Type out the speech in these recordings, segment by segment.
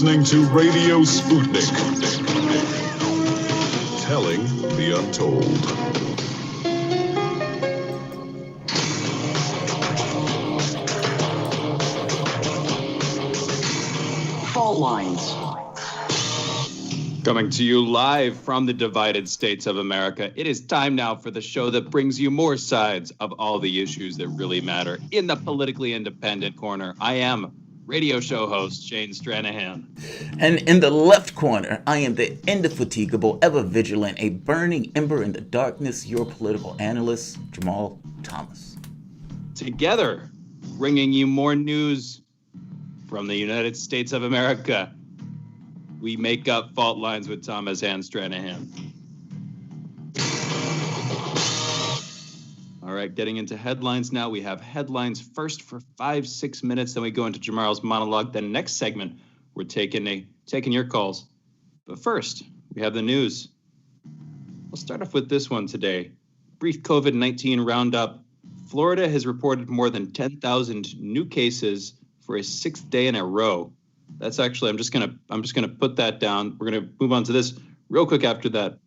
listening to Radio Sputnik, telling the untold. Fault lines. Coming to you live from the divided states of America, it is time now for the show that brings you more sides of all the issues that really matter. In the politically independent corner, I am radio show host Shane Stranahan. And in the left corner, I am the indefatigable, ever vigilant, a burning ember in the darkness, your political analyst, Jamarl Thomas. Together, bringing you more news from the United States of America, we make up Fault Lines with Thomas and Stranahan. All right, getting into headlines now. We have headlines first for 5-6 minutes, then we go into Jamarl's monologue. Then next segment, we're taking your calls. But first, we have the news. We'll start off with this one today. Brief COVID-19 roundup. Florida has reported more than 10,000 new cases for a 6th day in a row. That's actually, I'm just gonna put that down. We're gonna move on to this real quick after that.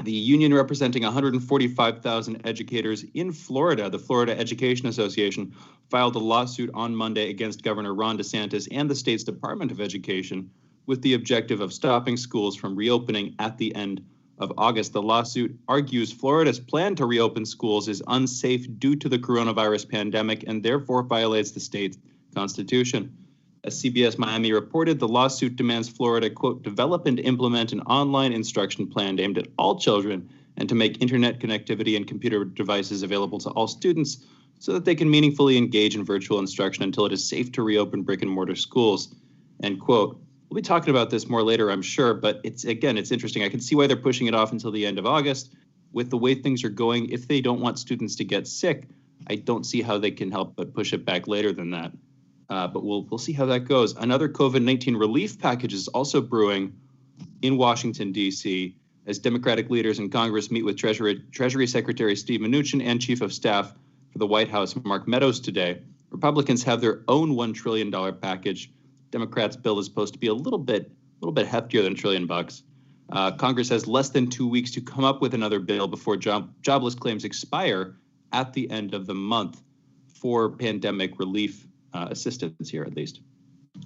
The union representing 145,000 educators in Florida, the Florida Education Association, filed a lawsuit on Monday against Governor Ron DeSantis and the state's Department of Education with the objective of stopping schools from reopening at the end of August. The lawsuit argues Florida's plan to reopen schools is unsafe due to the coronavirus pandemic and therefore violates the state's constitution. As CBS Miami reported, the lawsuit demands Florida, quote, develop and implement an online instruction plan aimed at all children and to make internet connectivity and computer devices available to all students so that they can meaningfully engage in virtual instruction until it is safe to reopen brick and mortar schools, end quote. We'll be talking about this more later, I'm sure, but it's interesting. I can see why they're pushing it off until the end of August. With the way things are going, if they don't want students to get sick, I don't see how they can help but push it back later than that. But we'll see how that goes. Another COVID-19 relief package is also brewing in Washington, D.C., as Democratic leaders in Congress meet with Treasury Secretary Steve Mnuchin and Chief of Staff for the White House, Mark Meadows, today. Republicans have their own $1 trillion package. Democrats' bill is supposed to be a little bit heftier than $1 trillion. Congress has less than 2 weeks to come up with another bill before jobless claims expire at the end of the month for pandemic relief assistance here, at least.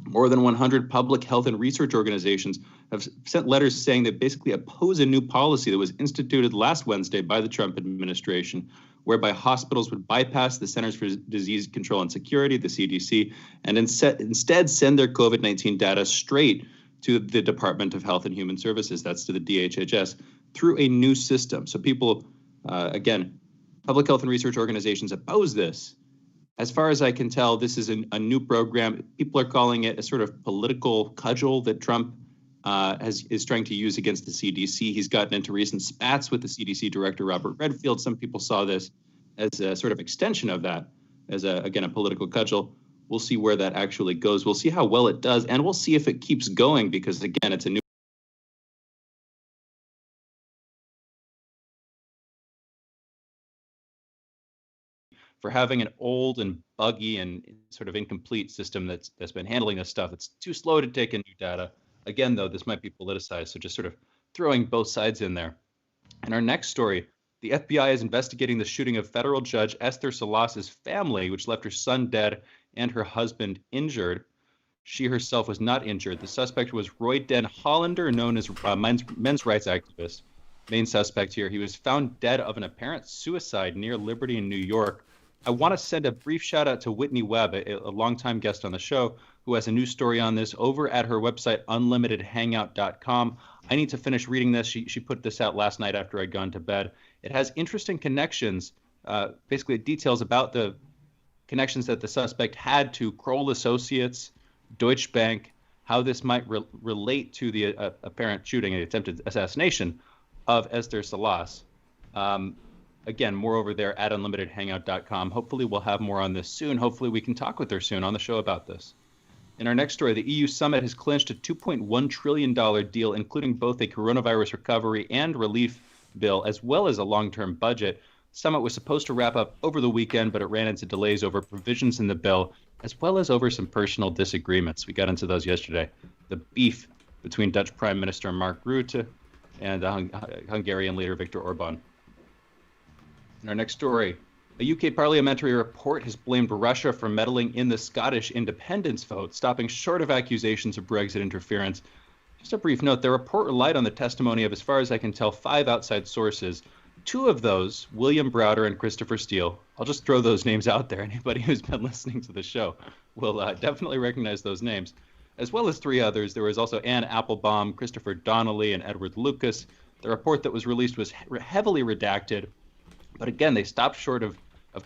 More than 100 public health and research organizations have sent letters saying they basically oppose a new policy that was instituted last Wednesday by the Trump administration, whereby hospitals would bypass the Centers for Disease Control and Security, the CDC, and instead send their COVID-19 data straight to the Department of Health and Human Services, that's to the DHHS, through a new system. So people, again, public health and research organizations oppose this. As far as I can tell, this is a new program. People are calling it a sort of political cudgel that Trump is trying to use against the CDC. He's gotten into recent spats with the CDC director, Robert Redfield. Some people saw this as a sort of extension of that, as a political cudgel. We'll see where that actually goes. We'll see how well it does, and we'll see if it keeps going because, again, it's a new for having an old and buggy and sort of incomplete system that's been handling this stuff. It's too slow to take in new data. Again, though, this might be politicized, so just sort of throwing both sides in there. In our next story, the FBI is investigating the shooting of federal judge Esther Salas's family, which left her son dead and her husband injured. She herself was not injured. The suspect was Roy Den Hollander, known as men's rights activist. Main suspect here. He was found dead of an apparent suicide near Liberty in New York. I want to send a brief shout out to Whitney Webb, a longtime guest on the show, who has a new story on this over at her website, unlimitedhangout.com. I need to finish reading this. She put this out last night after I'd gone to bed. It has interesting connections, basically details about the connections that the suspect had to Kroll Associates, Deutsche Bank, how this might relate to the apparent shooting and attempted assassination of Esther Salas. Again, more over there at unlimitedhangout.com. Hopefully we'll have more on this soon. Hopefully we can talk with her soon on the show about this. In our next story, the EU summit has clinched a $2.1 trillion deal, including both a coronavirus recovery and relief bill, as well as a long-term budget. The summit was supposed to wrap up over the weekend, but it ran into delays over provisions in the bill, as well as over some personal disagreements. We got into those yesterday. the beef between Dutch Prime Minister Mark Rutte and Hungarian leader Viktor Orban. In our next story, a UK parliamentary report has blamed Russia for meddling in the Scottish independence vote, stopping short of accusations of Brexit interference. Just a brief note, the report relied on the testimony of, as far as I can tell, 5 outside sources. 2 of those, William Browder and Christopher Steele, I'll just throw those names out there. Anybody who's been listening to the show will definitely recognize those names, as well as 3 others. There was also Anne Applebaum, Christopher Donnelly, and Edward Lucas. The report that was released was heavily redacted, but again, they stopped short of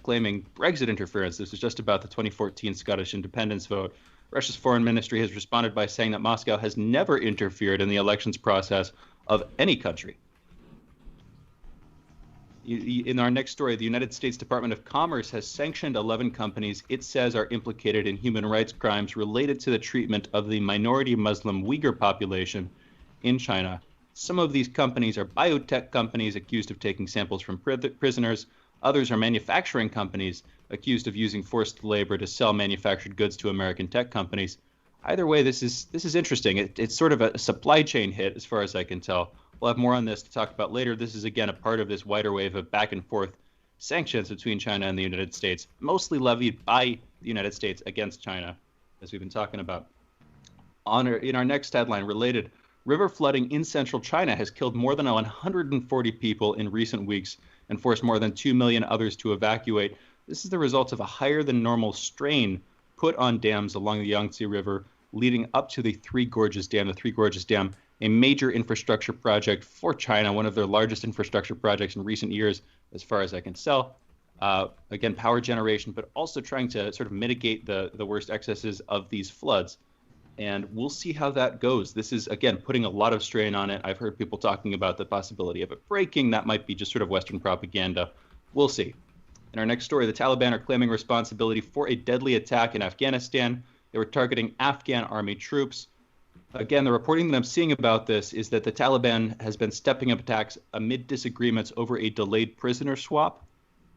claiming Brexit interference. This is just about the 2014 Scottish independence vote. Russia's foreign ministry has responded by saying that Moscow has never interfered in the elections process of any country. In our next story, the United States Department of Commerce has sanctioned 11 companies it says are implicated in human rights crimes related to the treatment of the minority Muslim Uyghur population in China. Some of these companies are biotech companies accused of taking samples from prisoners. Others are manufacturing companies accused of using forced labor to sell manufactured goods to American tech companies. Either way, this is interesting. It's sort of a supply chain hit, as far as I can tell. We'll have more on this to talk about later. This is, again, a part of this wider wave of back and forth sanctions between China and the United States, mostly levied by the United States against China, as we've been talking about. In our next headline, related, river flooding in central China has killed more than 140 people in recent weeks and forced more than 2 million others to evacuate. This is the result of a higher than normal strain put on dams along the Yangtze River leading up to the Three Gorges Dam. The Three Gorges Dam, a major infrastructure project for China, one of their largest infrastructure projects in recent years, as far as I can tell. Again, power generation, but also trying to sort of mitigate the worst excesses of these floods. And we'll see how that goes. This is, again, putting a lot of strain on it. I've heard people talking about the possibility of it breaking. That might be just sort of Western propaganda. We'll see. In our next story, the Taliban are claiming responsibility for a deadly attack in Afghanistan. They were targeting Afghan army troops. Again, the reporting that I'm seeing about this is that the Taliban has been stepping up attacks amid disagreements over a delayed prisoner swap.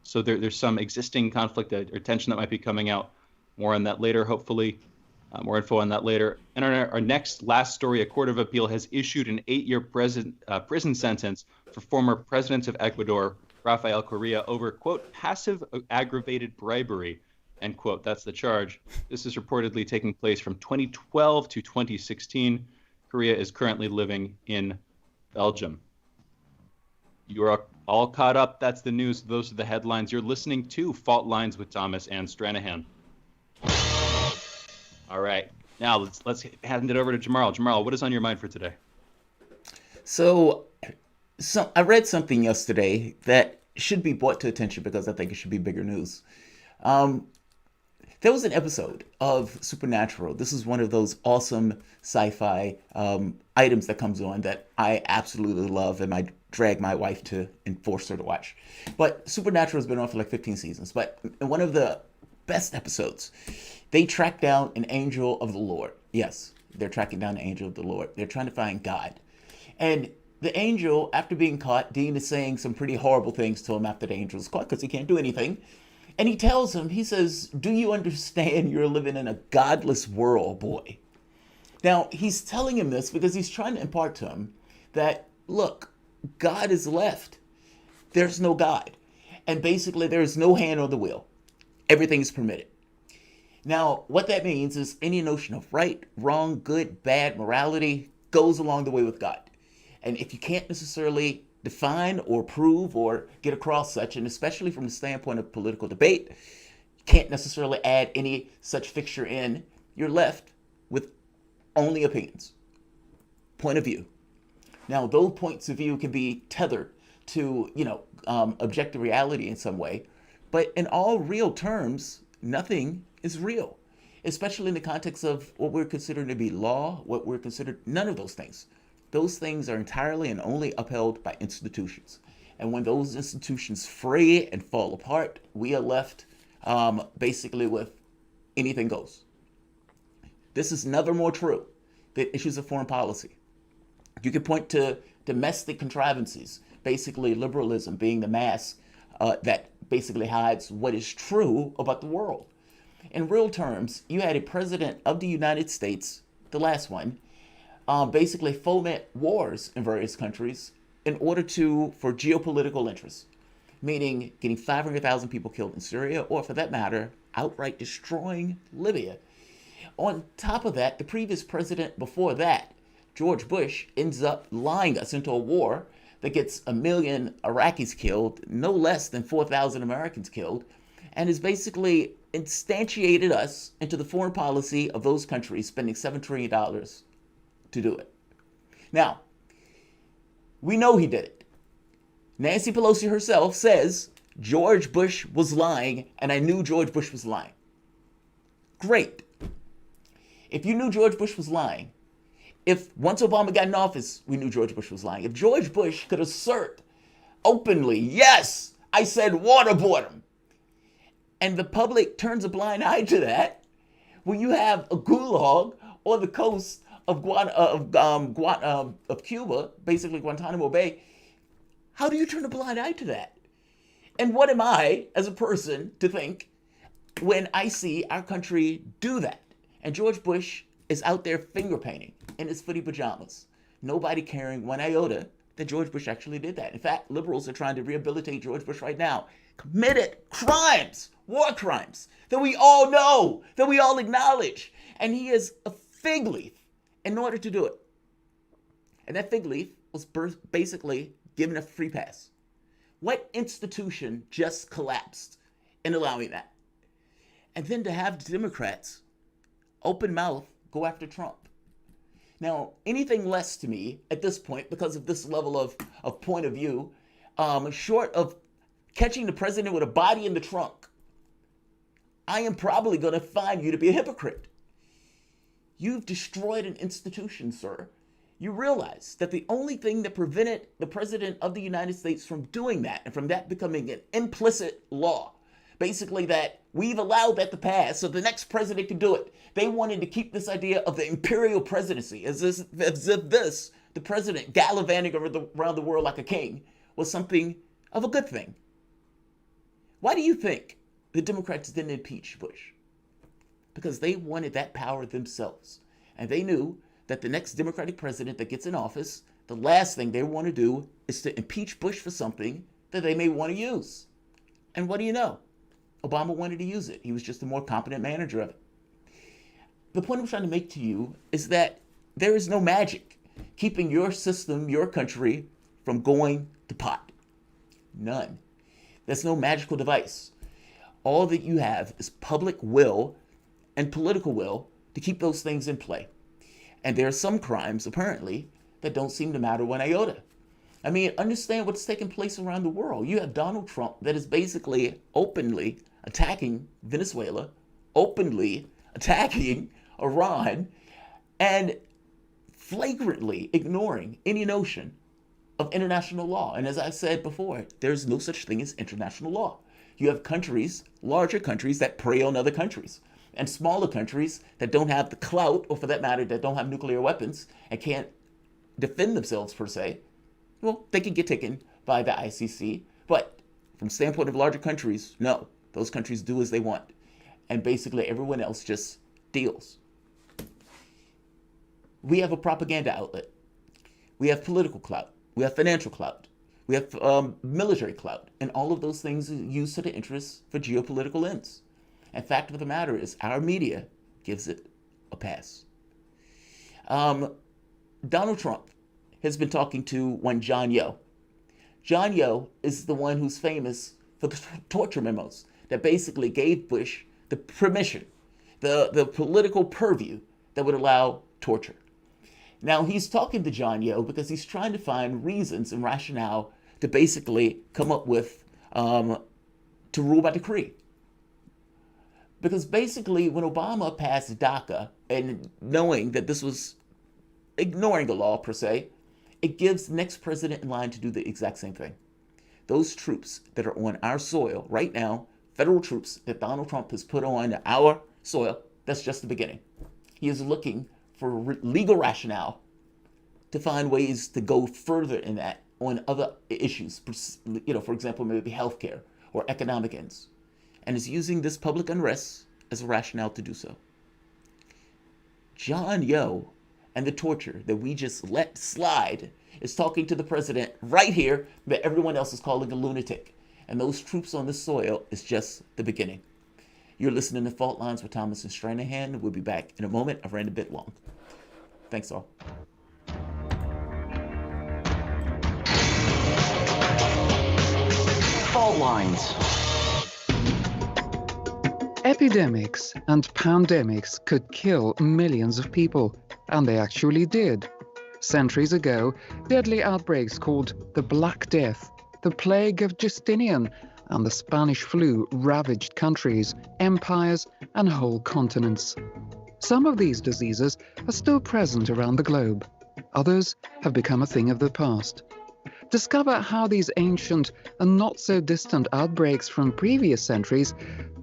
So there's some existing conflict or tension that might be coming out. More on that later, hopefully. More info on that later. And our last story, a court of appeal has issued an 8-year prison sentence for former president of Ecuador, Rafael Correa, over, quote, passive aggravated bribery, end quote. That's the charge. This is reportedly taking place from 2012 to 2016. Correa is currently living in Belgium. You are all caught up. That's the news. Those are the headlines. You're listening to Fault Lines with Thomas and Stranahan. All right, now let's hand it over to Jamarl. Jamarl, what is on your mind for today? So I read something yesterday that should be brought to attention because I think it should be bigger news. There was an episode of Supernatural. This is one of those awesome sci-fi items that comes on that I absolutely love and I drag my wife to and force her to watch. But Supernatural has been on for like 15 seasons. But in one of the best episodes, they track down an angel of the Lord. Yes, they're tracking down the angel of the Lord. They're trying to find God. And the angel, after being caught, Dean is saying some pretty horrible things to him after the angel is caught because he can't do anything. And he tells him, he says, do you understand you're living in a godless world, boy? Now, he's telling him this because he's trying to impart to him that, look, God is left. There's no God. And basically, there's no hand on the wheel. Everything is permitted. Now, what that means is any notion of right, wrong, good, bad, morality goes along the way with God. And if you can't necessarily define or prove or get across such, and especially from the standpoint of political debate, you can't necessarily add any such fixture in, you're left with only opinions, point of view. Now, those points of view can be tethered to, objective reality in some way, but in all real terms, nothing is real, especially in the context of what we're considering to be law, what we're considered, none of those things. Those things are entirely and only upheld by institutions. And when those institutions fray and fall apart, we are left basically with anything goes. This is never more true than issues of foreign policy. You can point to domestic contrivances, basically liberalism being the mask that basically hides what is true about the world. In real terms, you had a president of the United States, the last one, basically foment wars in various countries in order for geopolitical interests, meaning getting 500,000 people killed in Syria, or for that matter, outright destroying Libya. On top of that, the previous president before that, George Bush, ends up lying us into a war that gets 1 million Iraqis killed, no less than 4,000 Americans killed, and has basically instantiated us into the foreign policy of those countries, spending $7 trillion to do it. Now, we know he did it. Nancy Pelosi herself says George Bush was lying, and I knew George Bush was lying. Great. If you knew George Bush was lying, if once Obama got in office, we knew George Bush was lying. If George Bush could assert openly, yes, I said waterboard him, and the public turns a blind eye to that, when you have a gulag on the coast of Cuba, basically Guantanamo Bay, how do you turn a blind eye to that? And what am I, as a person, to think when I see our country do that? And George Bush is out there finger painting in his footy pajamas. Nobody caring one iota that George Bush actually did that. In fact, liberals are trying to rehabilitate George Bush right now. Committed crimes, war crimes, that we all know, that we all acknowledge. And he is a fig leaf in order to do it. And that fig leaf was basically given a free pass. What institution just collapsed in allowing that? And then to have the Democrats open mouth go after Trump. Now, anything less to me at this point, because of this level of point of view, short of catching the president with a body in the trunk, I am probably going to find you to be a hypocrite. You've destroyed an institution, sir. You realize that the only thing that prevented the president of the United States from doing that, and from that becoming an implicit law, basically that we've allowed that to pass so the next president can do it. They wanted to keep this idea of the imperial presidency, as if this, the president gallivanting around the world like a king, was something of a good thing. Why do you think the Democrats didn't impeach Bush? Because they wanted that power themselves. And they knew that the next Democratic president that gets in office, the last thing they want to do is to impeach Bush for something that they may want to use. And what do you know? Obama wanted to use it. He was just a more competent manager of it. The point I'm trying to make to you is that there is no magic keeping your system, your country, from going to pot. None. There's no magical device. All that you have is public will and political will to keep those things in play. And there are some crimes, apparently, that don't seem to matter one iota. I mean, understand what's taking place around the world. You have Donald Trump that is basically openly attacking Venezuela, openly attacking Iran, and flagrantly ignoring any notion of international law. And as I said before, there's no such thing as international law. You have countries, larger countries, that prey on other countries, and smaller countries that don't have the clout, or for that matter, that don't have nuclear weapons and can't defend themselves per se. Well, they can get taken by the ICC, but from the standpoint of larger countries, no. Those countries do as they want, and basically everyone else just deals. We have a propaganda outlet. We have political clout. We have financial clout. We have military clout, and all of those things are used to the interests for geopolitical ends. And fact of the matter is, our media gives it a pass. Donald Trump has been talking to one John Yo. John Yo is the one who's famous for the torture memos that basically gave Bush the permission, the political purview that would allow torture. Now, he's talking to John Yo because he's trying to find reasons and rationale to basically come up with, to rule by decree. Because basically, when Obama passed DACA, and knowing that this was ignoring the law per se, it gives the next president in line to do the exact same thing. Those troops that are on our soil right now, federal troops that Donald Trump has put on our soil, that's just the beginning. He is looking for legal rationale to find ways to go further in that on other issues, for example, maybe healthcare or economic ends, and is using this public unrest as a rationale to do so. John Yo and the torture that we just let slide is talking to the president right here that everyone else is calling a lunatic. And those troops on the soil is just the beginning. You're listening to Fault Lines with Thomas and Stranahan. We'll be back in a moment. I ran a bit long. Thanks all. Fault lines. Epidemics and pandemics could kill millions of people, and they actually did. Centuries ago, deadly outbreaks called the Black Death, the Plague of Justinian, and the Spanish flu ravaged countries, empires, and whole continents. Some of these diseases are still present around the globe. Others have become a thing of the past. Discover how these ancient and not so distant outbreaks from previous centuries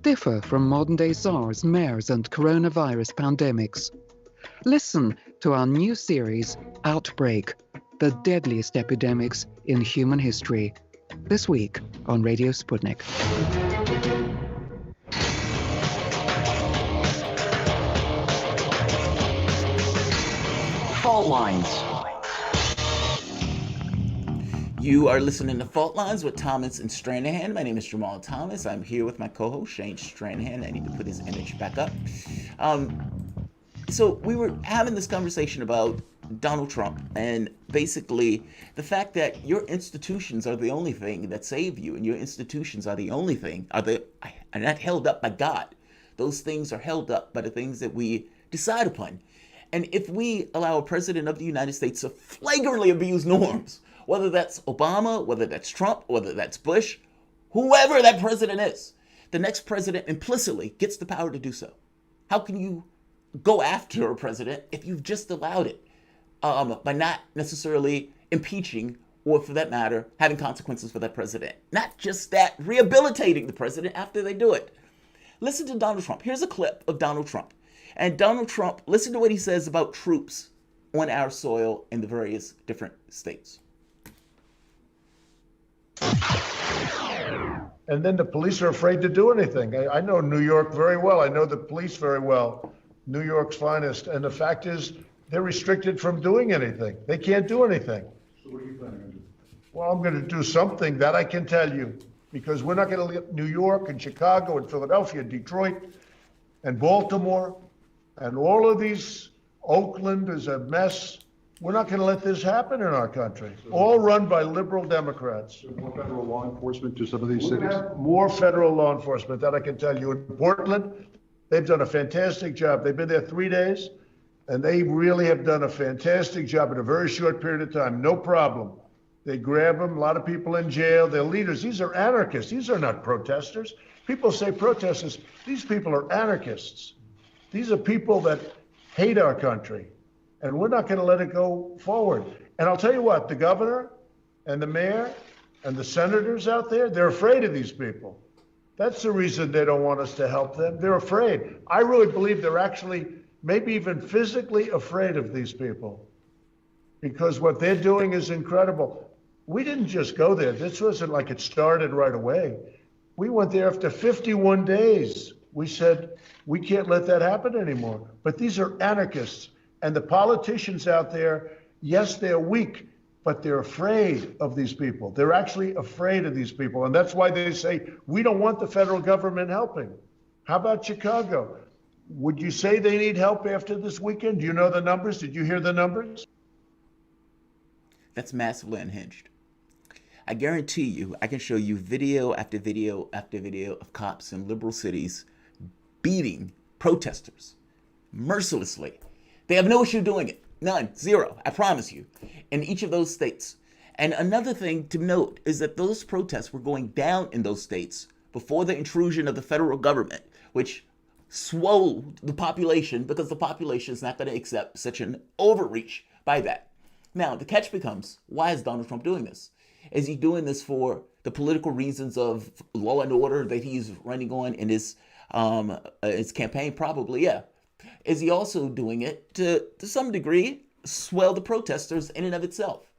differ from modern-day SARS, MERS, and coronavirus pandemics. Listen to our new series, Outbreak, the deadliest epidemics in human history, this week on Radio Sputnik. Fault lines. You are listening to Fault Lines with Thomas and Stranahan. My name is Jamarl Thomas. I'm here with my co-host, Shane Stranahan. I need to put his image back up. So we were having this conversation about Donald Trump and basically the fact that your institutions are the only thing that save you, and your institutions are the only thing, are not held up by God. Those things are held up by the things that we decide upon. And if we allow a president of the United States to flagrantly abuse norms, whether that's Obama, whether that's Trump, whether that's Bush, whoever that president is, the next president implicitly gets the power to do so. How can you go after a president if you've just allowed it by not necessarily impeaching or, for that matter, having consequences for that president? Not just that, rehabilitating the president after they do it. Listen to Donald Trump. Here's a clip of Donald Trump. And Donald Trump, listen to what he says about troops on our soil in the various different states. And then the police are afraid to do anything. I know New York very well. I know the police very well, New York's finest. And the fact is, they're restricted from doing anything. They can't do anything. So what are you planning on doing? Well, I'm going to do something that I can tell you, because we're not going to let New York and Chicago and Philadelphia and Detroit and Baltimore and all of these, Oakland is a mess. We're not going to let this happen in our country. All run by liberal Democrats. So more federal law enforcement to some of these We cities? have more federal law enforcement, that I can tell you. In Portland, they've done a fantastic job. They've been there 3 days, and they really have done a fantastic job in a very short period of time. No problem. They grab them, a lot of people in jail. They're leaders. These are anarchists. These are not protesters. People say protesters. These people are anarchists. These are people that hate our country. And we're not going to let it go forward. And I'll tell you what, the governor and the mayor and the senators out there, they're afraid of these people. That's the reason they don't want us to help them. They're afraid. I really believe they're actually maybe even physically afraid of these people, because what they're doing is incredible. We didn't just go there. This wasn't like it started right away. We went there after 51 days. We said, we can't let that happen anymore. But these are anarchists. And the politicians out there, yes, they're weak, but they're afraid of these people. They're actually afraid of these people. And that's why they say, we don't want the federal government helping. How about Chicago? Would you say they need help after this weekend? Do you know the numbers? Did you hear the numbers? That's massively unhinged. I guarantee you, I can show you video after video after video of cops in liberal cities beating protesters mercilessly. They have no issue doing it. None. Zero. I promise you. In each of those states. And another thing to note is that those protests were going down in those states before the intrusion of the federal government, which swelled the population, because the population is not going to accept such an overreach by that. Now, the catch becomes, why is Donald Trump doing this? Is he doing this for the political reasons of law and order that he's running on in his campaign? Probably, yeah. Is he also doing it to some degree swell the protesters in and of itself?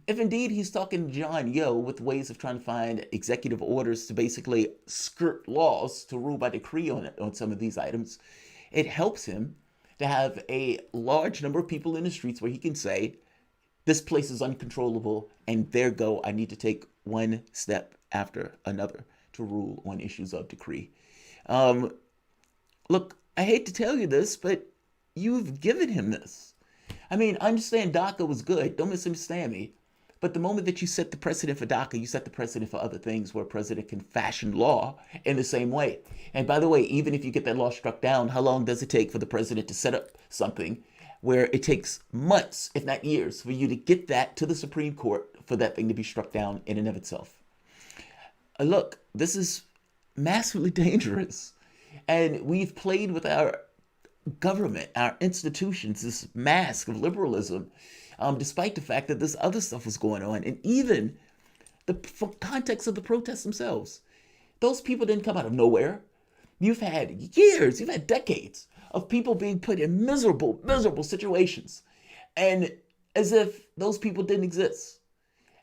If indeed he's talking John Yo with ways of trying to find executive orders to basically skirt laws to rule by decree on some of these items, it helps him to have a large number of people in the streets where he can say, this place is uncontrollable, and there go, I need to take one step after another to rule on issues of decree. Look, I hate to tell you this, but you've given him this. I mean, I understand DACA was good. Don't misunderstand me. But the moment that you set the precedent for DACA, you set the precedent for other things where a president can fashion law in the same way. And by the way, even if you get that law struck down, how long does it take for the president to set up something where it takes months, if not years, for you to get that to the Supreme Court for that thing to be struck down in and of itself? Look, this is massively dangerous. And we've played with our government, our institutions, this mask of liberalism, despite the fact that this other stuff was going on. And even the context of the protests themselves. Those people didn't come out of nowhere. You've had years, you've had decades of people being put in miserable, miserable situations. And as if those people didn't exist.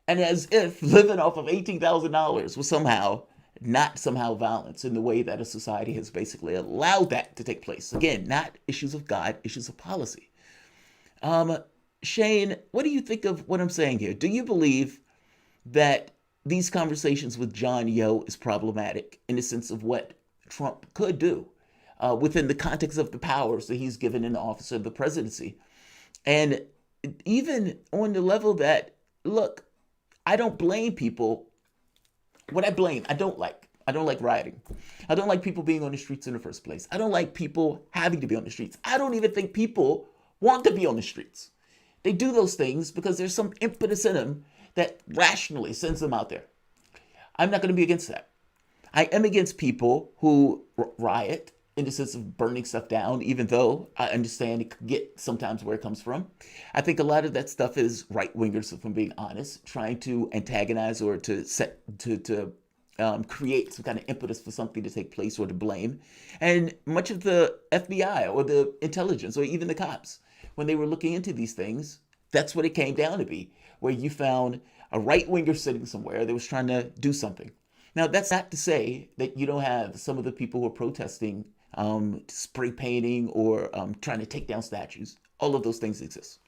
And as if living off of $18,000 was somehow not violence in the way that a society has basically allowed that to take place. Again, not issues of God, issues of policy. Shane, what do you think of what I'm saying here? Do you believe that these conversations with John Yo is problematic in the sense of what Trump could do within the context of the powers that he's given in the office of the presidency? And even on the level that, look, I don't blame people. What I don't like rioting. I don't like people being on the streets in the first place. I don't like people having to be on the streets. I don't even think people want to be on the streets. They do those things because there's some impetus in them that rationally sends them out there. I'm not going to be against that. I am against people who riot in the sense of burning stuff down, even though I understand it could get sometimes where it comes from. I think a lot of that stuff is right-wingers, if I'm being honest, trying to antagonize or to create some kind of impetus for something to take place or to blame. And much of the FBI or the intelligence or even the cops, when they were looking into these things, that's what it came down to be, where you found a right-winger sitting somewhere that was trying to do something. Now, that's not to say that you don't have some of the people who are protesting, spray painting or trying to take down statues. All of those things exist.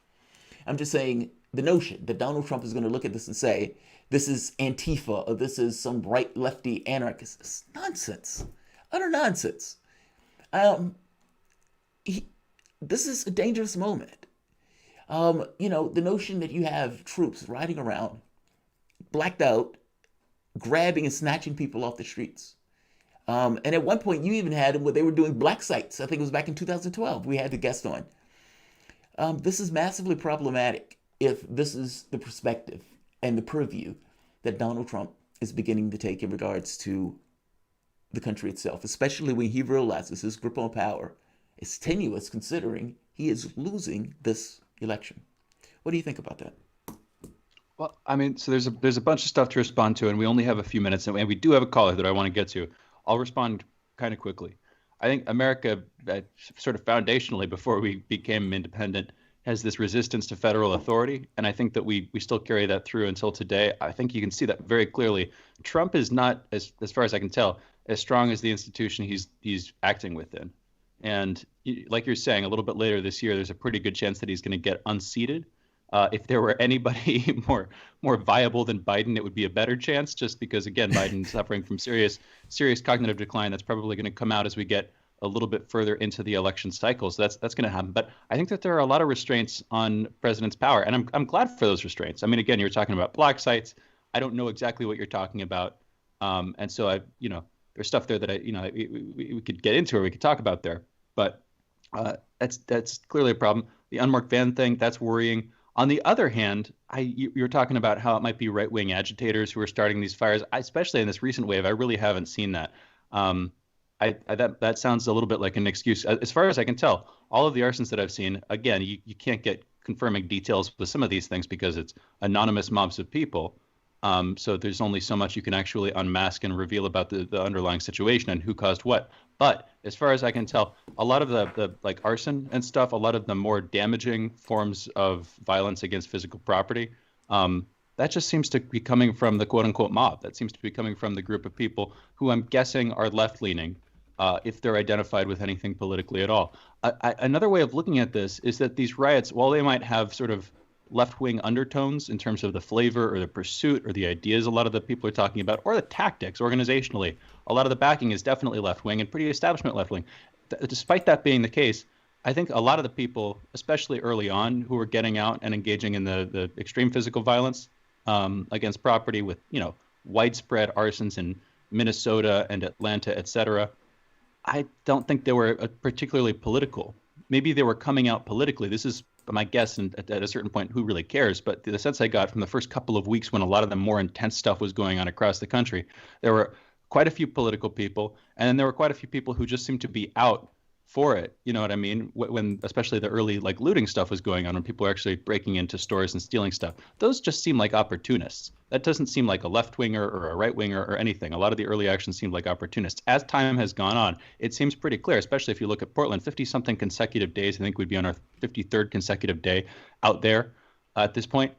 I'm just saying the notion that Donald Trump is going to look at this and say, this is Antifa or this is some right lefty anarchist. It's nonsense. Utter nonsense. This is a dangerous moment. The notion that you have troops riding around, blacked out, grabbing and snatching people off the streets. And at one point, you even had them where they were doing black sites. I think it was back in 2012. We had the guest on. This is massively problematic if this is the perspective and the purview that Donald Trump is beginning to take in regards to the country itself, especially when he realizes his grip on power is tenuous considering he is losing this election. What do you think about that? Well, I mean, so there's a bunch of stuff to respond to, and we only have a few minutes, and we do have a caller that I want to get to. I'll respond kind of quickly. I think America, sort of foundationally, before we became independent, has this resistance to federal authority, and I think that we still carry that through until today. I think you can see that very clearly. Trump is not, as far as I can tell, as strong as the institution he's acting within. And like you're saying, a little bit later this year, there's a pretty good chance that he's going to get unseated. If there were anybody more viable than Biden, it would be a better chance, just because, again, Biden's suffering from serious cognitive decline. That's probably going to come out as we get a little bit further into the election cycle. So that's going to happen. But I think that there are a lot of restraints on president's power, and I'm glad for those restraints. I mean, again, you're talking about black sites. I don't know exactly what you're talking about, and so there's stuff there that we could get into or we could talk about there. But that's clearly a problem. The unmarked van thing, that's worrying. On the other hand, you're talking about how it might be right-wing agitators who are starting these fires. Especially in this recent wave, I really haven't seen that. That sounds a little bit like an excuse. As far as I can tell, all of the arsons that I've seen, again, you can't get confirming details with some of these things because it's anonymous mobs of people. So there's only so much you can actually unmask and reveal about the underlying situation and who caused what. But as far as I can tell, a lot of the like arson and stuff, a lot of the more damaging forms of violence against physical property, that just seems to be coming from the quote unquote mob. That seems to be coming from the group of people who I'm guessing are left leaning, if they're identified with anything politically at all. Another way of looking at this is that these riots, while they might have sort of left-wing undertones in terms of the flavor or the pursuit or the ideas a lot of the people are talking about, or the tactics organizationally, a lot of the backing is definitely left-wing and pretty establishment left-wing. Despite that being the case, I think a lot of the people, especially early on, who were getting out and engaging in the extreme physical violence against property with, widespread arsons in Minnesota and Atlanta, et cetera, I don't think they were particularly political. Maybe they were coming out politically. This is my guess, and at a certain point, who really cares? But the sense I got from the first couple of weeks when a lot of the more intense stuff was going on across the country, there were quite a few political people, and then there were quite a few people who just seemed to be out for it. You know what I mean? When especially the early looting stuff was going on, when people were actually breaking into stores and stealing stuff, those just seem like opportunists. That doesn't seem like a left winger or a right winger or anything. A lot of the early actions seemed like opportunists. As time has gone on, it seems pretty clear, especially if you look at Portland, 50-something consecutive days. I think we'd be on our 53rd consecutive day out there at this point.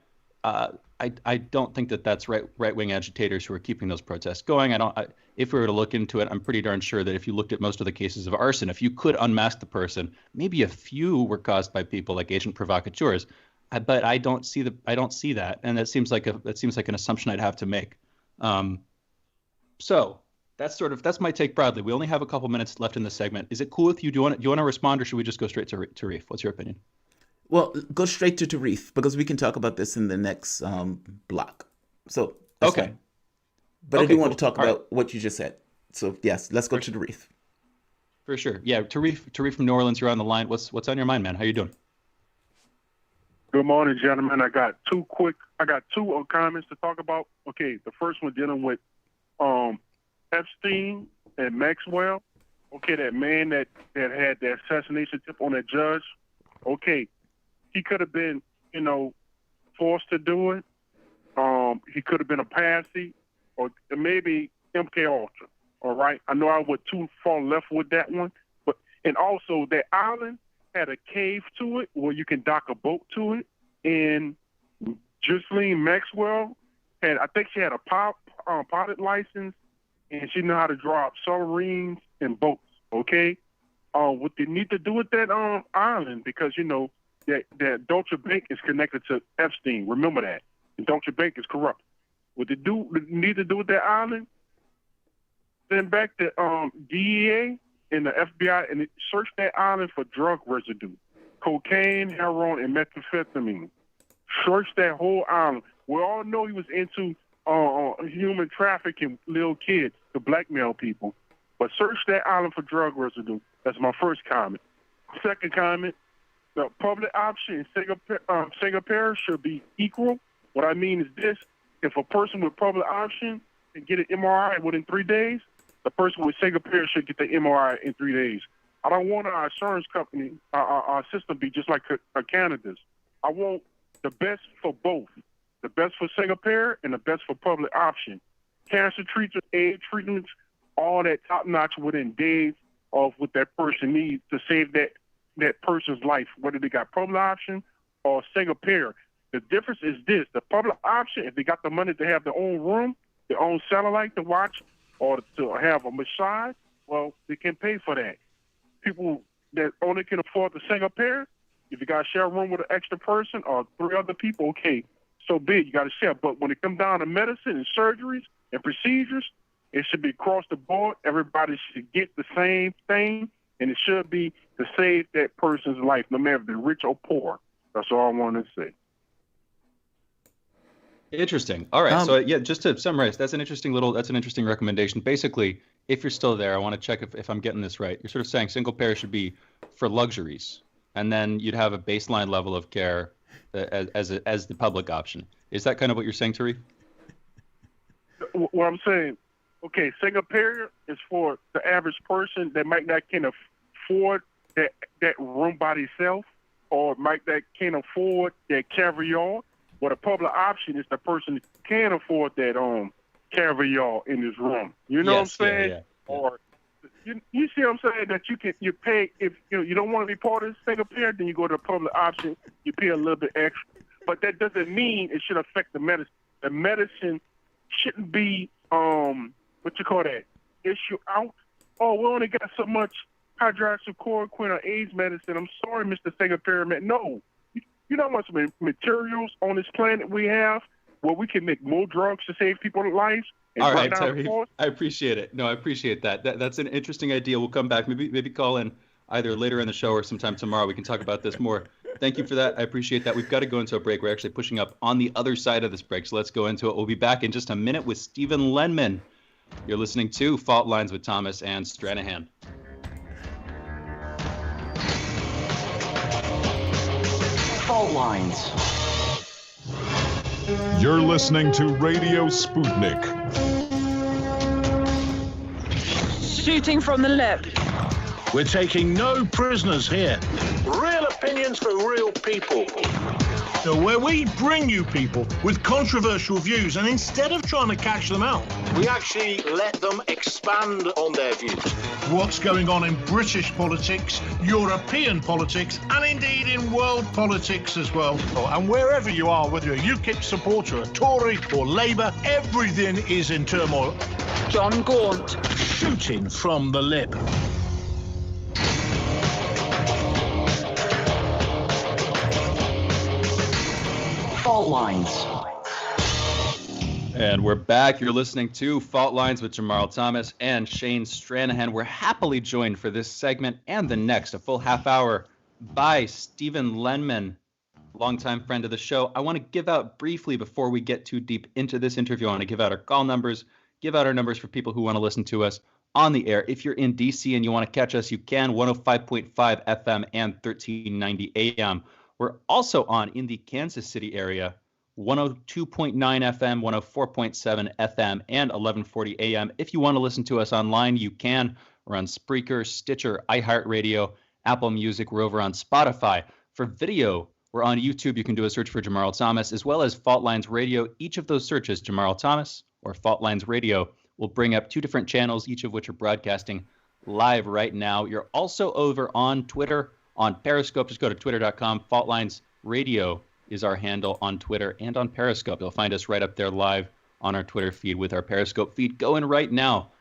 I don't think that that's right-wing agitators who are keeping those protests going. If we were to look into it, I'm pretty darn sure that if you looked at most of the cases of arson, if you could unmask the person, maybe a few were caused by people like agent provocateurs. But I don't see that, and that seems like an assumption I'd have to make. So that's my take broadly. We only have a couple minutes left in this segment. Is it cool with you? Do you want to respond, or should we just go straight to Reef? What's your opinion? Well, go straight to Tarif, because we can talk about this in the next block. So okay. Fine. But I do want to talk about what you just said. So yes, let's go to Tarif. For sure. Yeah, Tarif from New Orleans, you're on the line. What's on your mind, man? How you doing? Good morning, gentlemen. I got two comments to talk about. Okay, the first one dealing with Epstein and Maxwell. Okay, that man that had the assassination tip on that judge. Okay, he could have been, forced to do it. He could have been a patsy, or maybe MK Ultra. All right, I know I went too far left with that one, and also that island had a cave to it where you can dock a boat to it. And Ghislaine Maxwell I think she had a pilot license, and she knew how to draw up submarines and boats. Okay, what they need to do with that island, because that Deutsche Bank is connected to Epstein. Remember that. And Deutsche Bank is corrupt. What they need to do with that island? Send back the DEA and the FBI and search that island for drug residue, cocaine, heroin, and methamphetamine. Search that whole island. We all know he was into human trafficking, little kids to blackmail people. But search that island for drug residue. That's my first comment. Second comment, the public option in Singapore should be equal. What I mean is this: if a person with public option can get an MRI within 3 days, the person with Singapore should get the MRI in 3 days. I don't want our insurance company, our system, be just like Canada's. I want the best for both, the best for Singapore and the best for public option. Cancer treatments, AIDS treatments, all that top-notch within days of what that person needs to save that person's life, whether they got public option or Singapore. The difference is this: the public option, if they got the money to have their own room, their own satellite to watch, or to have a massage, well, they can pay for that. People that only can afford the Singapore, if you got to share a room with an extra person or 3 other people, okay, so be it, you got to share. But when it comes down to medicine and surgeries and procedures, it should be across the board. Everybody should get the same thing, and it should be to save that person's life, no matter if they're rich or poor. That's all I want to say. Interesting. All right. So yeah, just to summarize, that's an interesting recommendation. Basically, if you're still there, I want to check if I'm getting this right. You're sort of saying single payer should be for luxuries, and then you'd have a baseline level of care as the public option. Is that kind of what you're saying, Tariq? What I'm saying, okay, single payer is for the average person that might not can afford that room by themselves, or might not can afford that caviar. But a public option is the person who can't afford that caviar in his room. You know what I'm saying? Yeah. Or you see what I'm saying? That you pay if you don't want to be part of the single payer, then you go to the public option. You pay a little bit extra, but that doesn't mean it should affect the medicine. The medicine shouldn't be issue out oh, we only got so much hydroxychloroquine or AIDS medicine. I'm sorry, Mr. Single Pyramid. No. You know how much materials on this planet we have where we can make more drugs to save people's lives? All right, Terry, I appreciate it. No, I appreciate that. That's an interesting idea. We'll come back. Maybe call in either later in the show or sometime tomorrow. We can talk about this more. Thank you for that. I appreciate that. We've got to go into a break. We're actually pushing up on the other side of this break, so let's go into it. We'll be back in just a minute with Stephen Lenman. You're listening to Fault Lines with Thomas and Stranahan. Fault lines. You're listening to Radio Sputnik. Shooting from the lip. We're taking no prisoners here. Real opinions for real people. Where we bring you people with controversial views, and instead of trying to catch them out, we actually let them expand on their views. What's going on in British politics, European politics, and indeed in world politics as well. And wherever you are, whether you're a UKIP supporter, a Tory or Labour, everything is in turmoil. John Gaunt. Shooting from the lip. Fault lines. And we're back. You're listening to Fault Lines with Jamarl Thomas and Shane Stranahan. We're happily joined for this segment and the next, a full half hour, by Stephen Lenman, longtime friend of the show. I want to give out briefly, before we get too deep into this interview, I want to give out our call numbers, give out our numbers for people who want to listen to us on the air. If you're in DC and you want to catch us, you can, 105.5 FM and 1390 AM. We're also on in the Kansas City area, 102.9 FM, 104.7 FM, and 1140 AM. If you want to listen to us online, you can. We're on Spreaker, Stitcher, iHeartRadio, Apple Music. We're over on Spotify. For video, we're on YouTube. You can do a search for Jamarl Thomas, as well as Fault Lines Radio. Each of those searches, Jamarl Thomas or Fault Lines Radio, will bring up two different channels, each of which are broadcasting live right now. You're also over on Twitter, on Periscope. Just go to twitter.com. Fault Lines Radio is our handle on Twitter and on Periscope. You'll find us right up there live on our Twitter feed with our Periscope feed going right now.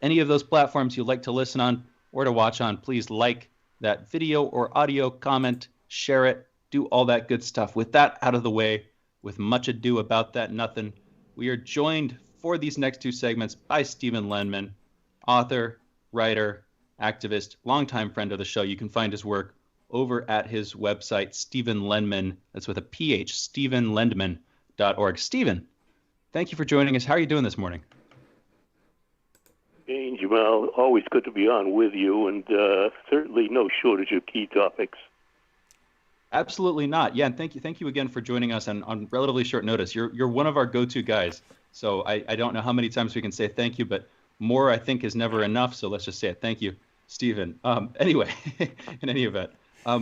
Any of those platforms you'd like to listen on or to watch on, please like that video or audio, comment, share it, do all that good stuff. With that out of the way, with much ado about that nothing, we are joined for these next two segments by Stephen Lenman, author, writer, activist, longtime friend of the show. You can find his work over at his website, Stephen Lenman. That's with a PH, StephenLendman.org. Stephen, thank you for joining us. How are you doing this morning? Hey, Jamal, always good to be on with you, and certainly no shortage of key topics. Absolutely not. Yeah, and thank you again for joining us on relatively short notice. You're one of our go-to guys, so I don't know how many times we can say thank you, but more, I think, is never enough, so let's just say it. Thank you, Stephen. Anyway, in any event,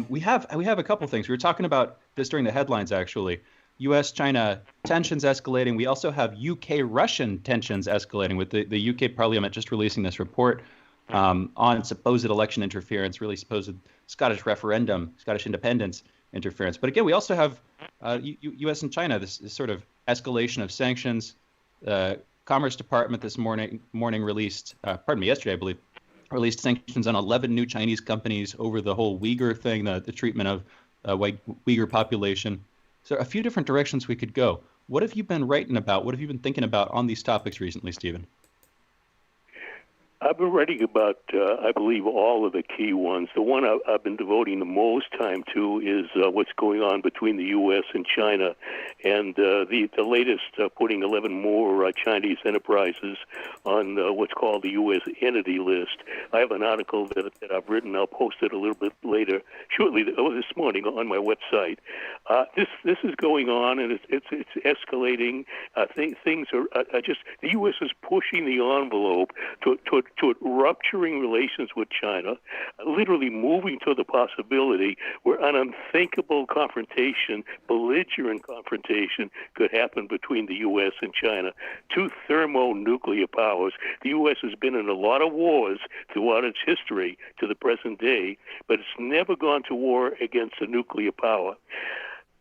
we have a couple things. We were talking about this during the headlines, actually. U.S.-China tensions escalating. We also have UK-Russian tensions escalating, with the UK Parliament just releasing this report on supposed election interference, really supposed Scottish referendum, Scottish independence interference. But again, we also have U.S. and China, this sort of escalation of sanctions. Commerce Department this morning released, yesterday, I believe, released sanctions on 11 new Chinese companies over the whole Uyghur thing, the treatment of Uyghur population. So a few different directions we could go. What have you been writing about? What have you been thinking about on these topics recently, Stephen? I've been writing about, I believe, all of the key ones. The one I've been devoting the most time to is what's going on between the U.S. and China, and the latest putting 11 more Chinese enterprises on what's called the U.S. Entity List. I have an article that I've written. I'll post it a little bit later, shortly this morning on my website. This is going on, and it's escalating. Things are just, the U.S. is pushing the envelope toward rupturing relations with China, literally moving to the possibility where an unthinkable confrontation, belligerent confrontation, could happen between the U.S. and China. Two thermonuclear powers. The U.S. has been in a lot of wars throughout its history to the present day, but it's never gone to war against a nuclear power.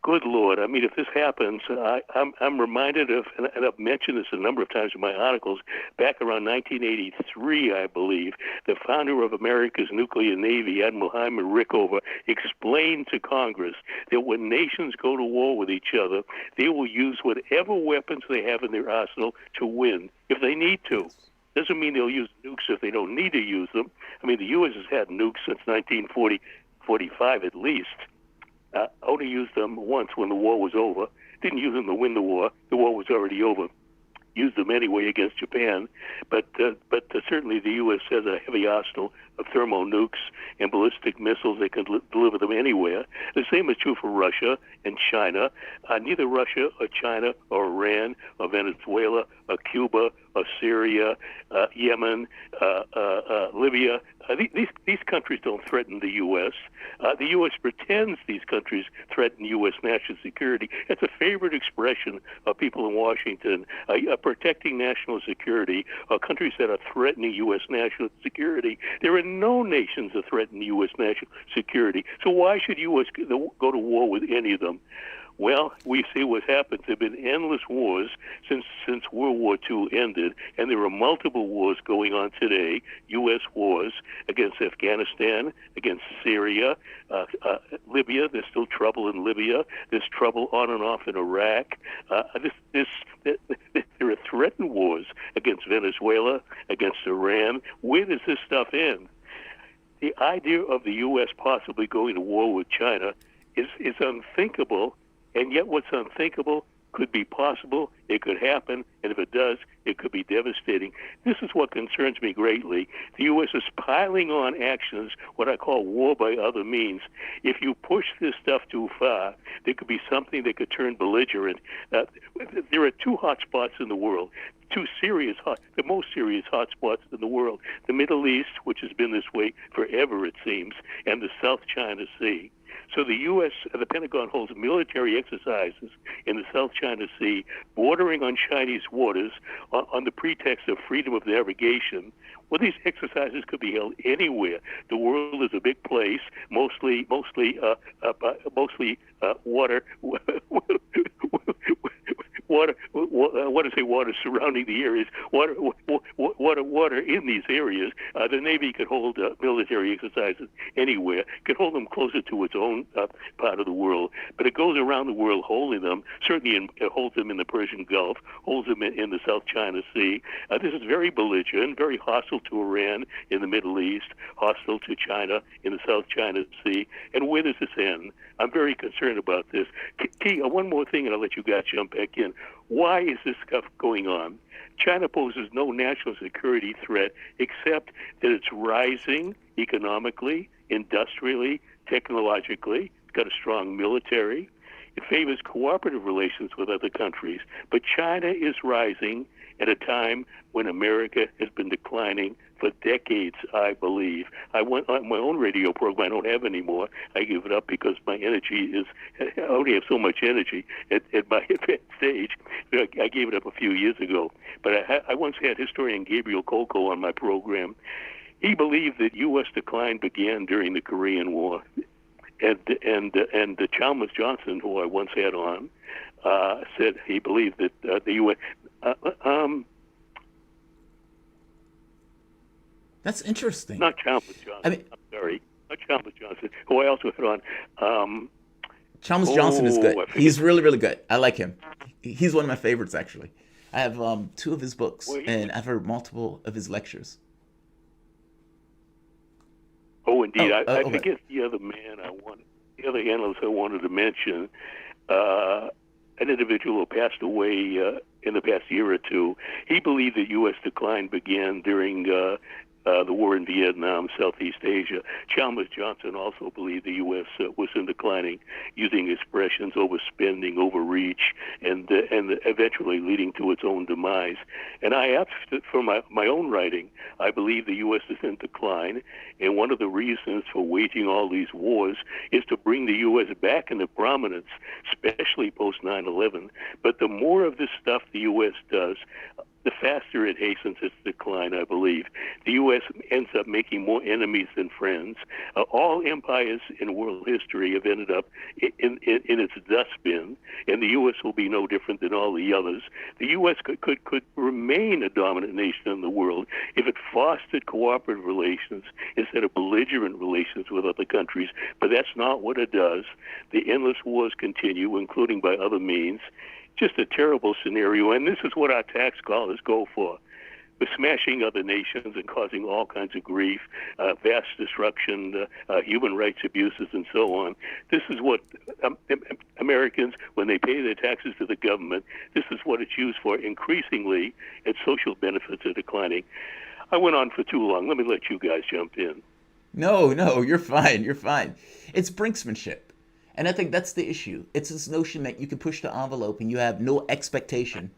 Good Lord. I mean, if this happens, I'm reminded of, and I've mentioned this a number of times in my articles, back around 1983, I believe, the founder of America's nuclear navy, Admiral Hyman Rickover, explained to Congress that when nations go to war with each other, they will use whatever weapons they have in their arsenal to win, if they need to. Doesn't mean they'll use nukes if they don't need to use them. I mean, the U.S. has had nukes since 1945 at least. Only used them once when the war was over. Didn't use them to win the war. The war was already over. Used them anyway against Japan. But certainly the U.S. has a heavy arsenal of thermal nukes and ballistic missiles. They can deliver them anywhere. The same is true for Russia and China. Neither Russia or China or Iran or Venezuela or Cuba or Syria, Yemen, Libya, these countries don't threaten the U.S. The U.S. pretends these countries threaten U.S. national security. It's a favorite expression of people in Washington. Protecting national security, countries that are threatening U.S. national security. There are no nations that threaten U.S. national security. So why should U.S. go to war with any of them? Well, we see what happens. There have been endless wars since World War II ended, and there are multiple wars going on today, U.S. wars against Afghanistan, against Syria, Libya. There's still trouble in Libya. There's trouble on and off in Iraq. There are threatened wars against Venezuela, against Iran. Where does this stuff end? The idea of the U.S. possibly going to war with China is unthinkable. And yet what's unthinkable could be possible, it could happen, and if it does, it could be devastating. This is what concerns me greatly. The U.S. is piling on actions, what I call war by other means. If you push this stuff too far, there could be something that could turn belligerent. There are two hot spots in the world, the most serious hot spots in the world, the Middle East, which has been this way forever, it seems, and the South China Sea. So the U.S., the Pentagon holds military exercises in the South China Sea, bordering on Chinese waters, on the pretext of freedom of navigation. Well, these exercises could be held anywhere. The world is a big place, mostly water. Water surrounding the areas, water in these areas. The Navy could hold military exercises anywhere, could hold them closer to its own part of the world, but it goes around the world holding them, certainly it holds them in the Persian Gulf, holds them in the South China Sea. This is very belligerent, very hostile to Iran in the Middle East, hostile to China in the South China Sea. And where does this end? I'm very concerned about this. Key, one more thing, and I'll let you guys jump back in. Why is this stuff going on? China poses no national security threat except that it's rising economically, industrially, technologically. It's got a strong military. It favors cooperative relations with other countries. But China is rising at a time when America has been declining for decades, I believe. I went on my own radio program. I don't have anymore. I give it up because my energy is, I only have so much energy at my advanced stage. I gave it up a few years ago. But I once had historian Gabriel Coco on my program. He believed that U.S. decline began during the Korean War. And Chalmers Johnson, who I once had on, said he believed that the U.S. That's interesting. Not Chalmers Johnson. I'm sorry. Not Chalmers Johnson, who I also had on. Chalmers Johnson is good. He's really, really good. I like him. He's one of my favorites, actually. I have 2 of his books, and I've heard multiple of his lectures. Oh, indeed. I forget the other man the other analyst I wanted to mention, an individual who passed away in the past year or two. He believed that U.S. decline began during the war in Vietnam, Southeast Asia. Chalmers Johnson also believed the U.S. Was in declining, using expressions overspending, overreach, and eventually leading to its own demise. And I, for my own writing, I believe the U.S. is in decline, and one of the reasons for waging all these wars is to bring the U.S. back into prominence, especially post 9/11. But the more of this stuff the U.S. does, the faster it hastens its decline, I believe. The U.S. ends up making more enemies than friends. All empires in world history have ended up in its dustbin, and the U.S. will be no different than all the others. The U.S. could remain a dominant nation in the world if it fostered cooperative relations instead of belligerent relations with other countries, but that's not what it does. The endless wars continue, including by other means. Just a terrible scenario, and this is what our tax scholars go for. We're smashing other nations and causing all kinds of grief, vast destruction, human rights abuses, and so on. This is what Americans, when they pay their taxes to the government, this is what it's used for. Increasingly, its social benefits are declining. I went on for too long. Let me let you guys jump in. No, you're fine. You're fine. It's brinksmanship. And I think that's the issue. It's this notion that you can push the envelope and you have no expectation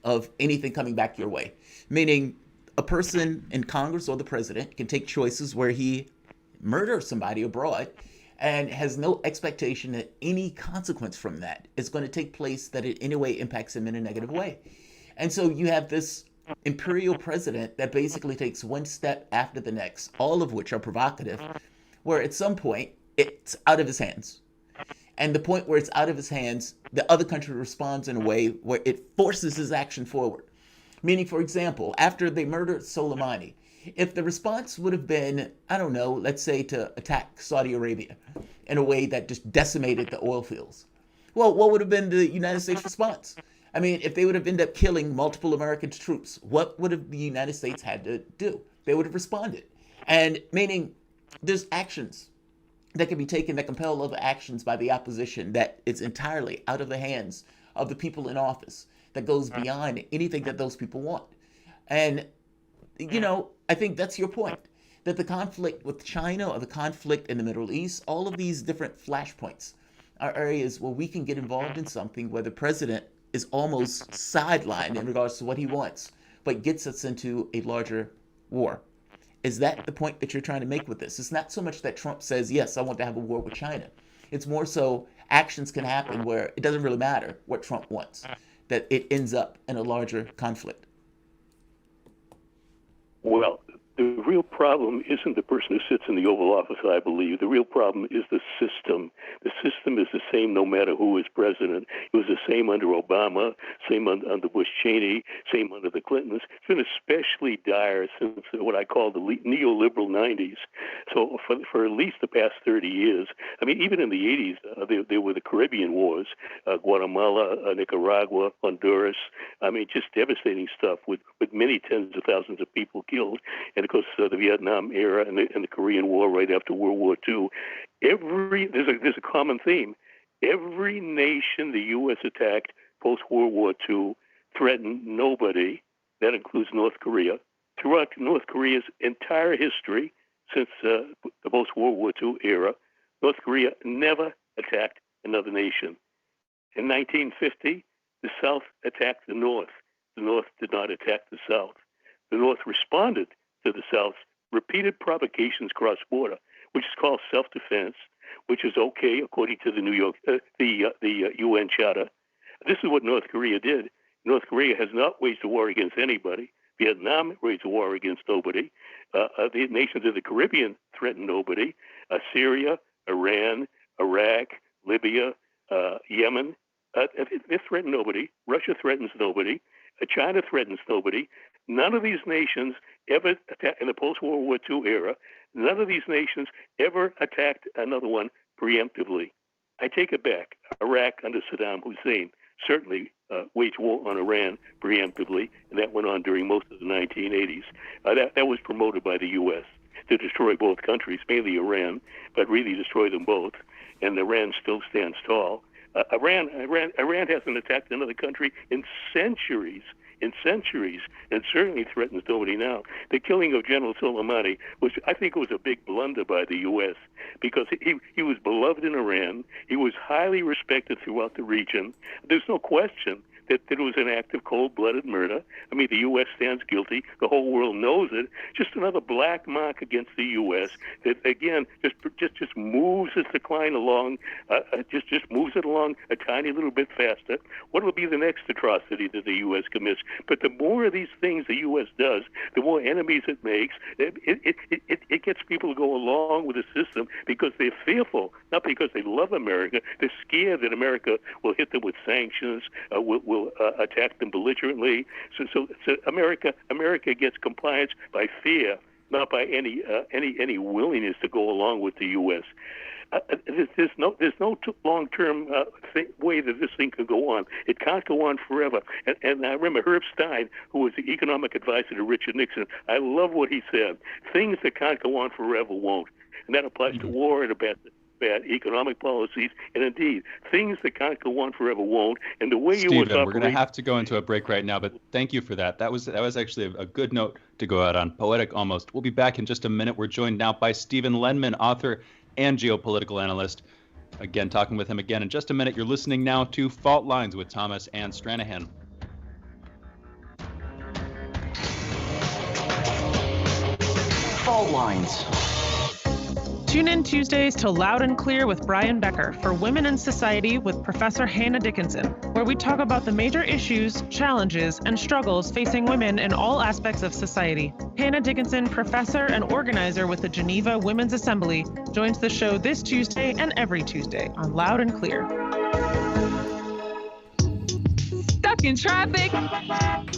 of anything coming back your way. Meaning a person in Congress or the president can take choices where he murders somebody abroad and has no expectation that any consequence from that is going to take place that in any way impacts him in a negative way. And so you have this imperial president that basically takes one step after the next, all of which are provocative, where at some point it's out of his hands. And the point where it's out of his hands, the other country responds in a way where it forces his action forward. Meaning, for example, after they murdered Soleimani, if the response would have been, I don't know, let's say to attack Saudi Arabia in a way that just decimated the oil fields, well, what would have been the United States response? I mean, if they would have ended up killing multiple American troops, what would have the United States had to do? They would have responded. And meaning there's actions that can be taken that compel other actions by the opposition that it's entirely out of the hands of the people in office, that goes beyond anything that those people want. And, I think that's your point, that the conflict with China or the conflict in the Middle East, all of these different flashpoints are areas where we can get involved in something where the president is almost sidelined in regards to what he wants, but gets us into a larger war. Is that the point that you're trying to make with this? It's not so much that Trump says, yes, I want to have a war with China. It's more so actions can happen where it doesn't really matter what Trump wants, that it ends up in a larger conflict. Well, the real problem isn't the person who sits in the Oval Office, I believe. The real problem is the system. The system is the same no matter who is president. It was the same under Obama, same under Bush Cheney, same under the Clintons. It's been especially dire since what I call the neoliberal 90s. So for at least the past 30 years, I mean, even in the 80s, there were the Caribbean wars, Guatemala, Nicaragua, Honduras. I mean, just devastating stuff with many tens of thousands of people killed. And of course, the Vietnam era and the Korean War right after World War II. There's a common theme. Every nation the U.S. attacked post-World War II threatened nobody. That includes North Korea. Throughout North Korea's entire history since the post-World War II era, North Korea never attacked another nation. In 1950, the South attacked the North. The North did not attack the South. The North responded to the South's repeated provocations cross-border, which is called self-defense, which is okay according to the UN Charter. This is what North Korea did. North Korea has not waged a war against anybody. Vietnam waged a war against nobody. The nations of the Caribbean threatened nobody. Syria, Iran, Iraq, Libya, Yemen, they threaten nobody. Russia threatens nobody. China threatens nobody. None of these nations ever attacked in the post-World War II era. None of these nations ever attacked another one preemptively. I take it back. Iraq under Saddam Hussein certainly waged war on Iran preemptively, and that went on during most of the 1980s. That was promoted by the U.S. to destroy both countries, mainly Iran, but really destroy them both. And Iran still stands tall. Iran hasn't attacked another country in centuries, and certainly threatens nobody now. The killing of General Soleimani I think it was a big blunder by the U.S. because he was beloved in Iran. He was highly respected throughout the region. There's no question that it was an act of cold-blooded murder. I mean, the U.S. stands guilty. The whole world knows it. Just another black mark against the U.S. that, again, just moves its decline along, just moves it along a tiny little bit faster. What will be the next atrocity that the U.S. commits? But the more of these things the U.S. does, the more enemies it makes. It gets people to go along with the system because they're fearful, not because they love America. They're scared that America will hit them with sanctions, will attack them belligerently. So America gets compliance by fear, not by any willingness to go along with the U.S. There's no long-term way that this thing can go on. It can't go on forever. And I remember Herb Stein, who was the economic advisor to Richard Nixon. I love what he said. Things that can't go on forever won't. And that applies to war and bad economic policies, and indeed, things that can't go on forever won't. And the way Stephen, you operate... we're going to have to go into a break right now, but thank you for that. That was actually a good note to go out on, poetic almost. We'll be back in just a minute. We're joined now by Stephen Lenman, author and geopolitical analyst. Again, talking with him again in just a minute. You're listening now to Fault Lines with Thomas and Stranahan. Fault Lines. Tune in Tuesdays to Loud and Clear with Brian Becker for Women in Society with Professor Hannah Dickinson, where we talk about the major issues, challenges, and struggles facing women in all aspects of society. Hannah Dickinson, professor and organizer with the Geneva Women's Assembly, joins the show this Tuesday and every Tuesday on Loud and Clear. Stuck in traffic?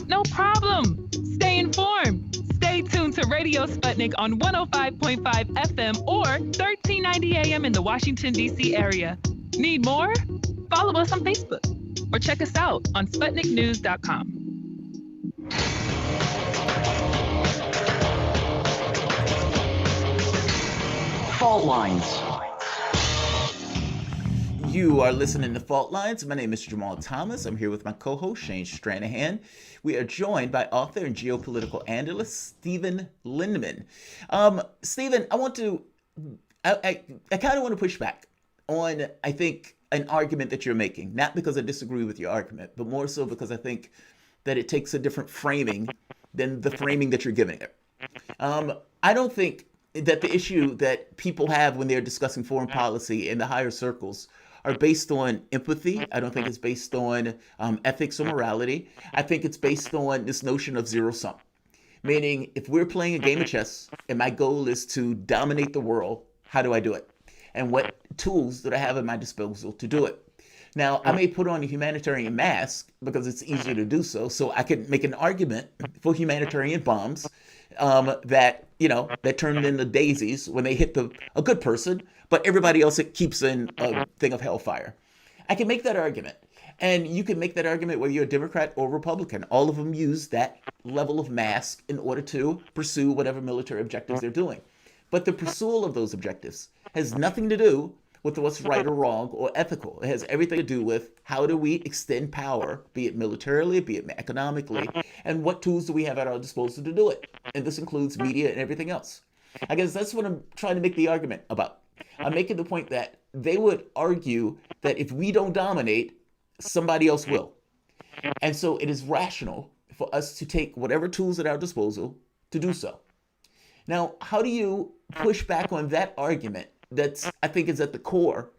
No problem. Stay informed. Stay tuned to Radio Sputnik on 105.5 FM or 1390 AM in the Washington, D.C. area. Need more? Follow us on Facebook or check us out on SputnikNews.com. Fault Lines. You are listening to Fault Lines. My name is Jamarl Thomas. I'm here with my co-host, Shane Stranahan. We are joined by author and geopolitical analyst, Stephen Lenman. Stephen, I kind of want to push back on, I think, an argument that you're making. Not because I disagree with your argument, but more so because I think that it takes a different framing than the framing that you're giving it. I don't think that the issue that people have when they're discussing foreign policy in the higher circles are based on empathy. I don't think it's based on ethics or morality. I think it's based on this notion of zero sum. Meaning, if we're playing a game of chess and my goal is to dominate the world, how do I do it? And what tools do I have at my disposal to do it? Now, I may put on a humanitarian mask because it's easier to do so I can make an argument for humanitarian bombs that turn into daisies when they hit a good person, but everybody else it keeps in a thing of hellfire. I can make that argument. And you can make that argument whether you're a Democrat or Republican. All of them use that level of mask in order to pursue whatever military objectives they're doing. But the pursuit of those objectives has nothing to do with what's right or wrong or ethical. It has everything to do with how do we extend power, be it militarily, be it economically, and what tools do we have at our disposal to do it. And this includes media and everything else. I guess that's what I'm trying to make the argument about. I'm making the point that they would argue that if we don't dominate, somebody else will. And so it is rational for us to take whatever tools at our disposal to do so. Now, how do you push back on that argument that's, I think, is at the core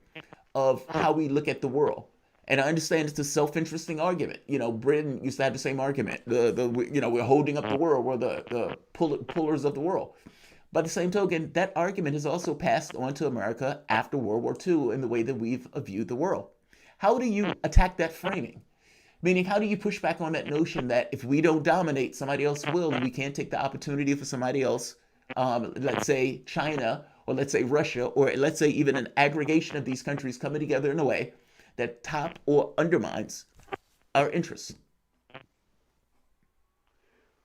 of how we look at the world? And I understand it's a self-interesting argument. Britain used to have the same argument. We're holding up the world. We're the pullers of the world. By the same token, that argument is also passed on to America after World War II in the way that we've viewed the world. How do you attack that framing? Meaning, how do you push back on that notion that if we don't dominate, somebody else will, and we can't take the opportunity for somebody else, let's say China, or let's say Russia, or let's say even an aggregation of these countries coming together in a way that top or undermines our interests?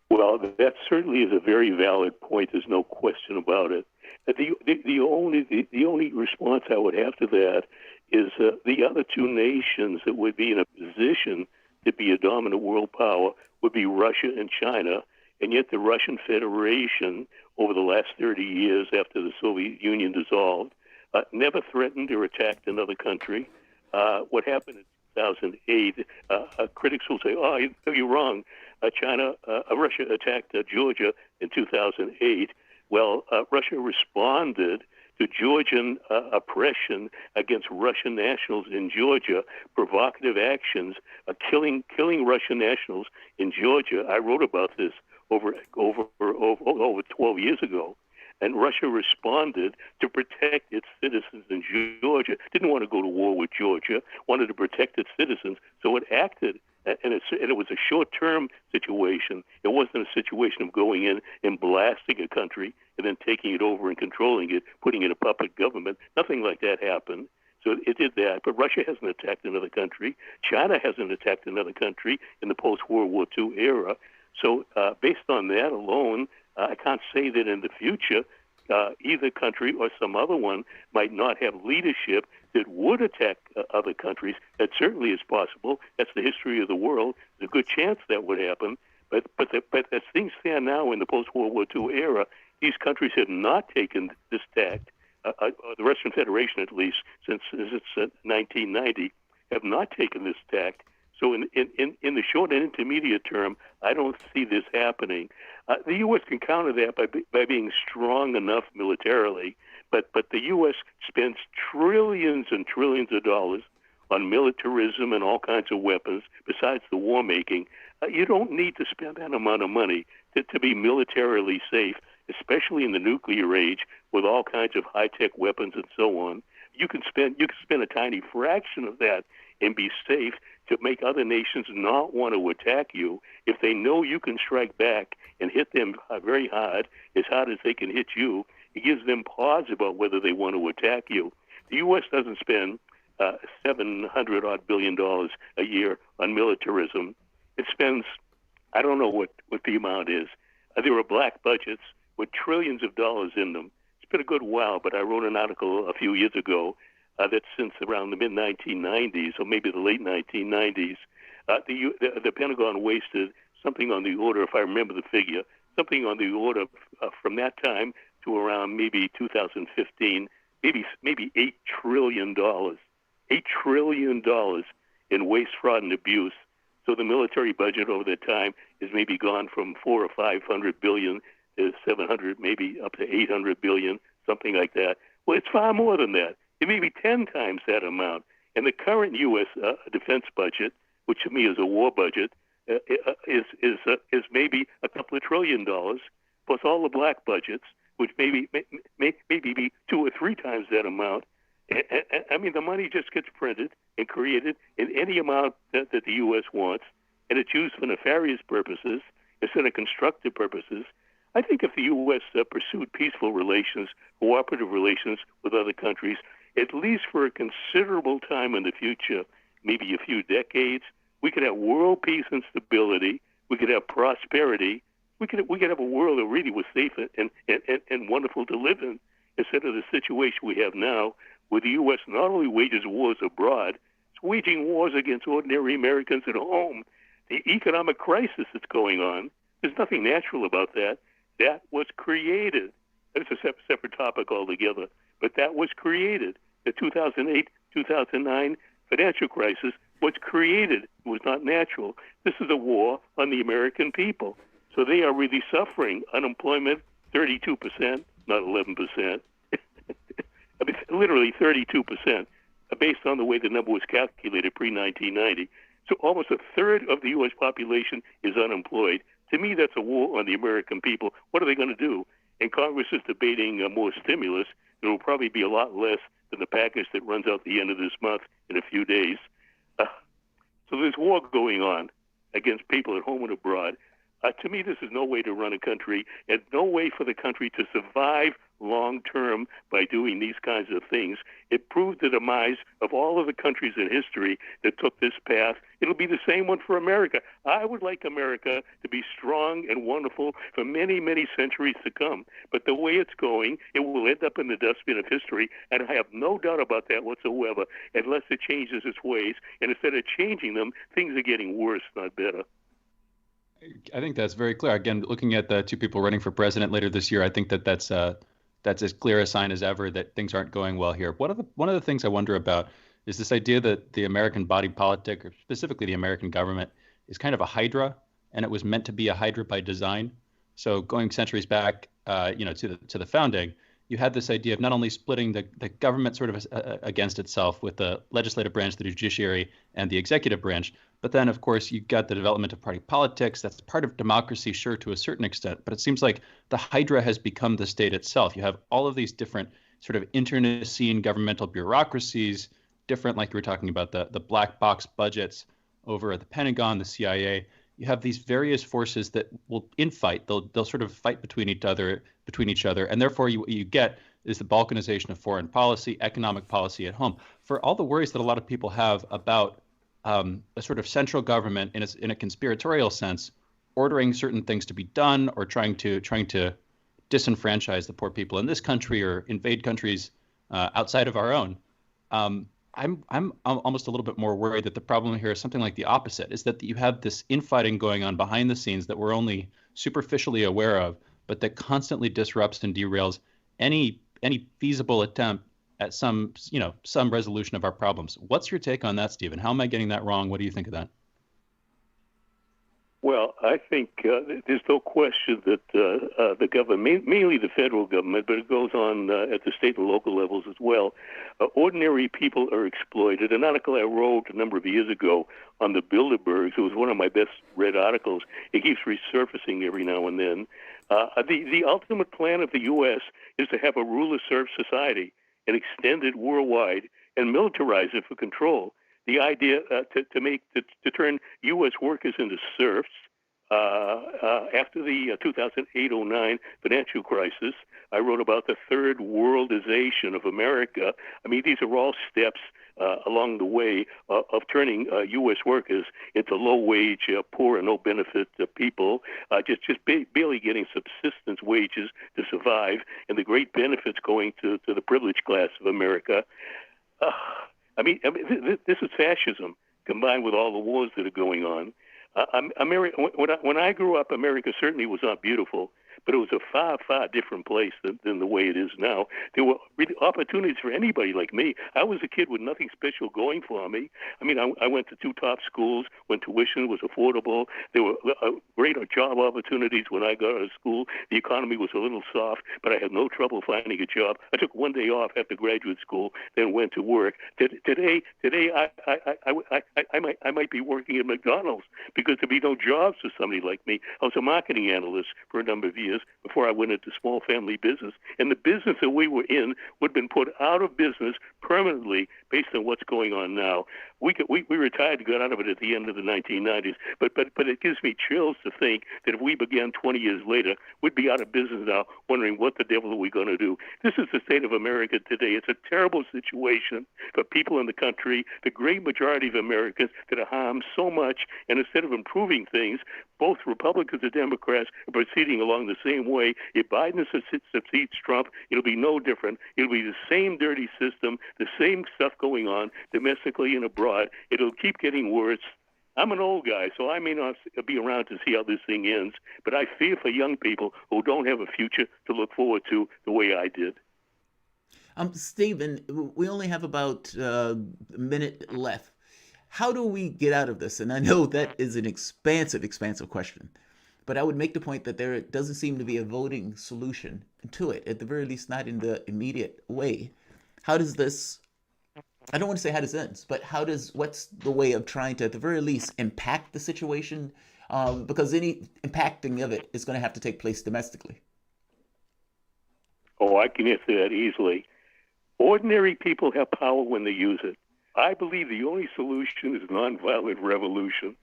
Well, that certainly is a very valid point. There's no question about it. The only response I would have to that is the other two nations that would be in a position to be a dominant world power would be Russia and China, and yet the Russian Federation, over the last 30 years after the Soviet Union dissolved, never threatened or attacked another country. What happened in 2008. Critics will say, "Oh, you're wrong. Russia attacked Georgia in 2008." Well, Russia responded to Georgian oppression against Russian nationals in Georgia, provocative actions, killing Russian nationals in Georgia. I wrote about this over 12 years ago. And Russia responded to protect its citizens in Georgia. Didn't want to go to war with Georgia, wanted to protect its citizens, so it acted. And it was a short-term situation. It wasn't a situation of going in and blasting a country and then taking it over and controlling it, putting in a puppet government. Nothing like that happened. So it did that. But Russia hasn't attacked another country. China hasn't attacked another country in the post-World War II era. So based on that alone, I can't say that in the future either country or some other one might not have leadership that would attack other countries. That certainly is possible. That's the history of the world. There's a good chance that would happen. But as things stand now in the post-World War II era, these countries have not taken this tact. The Russian Federation, at least, since 1990, have not taken this tact. So in the short and intermediate term, I don't see this happening. The U.S. can counter that by being strong enough militarily, but the U.S. spends trillions and trillions of dollars on militarism and all kinds of weapons, besides the war making. You don't need to spend that amount of money to be militarily safe, especially in the nuclear age with all kinds of high-tech weapons and so on. You can spend a tiny fraction of that and be safe to make other nations not want to attack you if they know you can strike back and hit them very hard as they can hit you. It gives them pause about whether they want to attack you. The U.S. doesn't spend $700-odd billion a year on militarism. It spends, I don't know what the amount is. There are black budgets with trillions of dollars in them. It's been a good while, but I wrote an article a few years ago that since around the mid-1990s, or maybe the late 1990s, the Pentagon wasted something on the order, if I remember the figure, something on the order from that time to around maybe 2015, maybe $8 trillion. $8 trillion in waste, fraud, and abuse. So the military budget over that time has maybe gone from 400 or 500 billion to 700, maybe up to 800 billion, something like that. Well, it's far more than that. It may be 10 times that amount. And the current U.S. Defense budget, which to me is a war budget, is maybe a couple of $1 trillion, plus all the black budgets, which maybe be 2 or 3 times that amount. I mean, the money just gets printed and created in any amount that the U.S. wants, and it's used for nefarious purposes instead of constructive purposes. I think if the U.S. Pursued peaceful relations, cooperative relations with other countries, at least for a considerable time in the future, maybe a few decades, we could have world peace and stability. We could have prosperity. We could have a world that really was safe and wonderful to live in, instead of the situation we have now, where the U.S. not only wages wars abroad, it's waging wars against ordinary Americans at home. The economic crisis that's going on, there's nothing natural about that. That was created. That's a separate topic altogether, but that was created. The 2008-2009 financial crisis was created. It was not natural. This is a war on the American people. So they are really suffering. Unemployment, 32%, not 11%. I mean, literally 32%, based on the way the number was calculated pre-1990. So almost a third of the U.S. population is unemployed. To me, that's a war on the American people. What are they going to do? And Congress is debating more stimulus. There will probably be a lot less than the package that runs out the end of this month in a few days. So there's war going on against people at home and abroad. To me, this is no way to run a country, and no way for the country to survive long-term by doing these kinds of things. It proved the demise of all of the countries in history that took this path. It'll be the same one for America. I would like America to be strong and wonderful for many, many centuries to come. But the way it's going, it will end up in the dustbin of history, and I have no doubt about that whatsoever, unless it changes its ways. And instead of changing them, things are getting worse, not better. I think that's very clear. Again, looking at the 2 people running for president later this year, I think that's as clear a sign as ever that things aren't going well here. One of the things I wonder about is this idea that the American body politic, or specifically the American government, is kind of a hydra, and it was meant to be a hydra by design. So going centuries back, to the founding, you had this idea of not only splitting the government sort of against itself with the legislative branch, the judiciary, and the executive branch, but then, of course, you got the development of party politics. That's part of democracy, sure, to a certain extent, but it seems like the hydra has become the state itself. You have all of these different sort of internecine governmental bureaucracies, different, like you were talking about, the black box budgets over at the Pentagon, the CIA. You have these various forces that will infight. They'll sort of fight between each other, and therefore what you get is the balkanization of foreign policy, economic policy at home. For all the worries that a lot of people have about a sort of central government in a conspiratorial sense, ordering certain things to be done or trying to disenfranchise the poor people in this country or invade countries outside of our own. I'm almost a little bit more worried that the problem here is something like the opposite, is that you have this infighting going on behind the scenes that we're only superficially aware of, but that constantly disrupts and derails any feasible attempt at some resolution of our problems. What's your take on that, Stephen? How am I getting that wrong? What do you think of that? Well, I think there's no question that the government, mainly the federal government, but it goes on at the state and local levels as well, ordinary people are exploited. An article I wrote a number of years ago on the Bilderbergs, it was one of my best read articles. It keeps resurfacing every now and then. The ultimate plan of the U.S. is to have a ruler-served society and extend it worldwide and militarize it for control. The idea to turn U.S. workers into serfs after the 2008-09 financial crisis. I wrote about the third worldization of America. I mean, these are all steps along the way of turning U.S. workers into low-wage, poor and no-benefit people, just barely getting subsistence wages to survive, and the great benefits going to the privileged class of America. I mean, this is fascism combined with all the wars that are going on. When I grew up, America certainly was not beautiful, but it was a far, far different place than the way it is now. There were really opportunities for anybody like me. I was a kid with nothing special going for me. I mean, I went to 2 top schools when tuition was affordable. There were great job opportunities when I got out of school. The economy was a little soft, but I had no trouble finding a job. I took 1 day off after graduate school, then went to work. Today, I might be working at McDonald's because there'd be no jobs for somebody like me. I was a marketing analyst for a number of years before I went into small family business. And the business that we were in would have been put out of business permanently based on what's going on now. We retired and got out of it at the end of the 1990s, but it gives me chills to think that if we began 20 years later, we'd be out of business now, wondering what the devil are we going to do. This is the state of America today. It's a terrible situation for people in the country, the great majority of Americans that are harmed so much, and instead of improving things, both Republicans and Democrats are proceeding along the same way. If Biden succeeds Trump, it'll be no different. It'll be the same dirty system, the same stuff going on domestically and abroad. It'll keep getting worse. I'm an old guy, so I may not be around to see how this thing ends, but I fear for young people who don't have a future to look forward to the way I did. Stephen, we only have about a minute left. How do we get out of this? And I know that is an expansive question, but I would make the point that there doesn't seem to be a voting solution to it, at the very least not in the immediate way. How does this, I don't want to say how this ends, but what's the way of trying to, at the very least, impact the situation? Because any impacting of it is going to have to take place domestically. Oh, I can answer that easily. Ordinary people have power when they use it. I believe the only solution is nonviolent revolution.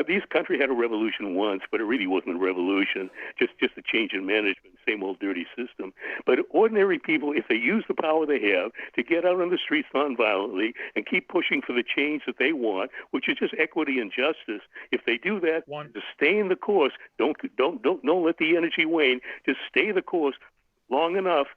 This country had a revolution once, but it really wasn't a revolution, just a change in management, same old dirty system. But ordinary people, if they use the power they have to get out on the streets nonviolently and keep pushing for the change that they want, which is just equity and justice, if they do that, to stay in the course, don't let the energy wane, just stay the course long enough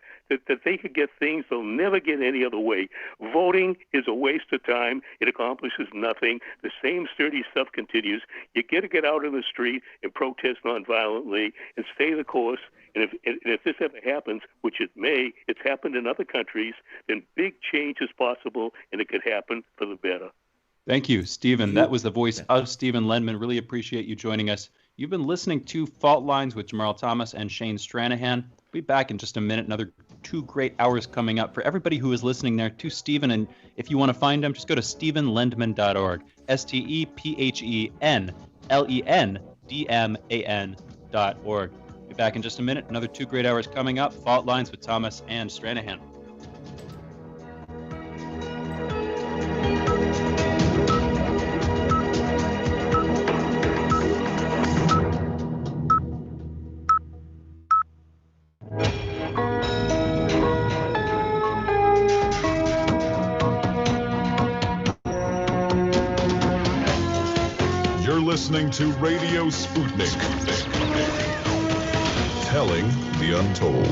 that they could get things they'll never get any other way. Voting is a waste of time. It accomplishes nothing. The same sturdy stuff continues. You got to get out in the street and protest nonviolently and stay the course. And if this ever happens, which it may, it's happened in other countries, then big change is possible, and it could happen for the better. Thank you, Stephen. That was the voice of Stephen Lendman. Really appreciate you joining us. You've been listening to Fault Lines with Jamarl Thomas and Shane Stranahan. We'll be back in just a minute. Another 2 great hours coming up. For everybody who is listening there to Stephen, and if you want to find him, just go to stephenlendman.org. STEPHENLENDMAN.org. Be back in just a minute. Another 2 great hours coming up. Fault Lines with Thomas and Stranahan. Listening to Radio Sputnik. Telling the untold.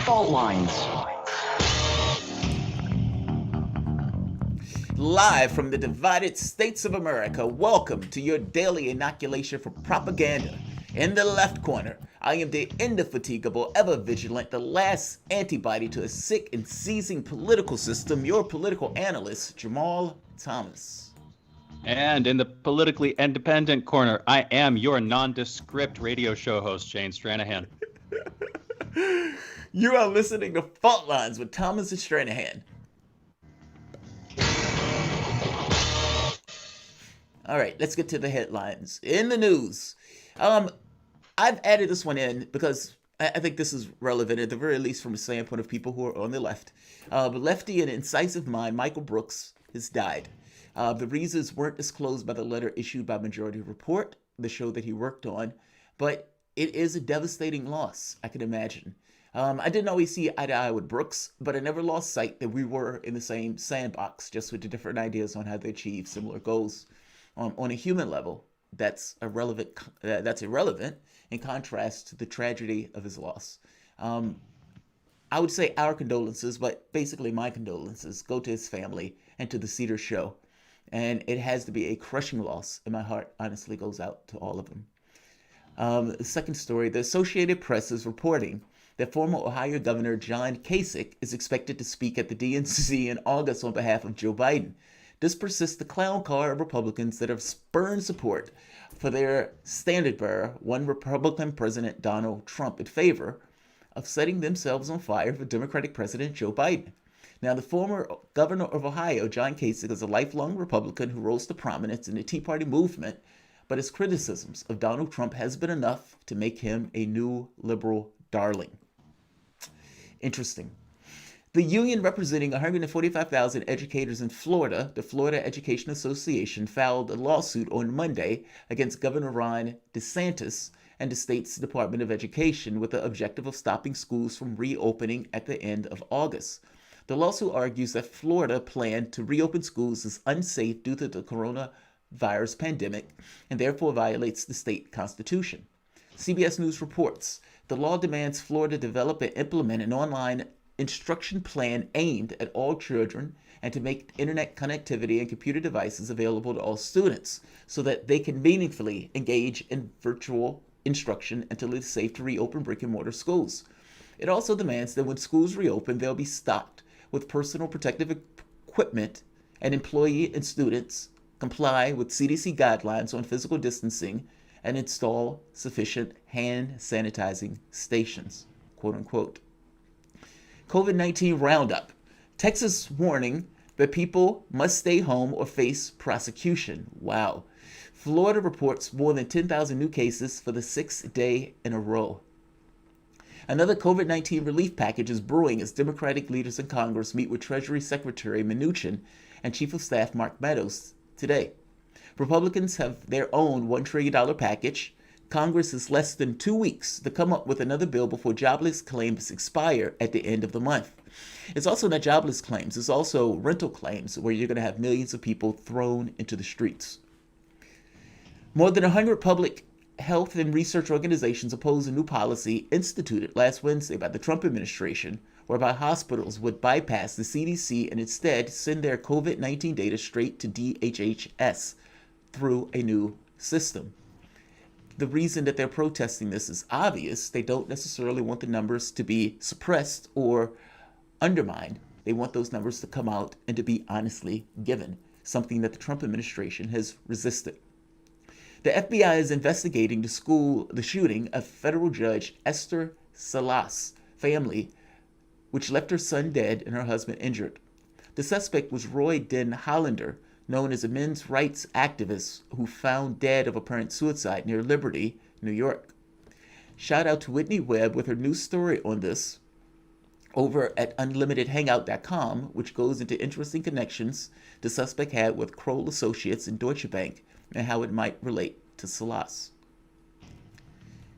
Fault lines. Live from the divided states of America, welcome to your daily inoculation for propaganda. In the left corner, I am the indefatigable, ever-vigilant, the last antibody to a sick and seizing political system, your political analyst, Jamarl Thomas. And in the politically independent corner, I am your nondescript radio show host, Shane Stranahan. You are listening to Fault Lines with Thomas and Stranahan. All right, let's get to the headlines. In the news, I've added this one in because I think this is relevant, at the very least from the standpoint of people who are on the left. Lefty and incisive mind Michael Brooks has died. The reasons weren't disclosed by the letter issued by Majority Report, the show that he worked on, but it is a devastating loss, I can imagine. I didn't always see eye to eye with Brooks, but I never lost sight that we were in the same sandbox, just with the different ideas on how to achieve similar goals. On a human level, that's irrelevant in contrast to the tragedy of his loss. I would say our condolences, but basically my condolences go to his family and to the Cedar Show. And it has to be a crushing loss, and my heart honestly goes out to all of them. The second story, the Associated Press is reporting that former Ohio Governor John Kasich is expected to speak at the DNC in August on behalf of Joe Biden. This persists the clown car of Republicans that have spurned support for their standard bearer, one Republican President Donald Trump, in favor of setting themselves on fire for Democratic President Joe Biden. Now, the former governor of Ohio, John Kasich, is a lifelong Republican who rose to prominence in the Tea Party movement, but his criticisms of Donald Trump has been enough to make him a new liberal darling. Interesting. The union representing 145,000 educators in Florida, the Florida Education Association, filed a lawsuit on Monday against Governor Ron DeSantis and the state's Department of Education with the objective of stopping schools from reopening at the end of August. The lawsuit argues that Florida plan to reopen schools is unsafe due to the coronavirus pandemic and therefore violates the state constitution. CBS News reports the law demands Florida develop and implement an online instruction plan aimed at all children and to make internet connectivity and computer devices available to all students so that they can meaningfully engage in virtual instruction until it's safe to reopen brick and mortar schools. It also demands that when schools reopen, they'll be stocked with personal protective equipment and employee and students comply with CDC guidelines on physical distancing and install sufficient hand sanitizing stations, quote unquote. COVID-19 roundup. Texas warning that people must stay home or face prosecution. Wow. Florida reports more than 10,000 new cases for the 6th day in a row. Another COVID-19 relief package is brewing as Democratic leaders in Congress meet with Treasury Secretary Mnuchin and Chief of Staff Mark Meadows today. Republicans have their own $1 trillion package. Congress has less than 2 weeks to come up with another bill before jobless claims expire at the end of the month. It's also not jobless claims, it's also rental claims where you're going to have millions of people thrown into the streets. More than 100 public health and research organizations oppose a new policy instituted last Wednesday by the Trump administration, whereby hospitals would bypass the CDC and instead send their COVID-19 data straight to DHHS through a new system. The reason that they're protesting this is obvious. They don't necessarily want the numbers to be suppressed or undermined. They want those numbers to come out and to be honestly given, something that the Trump administration has resisted. The FBI is investigating the shooting of federal judge Esther Salas' family, which left her son dead and her husband injured. The suspect was Roy Den Hollander, known as a men's rights activist who found dead of apparent suicide near Liberty, New York. Shout out to Whitney Webb with her new story on this over at unlimitedhangout.com, which goes into interesting connections the suspect had with Kroll Associates and Deutsche Bank and how it might relate to Salas.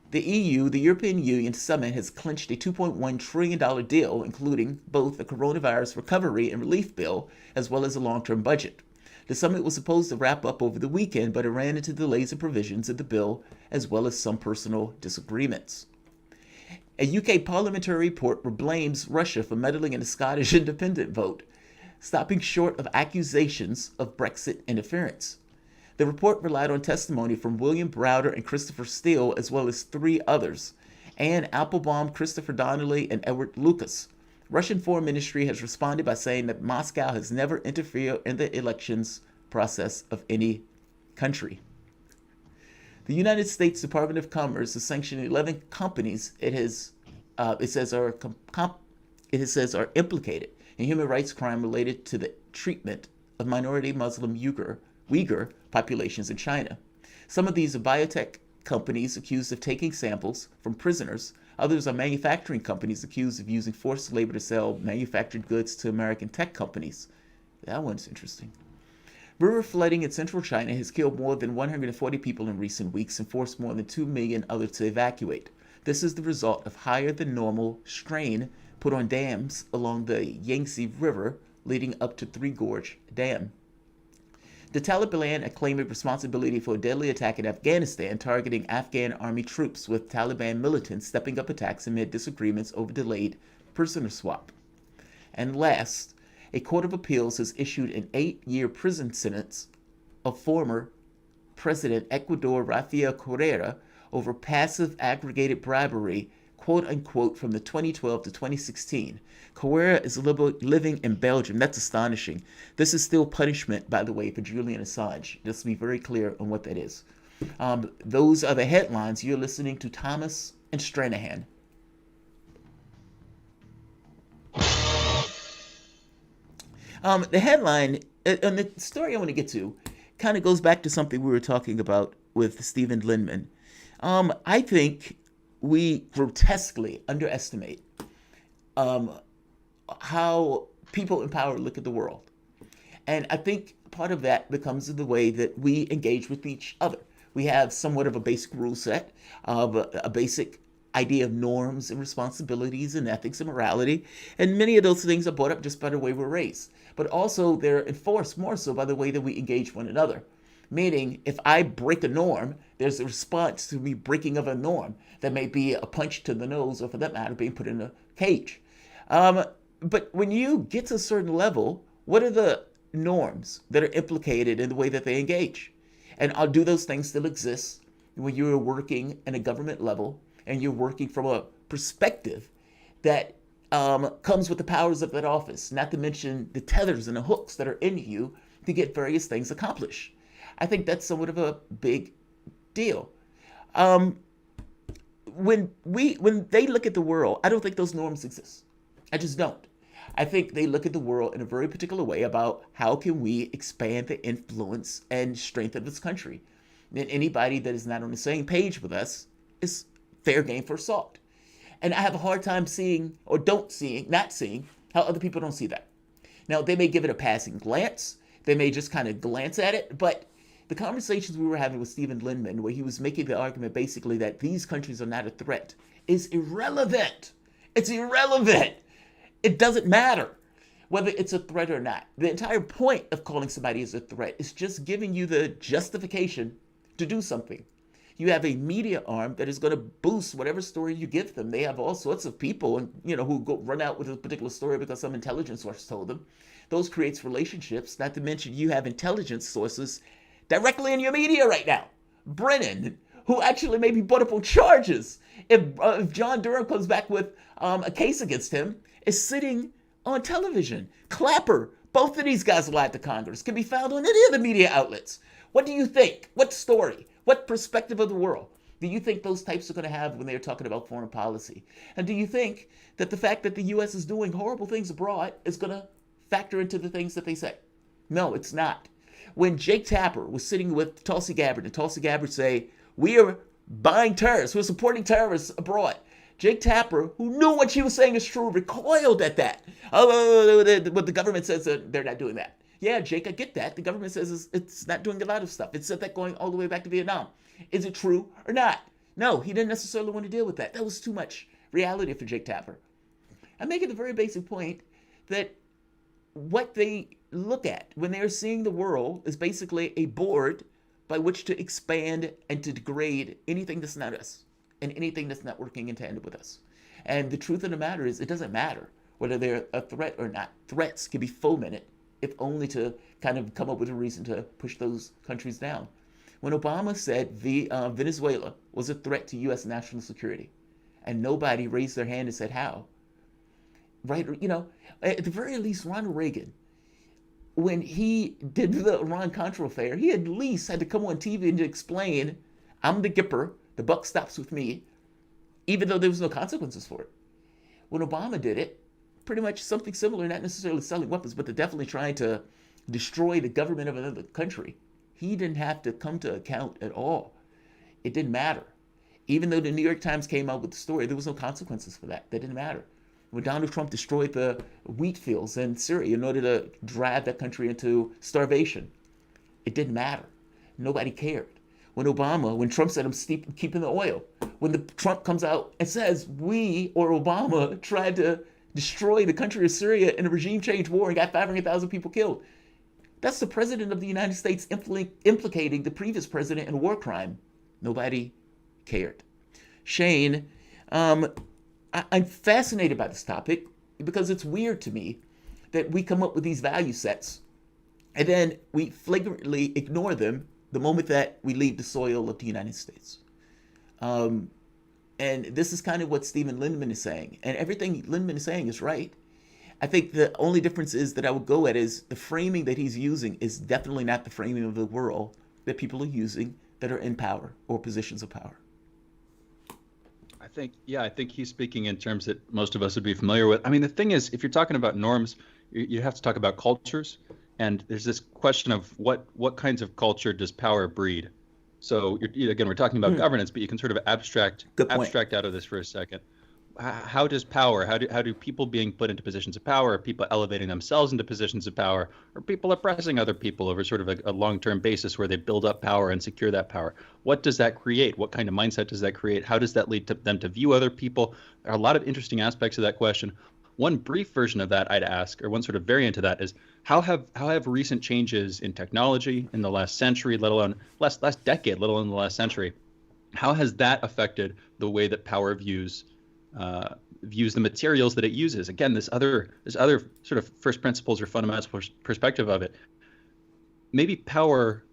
The EU, the European Union Summit, has clinched a $2.1 trillion deal, including both a coronavirus recovery and relief bill, as well as a long-term budget. The summit was supposed to wrap up over the weekend, but it ran into delays in provisions of the bill, as well as some personal disagreements. A UK parliamentary report blames Russia for meddling in the Scottish independent vote, stopping short of accusations of Brexit interference. The report relied on testimony from William Browder and Christopher Steele, as well as 3 others, Anne Applebaum, Christopher Donnelly, and Edward Lucas. Russian Foreign Ministry has responded by saying that Moscow has never interfered in the elections process of any country. The United States Department of Commerce has sanctioned 11 companies it says are implicated in human rights crime related to the treatment of minority Muslim Uyghur populations in China. Some of these are biotech companies accused of taking samples from prisoners. Others are manufacturing companies accused of using forced labor to sell manufactured goods to American tech companies. That one's interesting. River flooding in central China has killed more than 140 people in recent weeks and forced more than 2 million others to evacuate. This is the result of higher than normal strain put on dams along the Yangtze River leading up to Three Gorge Dam. The Taliban are claiming responsibility for a deadly attack in Afghanistan, targeting Afghan army troops, with Taliban militants stepping up attacks amid disagreements over delayed prisoner swap. And last, a court of appeals has issued an 8-year prison sentence of former President Ecuador Rafael Correa over passive aggregated bribery, quote-unquote, from the 2012 to 2016. Correa is living in Belgium. That's astonishing. This is still punishment, by the way, for Julian Assange. Just to be very clear on what that is. Those are the headlines. You're listening to Thomas and Stranahan. The headline, and the story I want to get to, kind of goes back to something we were talking about with Stephen Lindman. I think we grotesquely underestimate how people in power look at the world. And I think part of that becomes the way that we engage with each other. We have somewhat of a basic rule set, of a basic idea of norms and responsibilities and ethics and morality. And many of those things are brought up just by the way we're raised. But also they're enforced more so by the way that we engage one another. Meaning, if I break a norm, there's a response to me breaking of a norm. That may be a punch to the nose, or for that matter, being put in a cage. But when you get to a certain level, what are the norms that are implicated in the way that they engage? And do those things still exist when you're working in a government level and you're working from a perspective that comes with the powers of that office, not to mention the tethers and the hooks that are in you to get various things accomplished? I think that's somewhat of a big deal. When they look at the world, I don't think those norms exist. I just don't. I think they look at the world in a very particular way about how can we expand the influence and strength of this country. And anybody that is not on the same page with us is fair game for assault. And I have a hard time seeing, or not seeing, how other people don't see that. Now, they may give it a passing glance. They may just kind of glance at it. But the conversations we were having with Stephen Lindman, where he was making the argument basically that these countries are not a threat, is irrelevant. It's irrelevant. It doesn't matter whether it's a threat or not. The entire point of calling somebody as a threat is just giving you the justification to do something. You have a media arm that is going to boost whatever story you give them. They have all sorts of people, and who go run out with a particular story because some intelligence source told them. Those creates relationships. Not to mention you have intelligence sources directly in your media right now. Brennan, who actually may be brought up on charges if John Durham comes back with a case against him, is sitting on television. Clapper, both of these guys lied to Congress, can be found on any of the media outlets. What do you think? What story? What perspective of the world do you think those types are going to have when they're talking about foreign policy? And do you think that the fact that the U.S. is doing horrible things abroad is going to factor into the things that they say? No, it's not. When Jake Tapper was sitting with Tulsi Gabbard, and Tulsi Gabbard say, we are buying terrorists, we're supporting terrorists abroad. Jake Tapper, who knew what she was saying is true, recoiled at that. What the government says they're not doing that. Yeah, Jake, I get that. The government says it's not doing a lot of stuff. It said that going all the way back to Vietnam. Is it true or not? No, he didn't necessarily want to deal with that. That was too much reality for Jake Tapper. I'm making the very basic point that what they look at when they're seeing the world is basically a board by which to expand and to degrade anything that's not us and anything that's not working in tandem with us. And the truth of the matter is, it doesn't matter whether they're a threat or not. Threats can be fomented, if only to kind of come up with a reason to push those countries down. When Obama said Venezuela was a threat to U.S. national security, and nobody raised their hand and said how, right? At the very least, Ronald Reagan, when he did the Iran-Contra affair, he at least had to come on TV and to explain, I'm the Gipper, the buck stops with me, even though there was no consequences for it. When Obama did it, pretty much something similar, not necessarily selling weapons, but definitely trying to destroy the government of another country. He didn't have to come to account at all. It didn't matter. Even though the New York Times came out with the story, there was no consequences for that. That didn't matter. When Donald Trump destroyed the wheat fields in Syria in order to drive that country into starvation, it didn't matter. Nobody cared. When Trump said, I'm keeping the oil, when Trump comes out and says, we or Obama tried to destroy the country of Syria in a regime change war and got 500,000 people killed. That's the president of the United States implicating the previous president in a war crime. Nobody cared. Shane, I'm fascinated by this topic because it's weird to me that we come up with these value sets and then we flagrantly ignore them the moment that we leave the soil of the United States. And this is kind of what Stephen Lindeman is saying. And everything Lindeman is saying is right. I think the only difference is that I would go at is the framing that he's using is definitely not the framing of the world that people are using that are in power or positions of power. I think he's speaking in terms that most of us would be familiar with. I mean, the thing is, if you're talking about norms, you have to talk about cultures. And there's this question of what kinds of culture does power breed? So again, we're talking about governance, but you can sort of abstract out of this for a second. How does power, how do people being put into positions of power, are people elevating themselves into positions of power, or people oppressing other people over sort of a long-term basis where they build up power and secure that power? What does that create? What kind of mindset does that create? How does that lead to them to view other people? There are a lot of interesting aspects of that question. One brief version of that I'd ask, or one sort of variant of that, is how have recent changes in technology in the last century, let alone last decade, let alone the last century, how has that affected the way that power views the materials that it uses? Again, this other sort of first principles or fundamental perspective of it. Maybe power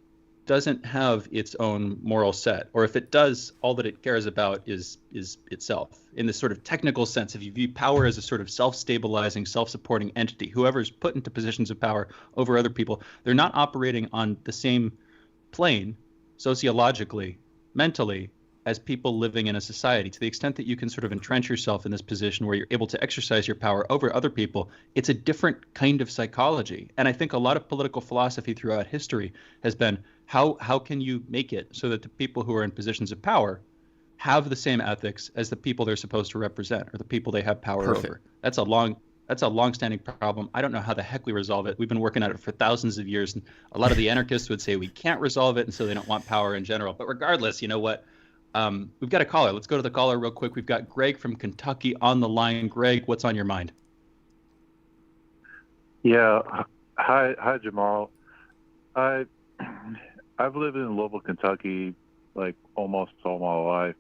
doesn't have its own moral set, or if it does, all that it cares about is itself. In this sort of technical sense, if you view power as a sort of self-stabilizing, self-supporting entity, whoever's put into positions of power over other people, they're not operating on the same plane sociologically, mentally, as people living in a society. To the extent that you can sort of entrench yourself in this position where you're able to exercise your power over other people, it's a different kind of psychology. And I think a lot of political philosophy throughout history has been, how can you make it so that the people who are in positions of power have the same ethics as the people they're supposed to represent or the people they have power over? That's a long-standing problem. I don't know how the heck we resolve it. We've been working at it for thousands of years, and a lot of the anarchists would say we can't resolve it, and so they don't want power in general. But regardless, you know what? We've got a caller. Let's go to the caller real quick. We've got Greg from Kentucky on the line. Greg, what's on your mind? Yeah. Hi, Jamarl. I've lived in Louisville, Kentucky, like almost all my life.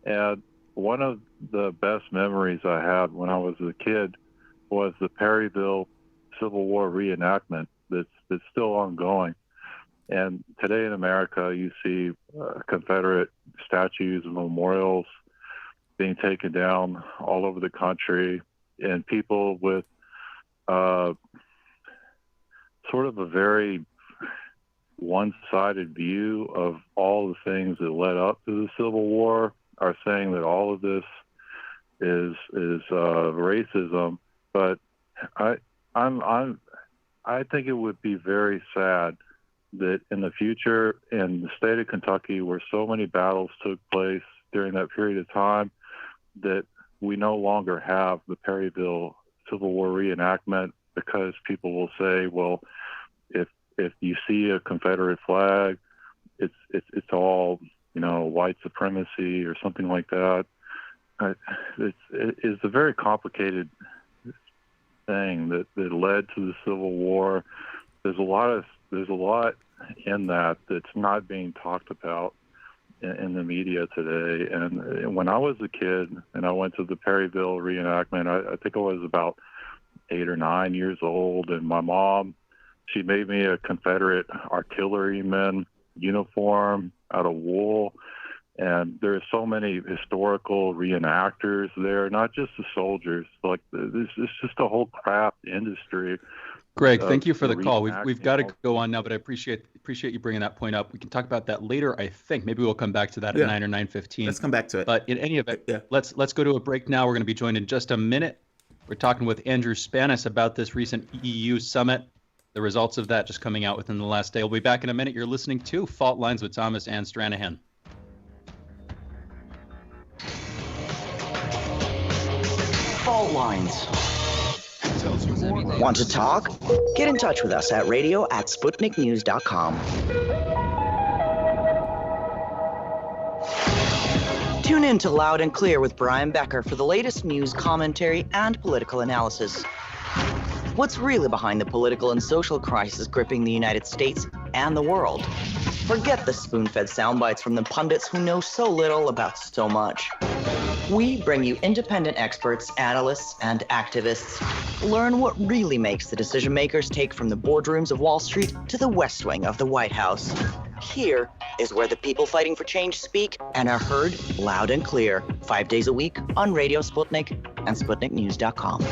And one of the best memories I had when I was a kid was the Perryville Civil War reenactment that's still ongoing. And today in America, you see Confederate statues and memorials being taken down all over the country, and people with sort of a very one-sided view of all the things that led up to the Civil War are saying that all of this is racism. But I think it would be very sad that in the future, in the state of Kentucky, where so many battles took place during that period of time, that we no longer have the Perryville Civil War reenactment, because people will say, well, if you see a Confederate flag, it's all, white supremacy or something like that. It's a very complicated thing that led to the Civil War. There's a lot in that that's not being talked about in the media today. And when I was a kid and I went to the Perryville reenactment, I think I was about 8 or 9 years old, and my mom, she made me a Confederate artilleryman uniform out of wool. And there are so many historical reenactors there, not just the soldiers. Like, this is just a whole craft industry. Greg, thank you for the call. We've got to go on now, but I appreciate you bringing that point up. We can talk about that later, I think. Maybe we'll come back to that at 9 or 9:15. Let's come back to it. But in any event, let's go to a break now. We're going to be joined in just a minute. We're talking with Andrew Spanis about this recent EU summit, the results of that just coming out within the last day. We'll be back in a minute. You're listening to Fault Lines with Thomas and Stranahan. Fault lines. Want to talk? Get in touch with us at radio@sputniknews.com. Tune in to Loud and Clear with Brian Becker for the latest news, commentary, and political analysis. What's really behind the political and social crisis gripping the United States and the world? Forget the spoon-fed soundbites from the pundits who know so little about so much. We bring you independent experts, analysts, and activists. Learn what really makes the decision makers take from the boardrooms of Wall Street to the West Wing of the White House. Here is where the people fighting for change speak and are heard loud and clear, 5 days a week on Radio Sputnik and SputnikNews.com.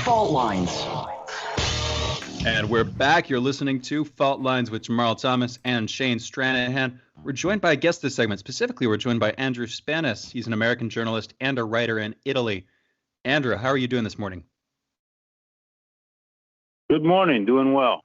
Fault lines. And we're back. You're listening to Fault Lines with Jamarl Thomas and Shane Stranahan. We're joined by a guest this segment. Specifically, we're joined by Andrew Spanis. He's an American journalist and a writer in Italy. Andrew, how are you doing this morning? Good morning. Doing well.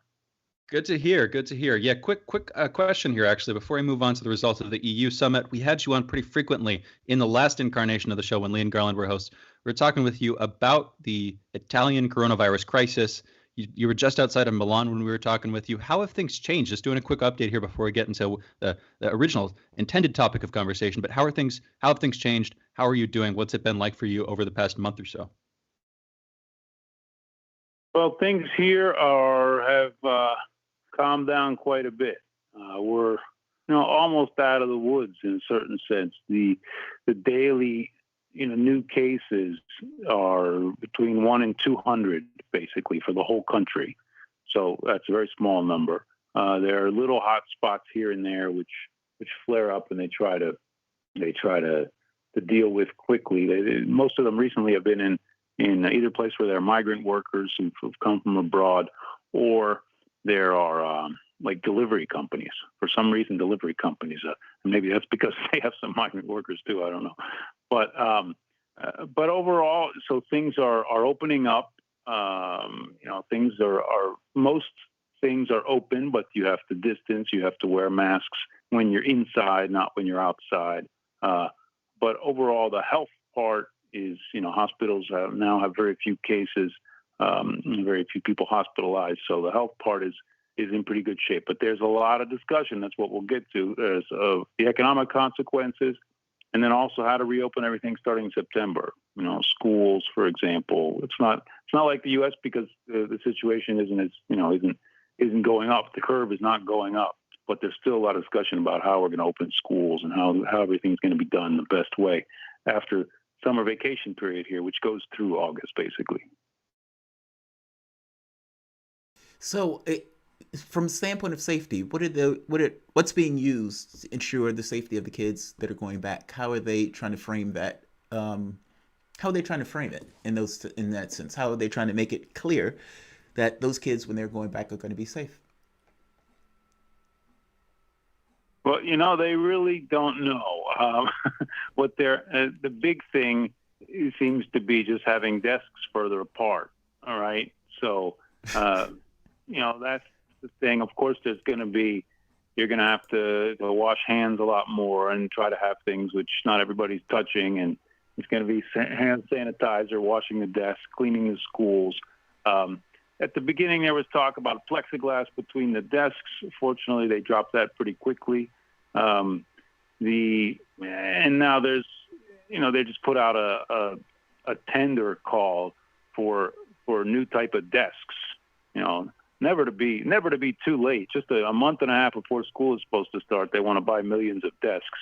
Good to hear. Good to hear. Yeah, quick question here, actually, before I move on to the results of the EU summit. We had you on pretty frequently in the last incarnation of the show when Lee and Garland were hosts. We were talking with you about the Italian coronavirus crisis. You were just outside of Milan when we were talking with you. How have things changed? Just doing a quick update here before we get into the original intended topic of conversation. But how have things changed? How are you doing? What's it been like for you over the past month or so? Well, things here have calmed down quite a bit. We're almost out of the woods in a certain sense. The daily new cases are between 1 and 200 basically for the whole country. So that's a very small number. There are little hot spots here and there which flare up and they try to deal with quickly. Most of them recently have been in either place where there are migrant workers who've come from abroad, or there are like delivery companies. For some reason, delivery companies, maybe that's because they have some migrant workers too. I don't know. But overall, so things are opening up. Most things are open, but you have to distance. You have to wear masks when you're inside, not when you're outside. But overall, the health part is, hospitals now have very few cases, very few people hospitalized. So the health part is in pretty good shape. But there's a lot of discussion. That's what we'll get to. There's the economic consequences. and then also how to reopen everything starting in September. Schools, for example. It's not like the U.S. because the situation isn't going up. The curve is not going up, but there's still a lot of discussion about how we're going to open schools and how everything's going to be done the best way after summer vacation period here, which goes through August, basically. So, from the standpoint of safety, what's being used to ensure the safety of the kids that are going back? How are they trying to frame that? How are they trying to frame it in that sense? How are they trying to make it clear that those kids, when they're going back, are going to be safe? Well, they really don't know. What the big thing seems to be just having desks further apart. All right. So, that's the thing. Of course, you're going to have to wash hands a lot more and try to have things which not everybody's touching. And it's going to be hand sanitizer, washing the desks, cleaning the schools. At the beginning, there was talk about plexiglass between the desks. Fortunately, they dropped that pretty quickly. And now there's, they just put out a tender call for a new type of desks. Never to be too late. Just a month and a half before school is supposed to start, they want to buy millions of desks.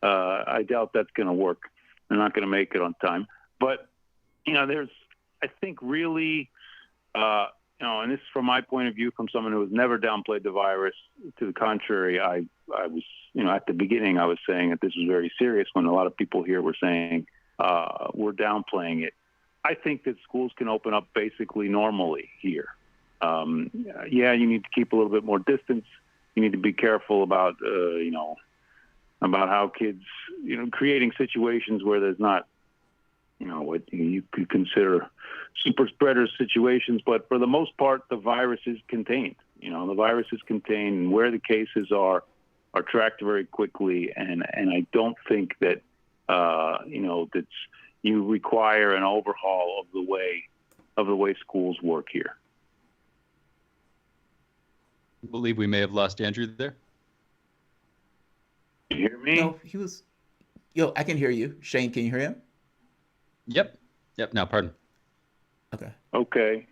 I doubt that's going to work. They're not going to make it on time. But there's, I think, really. And this is from my point of view, from someone who has never downplayed the virus. To the contrary, I was, at the beginning, I was saying that this was very serious when a lot of people here were saying we're downplaying it. I think that schools can open up basically normally here. You need to keep a little bit more distance. You need to be careful about, about how kids, creating situations where there's not, what you could consider super spreader situations, but for the most part, the virus is contained. The virus is contained, and where the cases are tracked very quickly. And I don't think that, that you require an overhaul of the way schools work here. I believe we may have lost Andrew there. You hear me? No, he was. Yo, I can hear you. Shane, can you hear him? Yep. Now, pardon. Okay.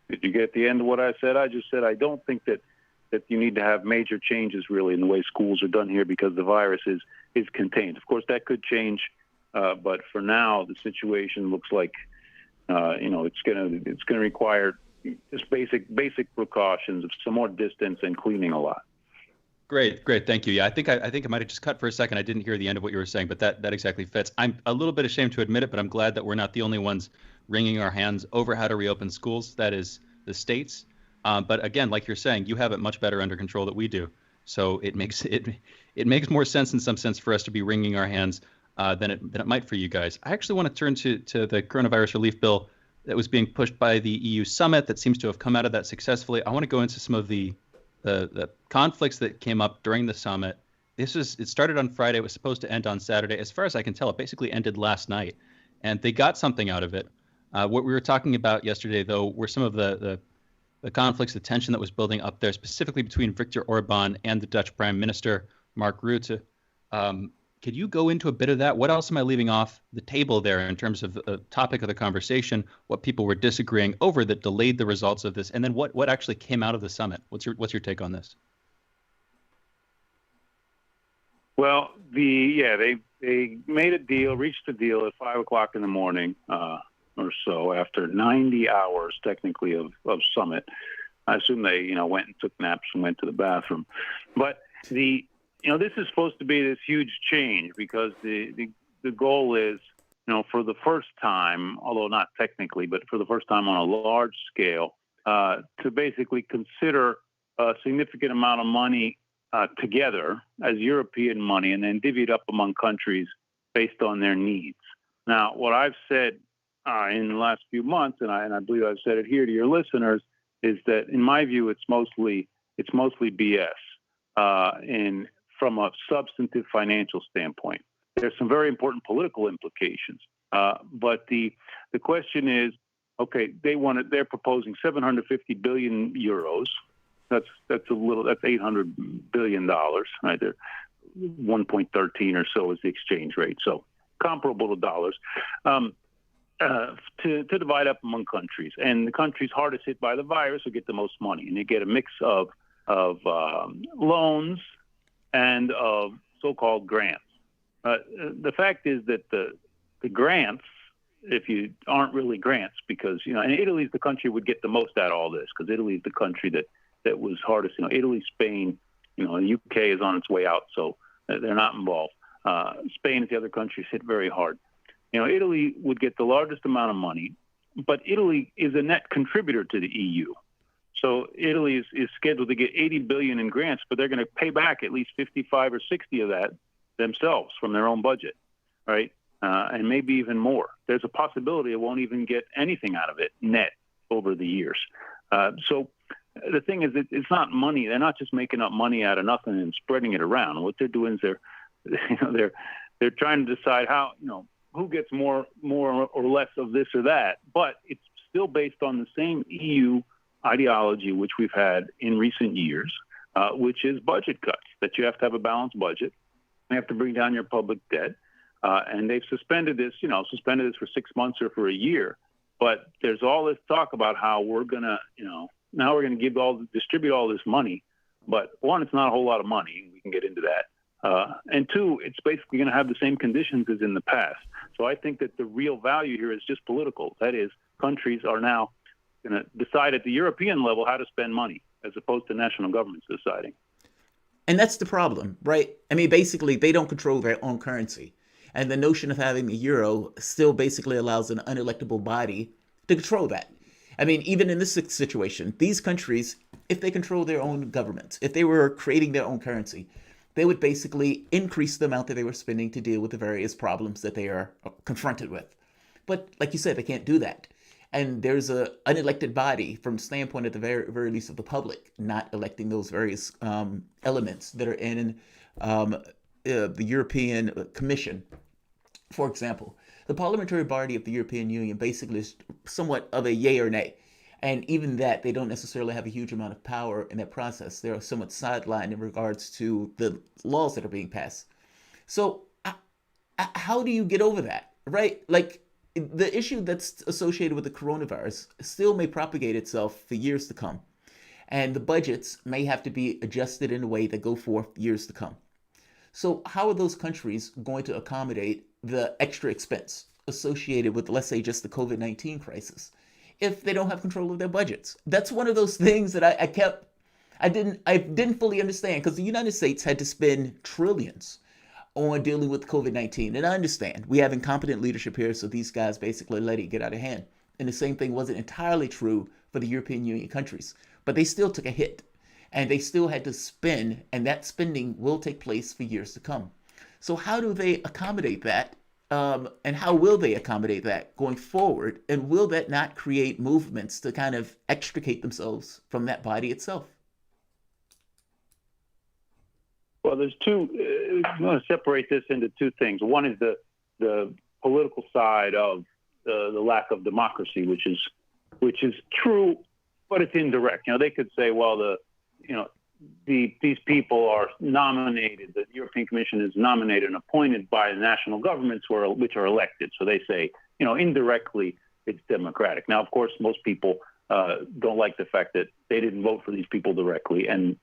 Did you get the end of what I said? I just said I don't think that you need to have major changes really in the way schools are done here because the virus is contained. Of course, that could change, but for now, the situation looks like it's gonna require just basic precautions of some more distance and cleaning a lot. Great. Thank you. Yeah, I think I might have just cut for a second. I didn't hear the end of what you were saying, but that exactly fits. I'm a little bit ashamed to admit it, but I'm glad that we're not the only ones wringing our hands over how to reopen schools. That is the states. But again, like you're saying, you have it much better under control than we do. So it makes more sense in some sense for us to be wringing our hands than it might for you guys. I actually want to turn to the coronavirus relief bill that was being pushed by the EU summit that seems to have come out of that successfully. I want to go into some of the conflicts that came up during the summit. It started on Friday. It was supposed to end on Saturday. As far as I can tell, it basically ended last night, and they got something out of it. What we were talking about yesterday, though, were some of the conflicts, the tension that was building up there, specifically between Viktor Orban and the Dutch Prime Minister, Mark Rutte. Could you go into a bit of that? What else am I leaving off the table there in terms of the topic of the conversation, what people were disagreeing over that delayed the results of this, and then what actually came out of the summit? What's your take on this? Well, they made a deal, reached a deal at 5:00 in the morning or so after 90 hours technically of summit. I assume they went and took naps and went to the bathroom, but this is supposed to be this huge change because the goal is, for the first time, although not technically, but for the first time on a large scale, to basically consider a significant amount of money together as European money and then divvy it up among countries based on their needs. Now, what I've said in the last few months, and I believe I've said it here to your listeners, is that in my view, it's mostly BS. And from a substantive financial standpoint, there's some very important political implications. But the question is, okay, they're proposing 750 billion euros. That's $800 billion right there. 1.13 or so is the exchange rate. So comparable to dollars. To divide up among countries, and the countries hardest hit by the virus will get the most money, and they get a mix of loans and of so-called grants. The fact is that the grants, if you aren't really grants, because and Italy is the country would get the most out of all this, because Italy is the country that was hardest. Italy, Spain, the UK is on its way out, so they're not involved. Spain and the other countries hit very hard. Italy would get the largest amount of money, but Italy is a net contributor to the EU. So Italy is scheduled to get 80 billion in grants, but they're going to pay back at least 55 or 60 of that themselves from their own budget, right? And maybe even more. There's a possibility it won't even get anything out of it net over the years. So the thing is, it's not money. They're not just making up money out of nothing and spreading it around. What they're doing is they're trying to decide how, who gets more or less of this or that. But it's still based on the same EU ideology which we've had in recent years, which is budget cuts, that you have to have a balanced budget. You have to bring down your public debt. And they've suspended this for 6 months or for a year. But there's all this talk about how we're going to, now we're going to distribute all this money. But one, it's not a whole lot of money. We can get into that. And two, it's basically going to have the same conditions as in the past. So I think that the real value here is just political. That is, countries are now going to decide at the European level how to spend money, as opposed to national governments deciding. And that's the problem, right? I mean, basically, they don't control their own currency. And the notion of having the euro still basically allows an unelectable body to control that. I mean, even in this situation, these countries, if they control their own governments, if they were creating their own currency, they would basically increase the amount that they were spending to deal with the various problems that they are confronted with. But like you said, they can't do that. And there's an unelected body from the standpoint at the very least of the public, not electing those various elements that are in the European Commission. For example, the parliamentary body of the European Union basically is somewhat of a yay or nay. And even that, they don't necessarily have a huge amount of power in that process. They're somewhat sidelined in regards to the laws that are being passed. So how do you get over that, right? Like, the issue that's associated with the coronavirus still may propagate itself for years to come. And the budgets may have to be adjusted in a way that go forth years to come. So how are those countries going to accommodate the extra expense associated with, let's say, just the COVID-19 crisis, if they don't have control of their budgets? That's one of those things that I didn't fully understand, because the United States had to spend trillions on dealing with COVID-19. And I understand we have incompetent leadership here, so these guys basically let it get out of hand. And the same thing wasn't entirely true for the European Union countries, but they still took a hit and they still had to spend, and that spending will take place for years to come. So how do they accommodate that? And how will they accommodate that going forward? And will that not create movements to kind of extricate themselves from that body itself? Well, there's two. I'm going to separate this into two things. One is the political side of the lack of democracy, which is true, but it's indirect. They could say, well, these people are nominated. The European Commission is nominated and appointed by the national governments, which are elected. So they say, indirectly, it's democratic. Now, of course, most people don't like the fact that they didn't vote for these people directly, and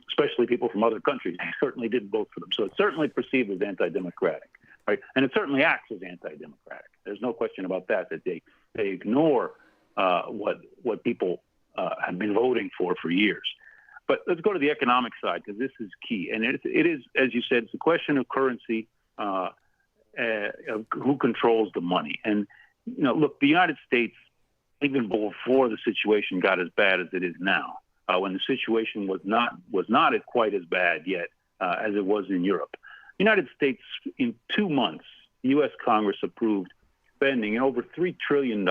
especially people from other countries certainly didn't vote for them. So it's certainly perceived as anti-democratic, right? And it certainly acts as anti-democratic. There's no question about that they ignore what people have been voting for years. But let's go to the economic side, because this is key. And it is, as you said, it's a question of currency, of who controls the money. And, look, the United States, even before the situation got as bad as it is now, when the situation was not quite as bad yet as it was in Europe. The United States, in 2 months, the U.S. Congress approved spending over $3 trillion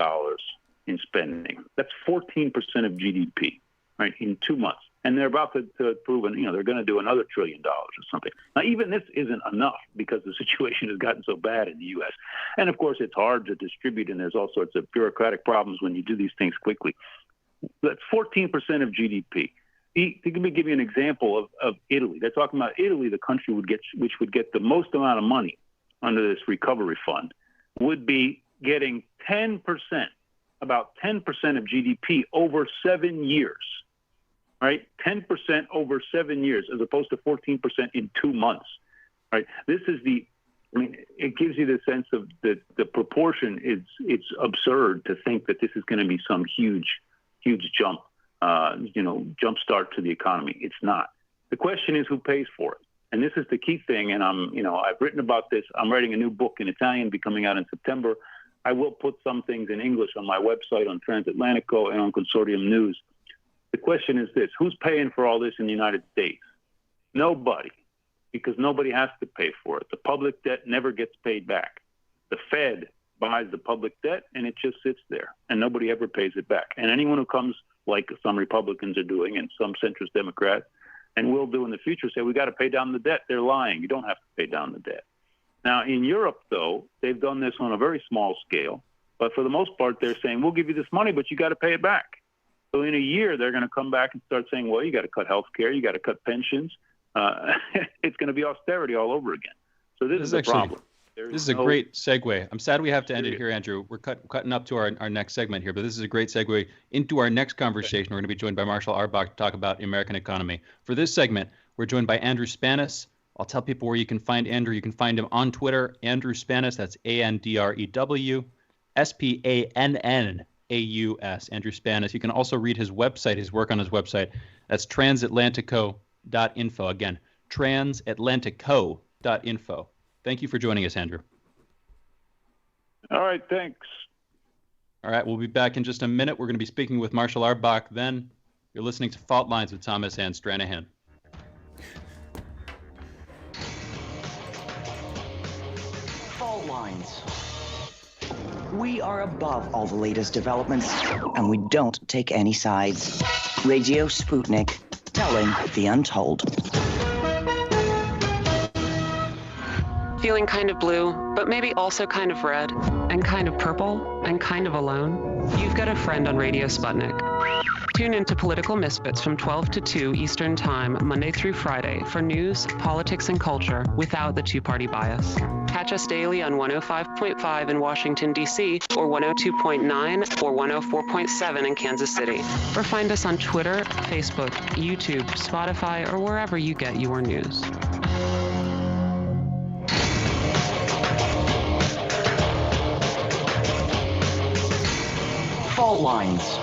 in spending. That's 14% of GDP, right, in 2 months. And they're about to approve, and they're going to do another $1 trillion or something. Now, even this isn't enough, because the situation has gotten so bad in the U.S. And of course, it's hard to distribute, and there's all sorts of bureaucratic problems when you do these things quickly. That's 14% of GDP. Let me give you an example of Italy. They're talking about Italy, the country which would get the most amount of money under this recovery fund, would be getting 10%, about 10% of GDP over 7 years, right? 10% over 7 years, as opposed to 14% in 2 months, right? This is it gives you the sense of the proportion. It's absurd to think that this is going to be some huge jump, jump start to the economy. It's not. The question is who pays for it. And this is the key thing. And I've written about this. I'm writing a new book in Italian, be coming out in September. I will put some things in English on my website, on Transatlantico, and on Consortium News. The question is this: who's paying for all this in the United States? Nobody, because nobody has to pay for it. The public debt never gets paid back. The Fed buys the public debt, and it just sits there, and nobody ever pays it back. And anyone who comes, like some Republicans are doing and some centrist Democrats, and will do in the future, say, we got to pay down the debt. They're lying. You don't have to pay down the debt. Now, in Europe, though, they've done this on a very small scale. But for the most part, they're saying, we'll give you this money, but you got to pay it back. So in a year, they're going to come back and start saying, well, you got to cut health care, you got to cut pensions. It's going to be austerity all over again. So this is the problem. This is a great segue. I'm sad we have to end it here, Andrew. We're cutting up to our next segment here, but this is a great segue into our next conversation. We're going to be joined by Marshall Arbach to talk about the American economy. For this segment, we're joined by Andrew Spanis. I'll tell people where you can find Andrew. You can find him on Twitter, Andrew Spanis. That's ANDREW SPANNAUS, Andrew Spanis. You can also read his website, his work on his website. That's transatlantico.info. Again, transatlantico.info. Thank you for joining us, Andrew. All right, thanks. All right, we'll be back in just a minute. We're going to be speaking with Marshall Arbach. Then you're listening to Fault Lines with Thomas and Stranahan. Fault Lines. We are above all the latest developments, and we don't take any sides. Radio Sputnik, telling the untold. Feeling kind of blue, but maybe also kind of red, and kind of purple, and kind of alone? You've got a friend on Radio Sputnik. Tune into Political Misfits from 12 to 2 Eastern Time, Monday through Friday, for news, politics, and culture without the two-party bias. Catch us daily on 105.5 in Washington, D.C., or 102.9 or 104.7 in Kansas City. Or find us on Twitter, Facebook, YouTube, Spotify, or wherever you get your news. Fault Lines.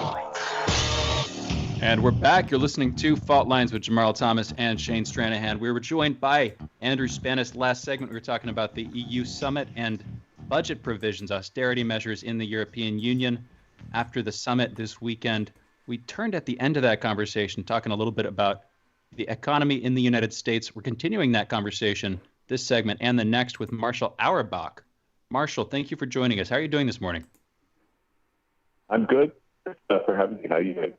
And we're back. You're listening to Fault Lines with Jamarl Thomas and Shane Stranahan. We were joined by Andrew Spanis. Last segment, we were talking about the EU summit and budget provisions, austerity measures in the European Union. After the summit this weekend, we turned at the end of that conversation, talking a little bit about the economy in the United States. We're continuing that conversation this segment and the next with Marshall Arbach. Marshall, thank you for joining us. How are you doing this morning? I'm good. Thanks for having me. How are you doing?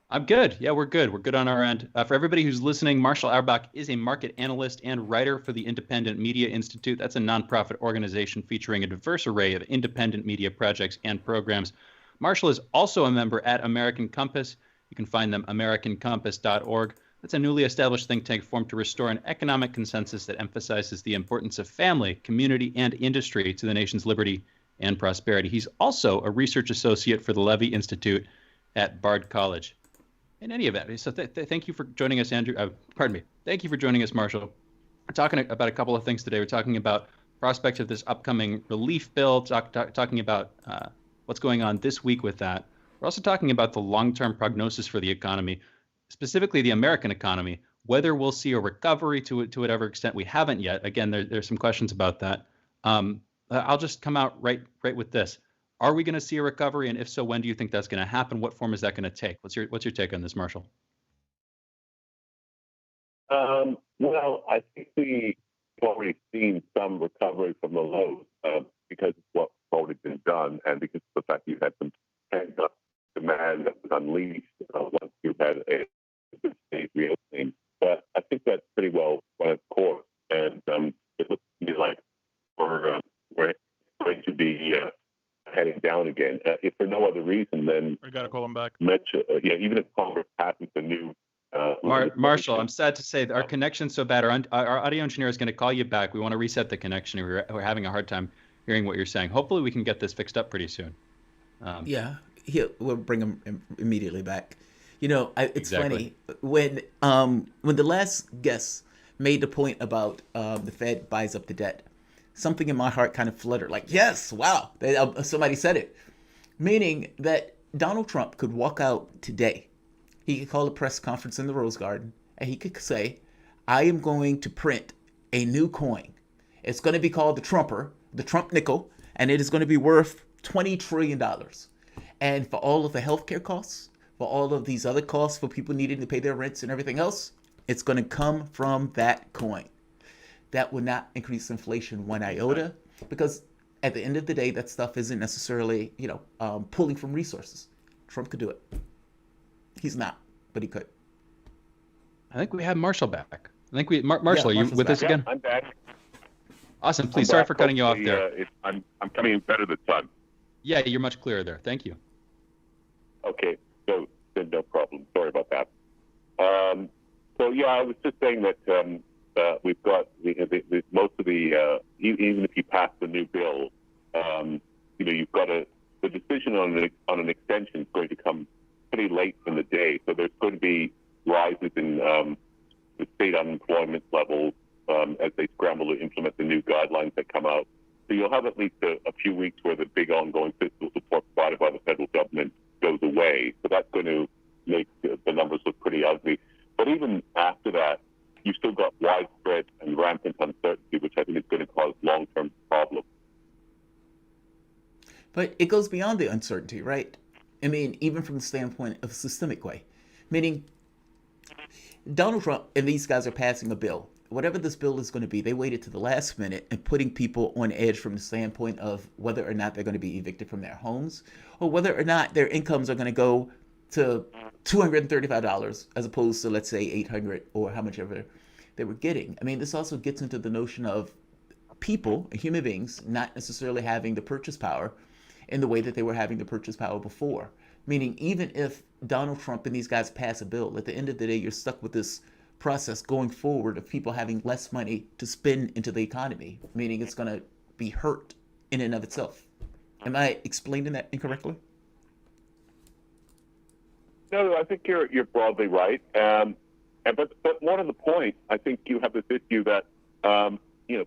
I'm good. Yeah, we're good. We're good on our end. For everybody who's listening, Marshall Arbach is a market analyst and writer for the Independent Media Institute. That's a nonprofit organization featuring a diverse array of independent media projects and programs. Marshall is also a member at American Compass. You can find them americancompass.org. That's a newly established think tank formed to restore an economic consensus that emphasizes the importance of family, community, and industry to the nation's liberty and prosperity. He's also a research associate for the Levy Institute at Bard College. In any event, so thank you for joining us, Andrew. Pardon me. Thank you for joining us, Marshall. We're talking about a couple of things today. We're talking about prospects of this upcoming relief bill, talking about what's going on this week with that. We're also talking about the long-term prognosis for the economy, specifically the American economy, whether we'll see a recovery to whatever extent we haven't yet. Again, there's some questions about that. I'll just come out right with this. Are we going to see a recovery? And if so, when do you think that's going to happen? What form is that going to take? What's your take on this, Marshall? Well, I think we've already seen some recovery from the lows because of what's already been done and because of the fact you had some pent-up demand that was unleashed once you had a state reopening. But I think that's pretty well run its course. And it looks to me like we're going to be heading down again. If for no other reason, then we got to call him back. Even if Congress passes a new Marshall, I'm sad to say that our connection's so bad. Our audio engineer is going to call you back. We want to reset the connection. We're having a hard time hearing what you're saying. Hopefully, we can get this fixed up pretty soon. We'll bring him immediately back. It's Exactly. funny when the last guest made the point about the Fed buys up the debt. Something in my heart kind of fluttered, like, yes, wow, somebody said it, meaning that Donald Trump could walk out today. He could call a press conference in the Rose Garden, and he could say, I am going to print a new coin. It's going to be called the Trumper, the Trump nickel, and it is going to be worth $20 trillion. And for all of the healthcare costs, for all of these other costs for people needing to pay their rents and everything else, it's going to come from that coin. That would not increase inflation one iota, because at the end of the day, that stuff isn't necessarily, pulling from resources. Trump could do it. He's not, but he could. I think we have Marshall back. Marshall, are you with us Yeah, again? I'm back. Awesome. Please, sorry for cutting you off there. I'm coming in better this time. Yeah, you're much clearer there. Thank you. Okay, so no problem. Sorry about that. I was just saying that we've got most of the even if you pass the new bill, you've got the decision on an extension is going to come pretty late in the day. So there's going to be rises in the state unemployment levels as they scramble to implement the new guidelines that come out. So you'll have at least a few weeks where the big ongoing fiscal support provided by the federal government goes away. So that's going to make the numbers look pretty ugly. But even after that, you've still got widespread and rampant uncertainty, which I think is going to cause long-term problems. But it goes beyond the uncertainty, right? I mean, even from the standpoint of a systemic way, meaning Donald Trump and these guys are passing a bill. Whatever this bill is going to be, they waited to the last minute and putting people on edge from the standpoint of whether or not they're going to be evicted from their homes or whether or not their incomes are going to go to $235 as opposed to, let's say, $800 or how much ever they were getting. I mean, this also gets into the notion of people, human beings, not necessarily having the purchase power in the way that they were having the purchase power before. Meaning, even if Donald Trump and these guys pass a bill, at the end of the day, you're stuck with this process going forward of people having less money to spend into the economy, meaning it's going to be hurt in and of itself. Am I explaining that incorrectly? No, I think you're broadly right. But more to the point, I think you have this issue that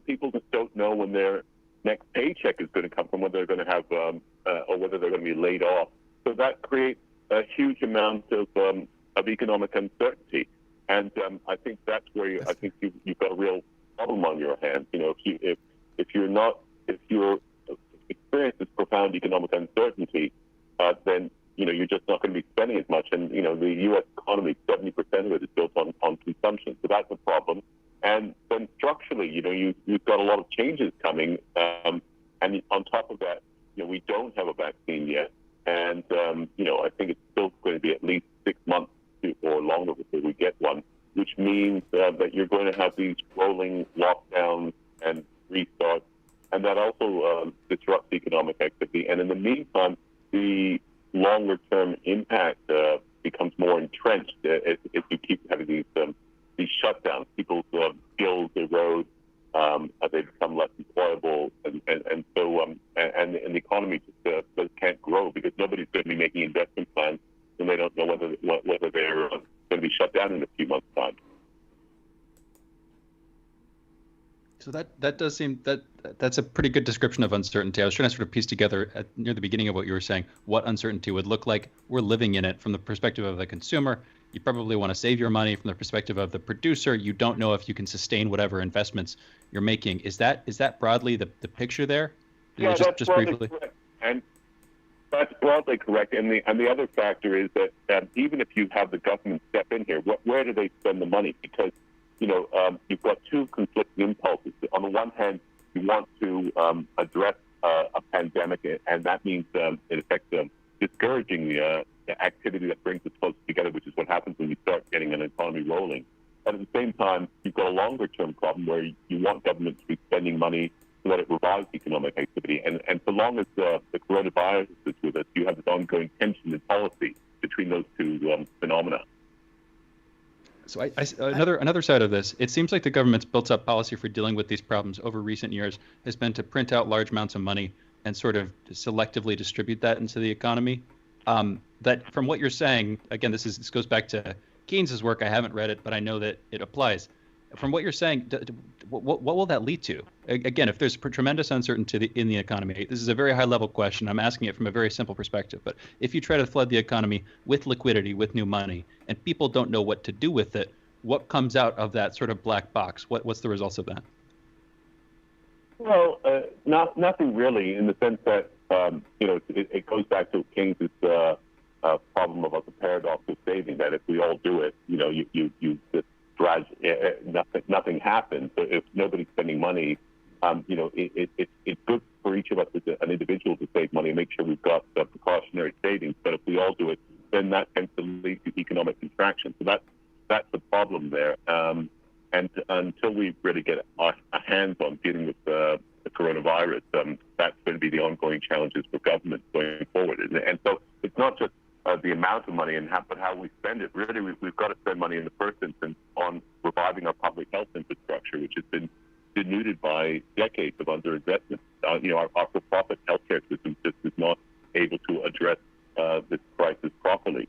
people just don't know when their next paycheck is going to come from, whether they're going to have or whether they're going to be laid off. So that creates a huge amount of economic uncertainty, and I think that's where you've got a real problem on your hands. If you're experiencing profound economic uncertainty, then you're just not going to be spending as much. And the U.S. economy, 70% of it is built on consumption, so that's a problem. And then structurally, you've got a lot of changes coming, and on top of that, we don't have a vaccine yet, and I think it's still going to be at least 6 months or longer before we get one, which means that you're going to have these rolling lockdowns and restarts, and that also disrupts economic activity. And in the meantime, the longer-term impact becomes more entrenched if you keep having these shutdowns. People's skills erode, they become less employable, and the economy just can't grow because nobody's going to be making investment plans and they don't know whether they're going to be shut down in a few months' time. So that does seem that's a pretty good description of uncertainty. I was trying to sort of piece together near the beginning of what you were saying, what uncertainty would look like. We're living in it from the perspective of the consumer. You probably want to save your money. From the perspective of the producer, you don't know if you can sustain whatever investments you're making. Is that broadly the picture there? Yeah, that's just briefly. Correct. And that's broadly correct. And the other factor is that even if you have the government step in here, where do they spend the money? Because you've got two conflicting impulses. On the one hand, you want to address a pandemic, and that means, in effect, discouraging the activity that brings us closer together, which is what happens when you start getting an economy rolling. But at the same time, you've got a longer-term problem where you want government to be spending money so that it revives economic activity. And so long as the coronavirus is with us, you have this ongoing tension in policy between those two phenomena. So another side of this, it seems like the government's built up policy for dealing with these problems over recent years has been to print out large amounts of money and sort of selectively distribute that into the economy. That from what you're saying, again, this goes back to Keynes's work. I haven't read it, but I know that it applies. From what you're saying, what will that lead to? Again, if there's tremendous uncertainty in the economy, this is a very high-level question. I'm asking it from a very simple perspective. But if you try to flood the economy with liquidity, with new money, and people don't know what to do with it, what comes out of that sort of black box? What's the results of that? Well, nothing really, in the sense that it goes back to Keynes's problem about the paradox of saving. That if we all do it, you just nothing happens. So if nobody's spending money, it's good for each of us as an individual to save money and make sure we've got precautionary savings. But if we all do it, then that tends to lead to economic contraction. So that's the problem there. And until we really get our hands on dealing with the coronavirus, that's going to be the ongoing challenges for government going forward. And so it's not just the amount of money but how we spend it. Really, we've got to spend money in the first instance on reviving our public health infrastructure, which has been denuded by decades of underinvestment. Our for-profit healthcare system just is not able to address this crisis properly.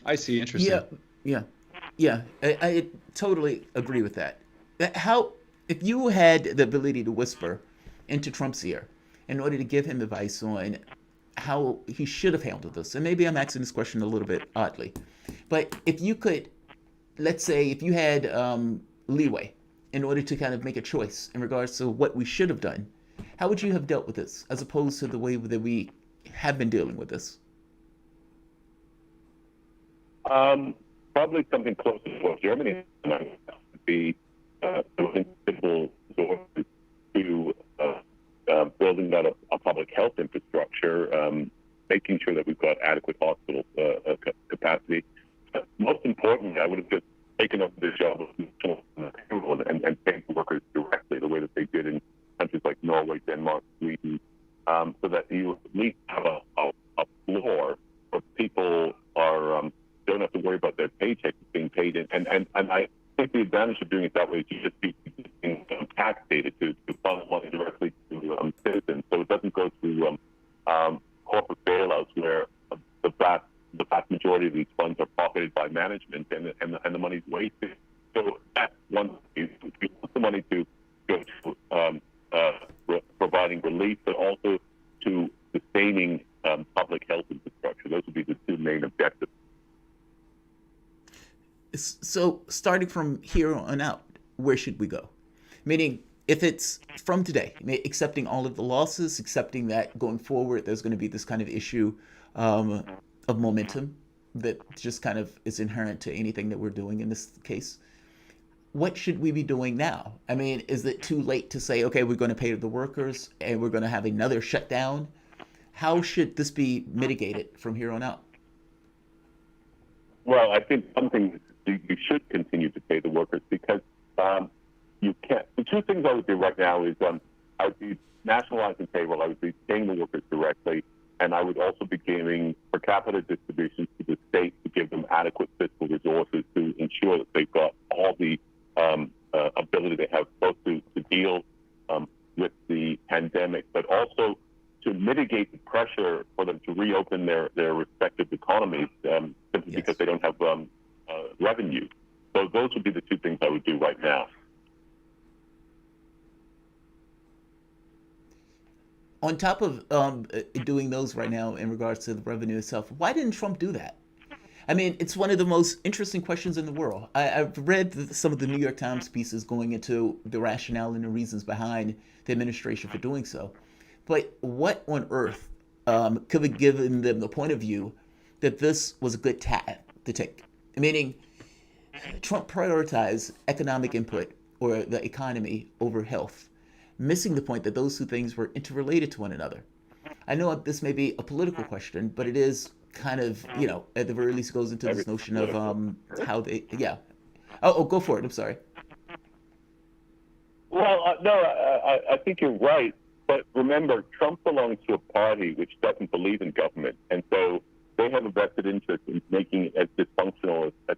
I see. Interesting. Yeah. I totally agree with that. If you had the ability to whisper into Trump's ear in order to give him advice on how he should have handled this, and maybe I'm asking this question a little bit oddly, but if you could, let's say, if you had leeway in order to kind of make a choice in regards to what we should have done, how would you have dealt with this as opposed to the way that we have been dealing with this? Probably something closer to what Germany would be doing civil resources to building out a public health infrastructure, making sure that we've got adequate hospital capacity. Most importantly, I would have just taken up this job and paid the workers directly the way that they did in countries like Norway, Denmark, Sweden, so that you at least have a floor where people don't have to worry about their paychecks being paid. And I think the advantage of doing it that way is you just be using tax data to funnel money directly to citizens, so it doesn't go through corporate bailouts where the vast majority of these funds are pocketed by management and the money's wasted. So that's one thing. We want the money to go to providing relief, but also to sustaining public health infrastructure. Those would be the two main objectives. So starting from here on out, where should we go? Meaning, if it's from today, accepting all of the losses, accepting that going forward there's going to be this kind of issue of momentum that just kind of is inherent to anything that we're doing in this case, what should we be doing now? I mean, is it too late to say, okay, we're going to pay the workers and we're going to have another shutdown? How should this be mitigated from here on out? Well, I think something you should continue to pay the workers because you can't. The two things I would do right now is I would be nationalizing payroll. I would be paying the workers directly, and I would also be giving per capita distributions to the state to give them adequate fiscal resources to ensure that they've got all the ability they have both to deal with the pandemic, but also to mitigate the pressure for them to reopen their respective economies simply because they don't have revenue. So those would be the two things I would do right now. On top of doing those right now in regards to the revenue itself, why didn't Trump do that? I mean, it's one of the most interesting questions in the world. I've read some of the New York Times pieces going into the rationale and the reasons behind the administration for doing so. But what on earth could have given them the point of view that this was a good tack to take? Meaning, Trump prioritized economic input or the economy over health, missing the point that those two things were interrelated to one another. I know this may be a political question, but it is kind of, at the very least goes into this notion of how they, Oh, go for it. I'm sorry. Well, no, I think you're right. But remember, Trump belongs to a party which doesn't believe in government. And so they have a vested interest in making it as dysfunctional as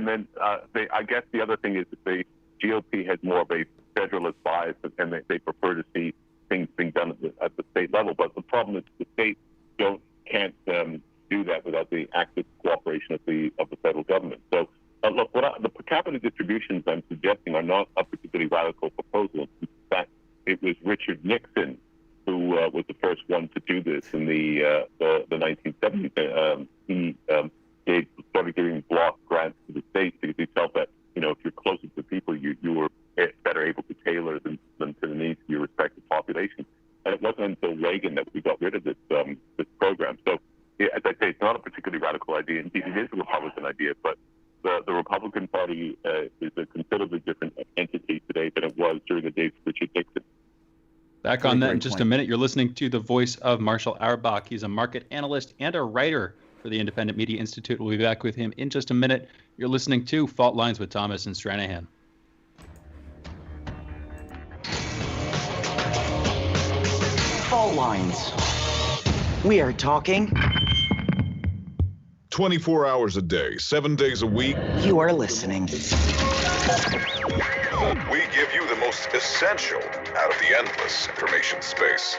And then I guess the other thing is that the GOP has more of a federalist bias, and they prefer to see things being done at the state level. But the problem is the states can't do that without the active cooperation of the federal government. So look, the per capita distributions I'm suggesting are not a particularly radical proposal. In fact, it was Richard Nixon who was the first one to do this in the 1970s. He started giving block grants to the states because he felt that, if you're closer to people, you were better able to tailor them to the needs of your respective population. And it wasn't until Reagan that we got rid of this program. So, as I say, it's not a particularly radical idea. Indeed, it is a Republican idea, but the Republican Party is a considerably different entity today than it was during the days of Richard Nixon. Back on that in just a minute. You're listening to the voice of Marshall Auerbach. He's a market analyst and a writer for the Independent Media Institute. We'll be back with him in just a minute. You're listening to Fault Lines with Thomas and Stranahan. Fault Lines. We are talking 24 hours a day, 7 days a week. You are listening. We give you the most essential out of the endless information space.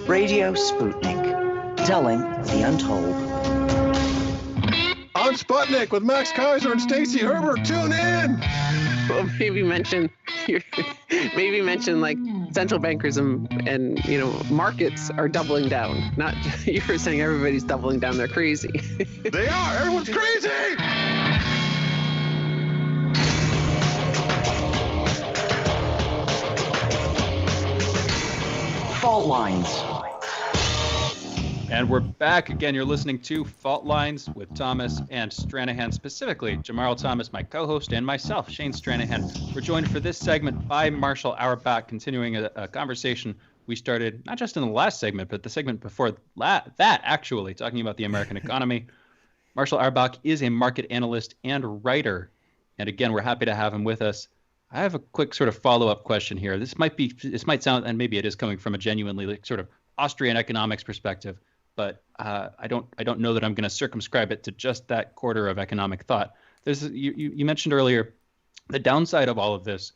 Radio Sputnik, telling the untold. On Sputnik with Max Kaiser and Stacey Herbert. Tune in. Well, maybe mention like central bankers and markets are doubling down. Not you're saying everybody's doubling down. They're crazy. They are. Everyone's crazy. Fault Lines. And we're back again. You're listening to Fault Lines with Thomas and Stranahan, specifically Jamarl Thomas, my co-host, and myself, Shane Stranahan. We're joined for this segment by Marshall Auerbach, continuing a conversation we started not just in the last segment, but the segment before that, actually, talking about the American economy. Marshall Auerbach is a market analyst and writer. And again, we're happy to have him with us. I have a quick sort of follow-up question here. This might sound, and maybe it is coming from a genuinely sort of Austrian economics perspective, but I don't know that I'm going to circumscribe it to just that quarter of economic thought. You mentioned earlier the downside of all of this,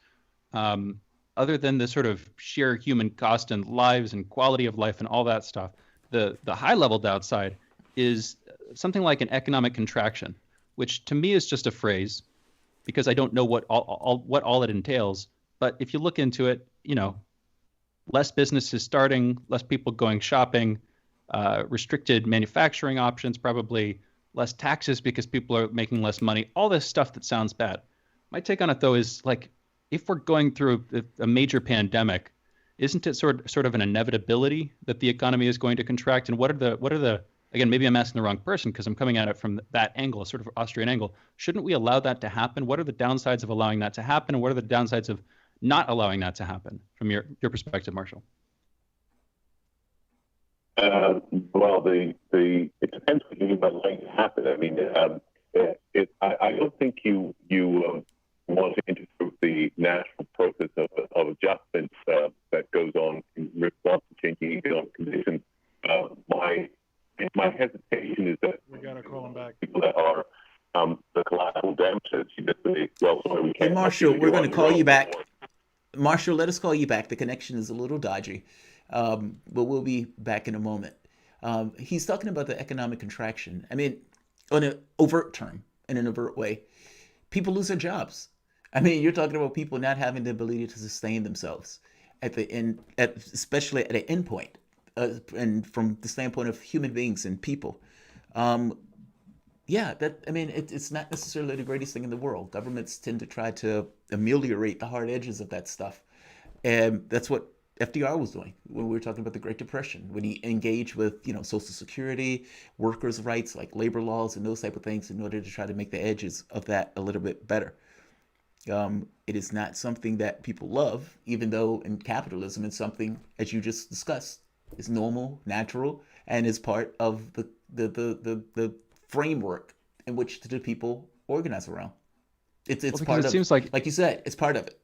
other than the sort of sheer human cost and lives and quality of life and all that stuff. The high level downside is something like an economic contraction, which to me is just a phrase, because I don't know what all it entails. But if you look into it, less businesses starting, less people going shopping, restricted manufacturing options, probably less taxes because people are making less money, all this stuff that sounds bad. My take on it, though, is like, if we're going through a major pandemic, isn't it sort of an inevitability that the economy is going to contract? And what are the again, maybe I'm asking the wrong person because I'm coming at it from that angle, a sort of Austrian angle. Shouldn't we allow that to happen? What are the downsides of allowing that to happen? And what are the downsides of not allowing that to happen from your perspective, Marshall? Well, it depends what you mean by letting it happen. I mean, I don't think you want to interfere with the natural process of adjustments that goes on in response to changing economic conditions. My hesitation is that we got to call him back. People that are the collateral damages. Hey, Marshall, we're going to call you back. Marshall, let us call you back. The connection is a little dodgy, but we'll be back in a moment. He's talking about the economic contraction. I mean, on an overt term, in an overt way, people lose their jobs. I mean, you're talking about people not having the ability to sustain themselves at the end, especially at an end point. And from the standpoint of human beings and people, it's not necessarily the greatest thing in the world. Governments tend to try to ameliorate the hard edges of that stuff, and that's what FDR was doing when we were talking about the Great Depression, when he engaged with Social Security, workers' rights like labor laws and those type of things in order to try to make the edges of that a little bit better. It is not something that people love, even though in capitalism it's something, as you just discussed, is normal, natural, and is part of the framework in which the people organize around. It's part of it. Seems like you said, it's part of it.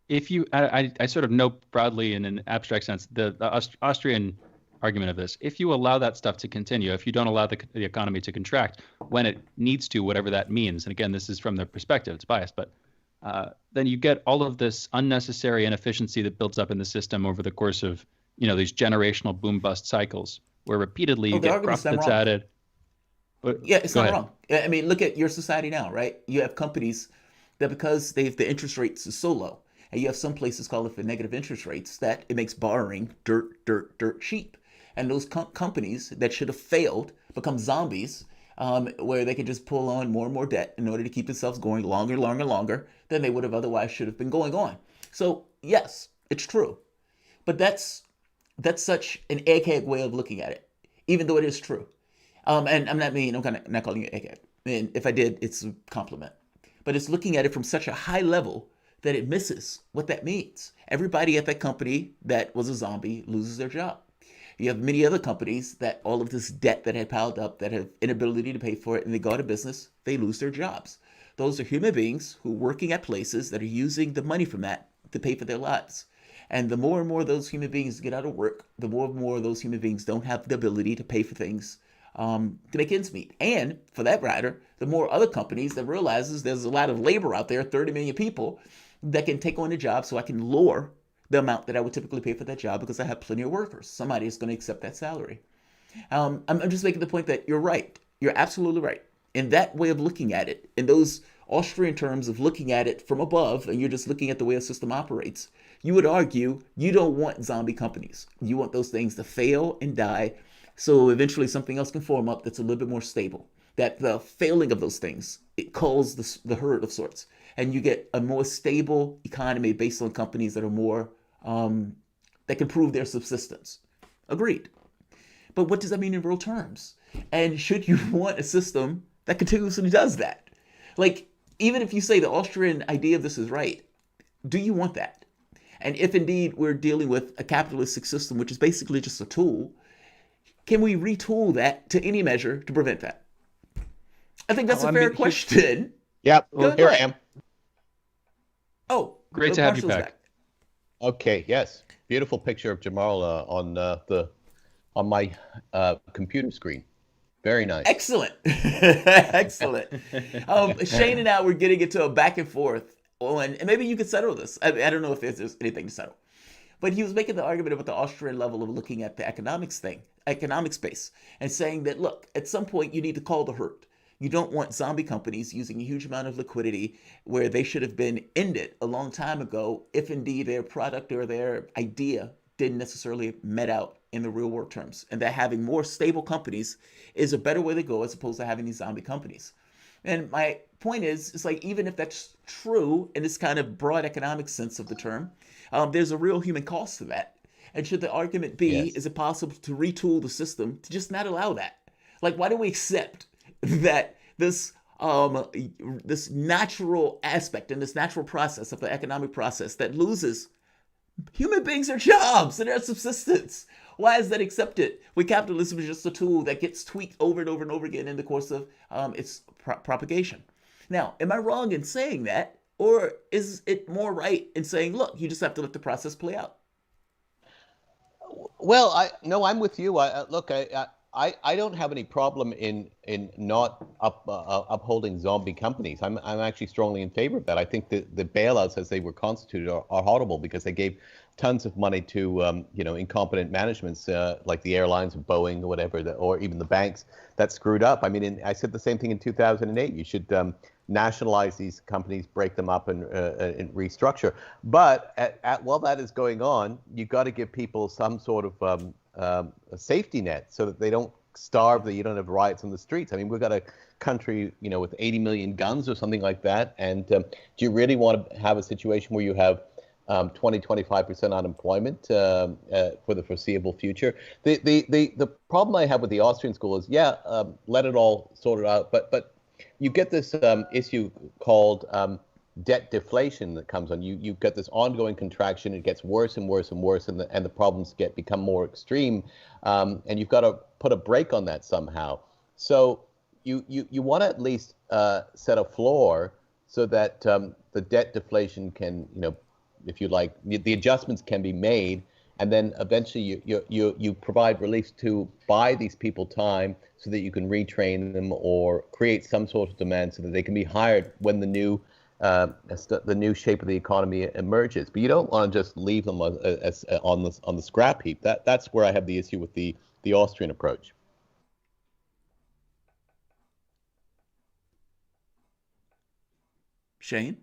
If you, I sort of know broadly in an abstract sense, the Austrian argument of this. If you allow that stuff to continue, if you don't allow the economy to contract when it needs to, whatever that means, and again, this is from their perspective, it's biased, but then you get all of this unnecessary inefficiency that builds up in the system over the course of, these generational boom bust cycles where repeatedly you get crop that's added. But, yeah, it's not wrong. I mean, look at your society now, right? You have companies that because the interest rates is so low, and you have some places call it for negative interest rates, that it makes borrowing dirt cheap. And those companies that should have failed become zombies, where they can just pull on more and more debt in order to keep themselves going longer than they would have otherwise should have been going on. So yes, it's true, but that's such an egghead way of looking at it, even though it is true. And I'm not calling you egghead. And if I did, it's a compliment. But it's looking at it from such a high level that it misses what that means. Everybody at that company that was a zombie loses their job. You have many other companies that all of this debt that had piled up, that have inability to pay for it, and they go out of business, they lose their jobs. Those are human beings who are working at places that are using the money from that to pay for their lives. And the more and more those human beings get out of work, the more and more those human beings don't have the ability to pay for things to make ends meet. And for that matter, the more other companies that realizes there's a lot of labor out there, 30 million people, that can take on a job, so I can lower the amount that I would typically pay for that job because I have plenty of workers. Somebody is going to accept that salary. I'm just making the point that you're right. You're absolutely right. In that way of looking at it, in those Austrian terms of looking at it from above, and you're just looking at the way a system operates, you would argue you don't want zombie companies. You want those things to fail and die, so eventually something else can form up that's a little bit more stable. That the failing of those things, it culls the herd of sorts. And you get a more stable economy based on companies that are more, that can prove their subsistence. Agreed. But what does that mean in real terms? And should you want a system that continuously does that? Like, even if you say the Austrian idea of this is right, do you want that? And if indeed we're dealing with a capitalistic system, which is basically just a tool, can we retool that to any measure to prevent that? I think that's a fair question. Yep. Well, here I am. Oh, great to have you back. Okay. Yes. Beautiful picture of Jamarl on my computer screen. Very nice. Excellent. Excellent. Shane and I were getting into a back and forth on, and maybe you could settle this. I don't know if there's anything to settle. But he was making the argument about the Austrian level of looking at the economic space, and saying that, look, at some point you need to call the herd. You don't want zombie companies using a huge amount of liquidity where they should have been ended a long time ago if indeed their product or their idea didn't necessarily met out in the real world terms. And that having more stable companies is a better way to go as opposed to having these zombie companies. And my point is, it's like, even if that's true in this kind of broad economic sense of the term, there's a real human cost to that. And should the argument be, yes, is it possible to retool the system to just not allow that? Like, why do we accept that this natural aspect and this natural process of the economic process that loses human beings their jobs and their subsistence? Why is that accepted when capitalism is just a tool that gets tweaked over and over and over again in the course of its propagation? Now, am I wrong in saying that? Or is it more right in saying, look, you just have to let the process play out? Well, I'm with you. I don't have any problem in not upholding zombie companies. I'm actually strongly in favor of that. I think the bailouts as they were constituted are horrible because they gave tons of money to incompetent managements like the airlines or Boeing or whatever, or even the banks that screwed up. I mean, I said the same thing in 2008. You should nationalize these companies, break them up, and restructure. But while that is going on, you've got to give people some sort of a safety net so that they don't starve, that you don't have riots on the streets. I mean, we've got a country, with 80 million guns or something like that. And do you really want to have a situation where you have 20-25% unemployment for the foreseeable future? The problem I have with the Austrian school is, let it all sort it out, but you get this issue called debt deflation that comes on. You get this ongoing contraction. It gets worse and worse and worse, and the problems become more extreme. And you've got to put a brake on that somehow. So you want to at least set a floor so that the debt deflation can, if you like, the adjustments can be made and then eventually you provide relief to buy these people time so that you can retrain them or create some sort of demand so that they can be hired when the new shape of the economy emerges. But you don't want to just leave them on the scrap heap. That's where I have the issue with the Austrian approach. Shane?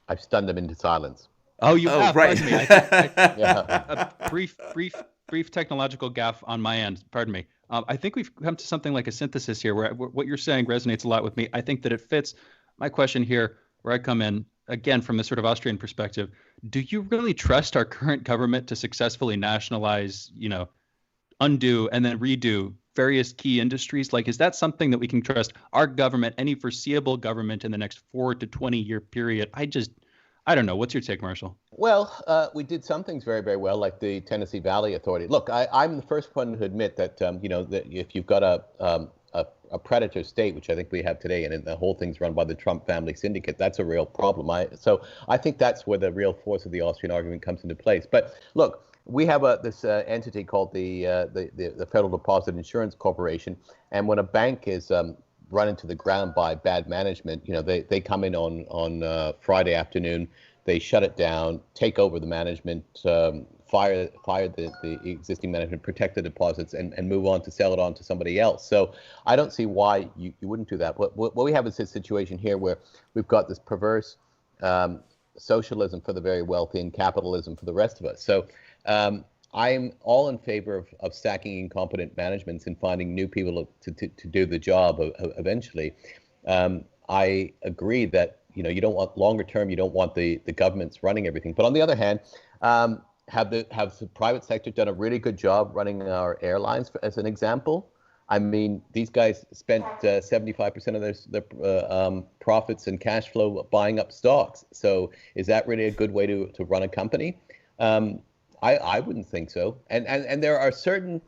I've stunned him into silence. Oh, you have. Right. Pardon me. A brief technological gaffe on my end. Pardon me. I think we've come to something like a synthesis here where what you're saying resonates a lot with me. I think that it fits. My question here, where I come in, again, from the sort of Austrian perspective, do you really trust our current government to successfully nationalize, undo and then redo various key industries? Like, is that something that we can trust our government, any foreseeable government in the next 4 to 20 year period? I don't know. What's your take, Marshall? Well, we did some things very, very well, like the Tennessee Valley Authority. Look, I'm the first one to admit that, that if you've got a predator state, which I think we have today, and the whole thing's run by the Trump family syndicate, that's a real problem. So I think that's where the real force of the Austrian argument comes into place. But look, we have this entity called the Federal Deposit Insurance Corporation, and when a bank is run into the ground by bad management, they come in on Friday afternoon, they shut it down, take over the management, fire the existing management, protect the deposits, and move on to sell it on to somebody else. So I don't see why you wouldn't do that. What we have is this situation here where we've got this perverse socialism for the very wealthy and capitalism for the rest of us. So I'm all in favor of sacking incompetent managements and finding new people to do the job eventually. I agree that you don't want longer term, you don't want the governments running everything. But on the other hand, have the private sector done a really good job running our airlines, as an example? I mean, these guys spent 75% of their profits and cash flow buying up stocks. So is that really a good way to run a company? I wouldn't think so. And there are certain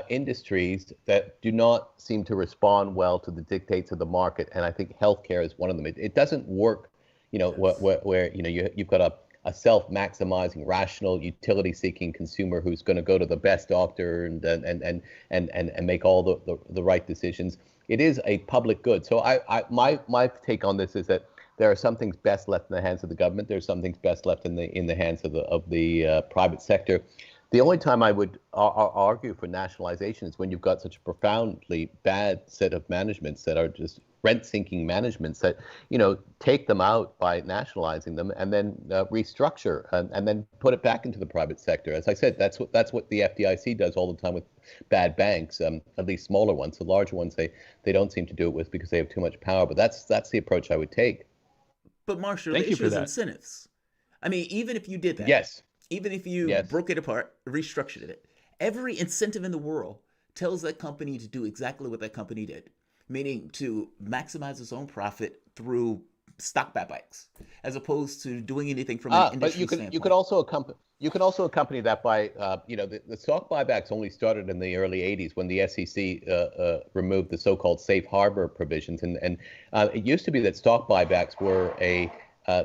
industries that do not seem to respond well to the dictates of the market, and I think healthcare is one of them. It doesn't work, where you've got a self-maximizing, rational, utility-seeking consumer who's going to go to the best doctor and make all the right decisions. It is a public good. So my take on this is that there are some things best left in the hands of the government. There's some things best left in the hands of the private sector. The only time I would argue for nationalization is when you've got such a profoundly bad set of managements that are just rent-sinking managements that, take them out by nationalizing them and then restructure and then put it back into the private sector. As I said, that's what the FDIC does all the time with bad banks, at least smaller ones. The larger ones, they don't seem to do it with because they have too much power. But that's the approach I would take. But Marshall, the issue is incentives. I mean, even if you did that, yes. Even if you broke it apart, restructured it, every incentive in the world tells that company to do exactly what that company did, meaning to maximize its own profit through stock buybacks, as opposed to doing anything from an industry standpoint. But you can also accompany that by, the stock buybacks only started in the early 80s when the SEC removed the so-called safe harbor provisions. And it used to be that stock buybacks were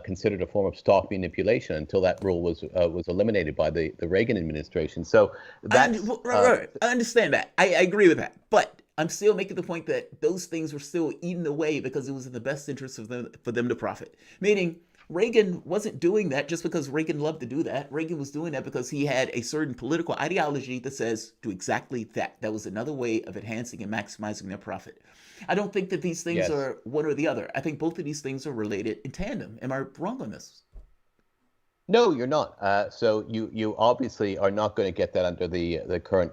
considered a form of stock manipulation until that rule was eliminated by the Reagan administration. So that's right. I understand that. I agree with that. But I'm still making the point that those things were still eaten away because it was in the best interest of them for them to profit. Meaning Reagan wasn't doing that just because Reagan loved to do that. Reagan was doing that because he had a certain political ideology that says do exactly that. That was another way of enhancing and maximizing their profit. I don't think that these things are one or the other. I think both of these things are related in tandem. Am I wrong on this? No, you're not. So you obviously are not going to get that under the current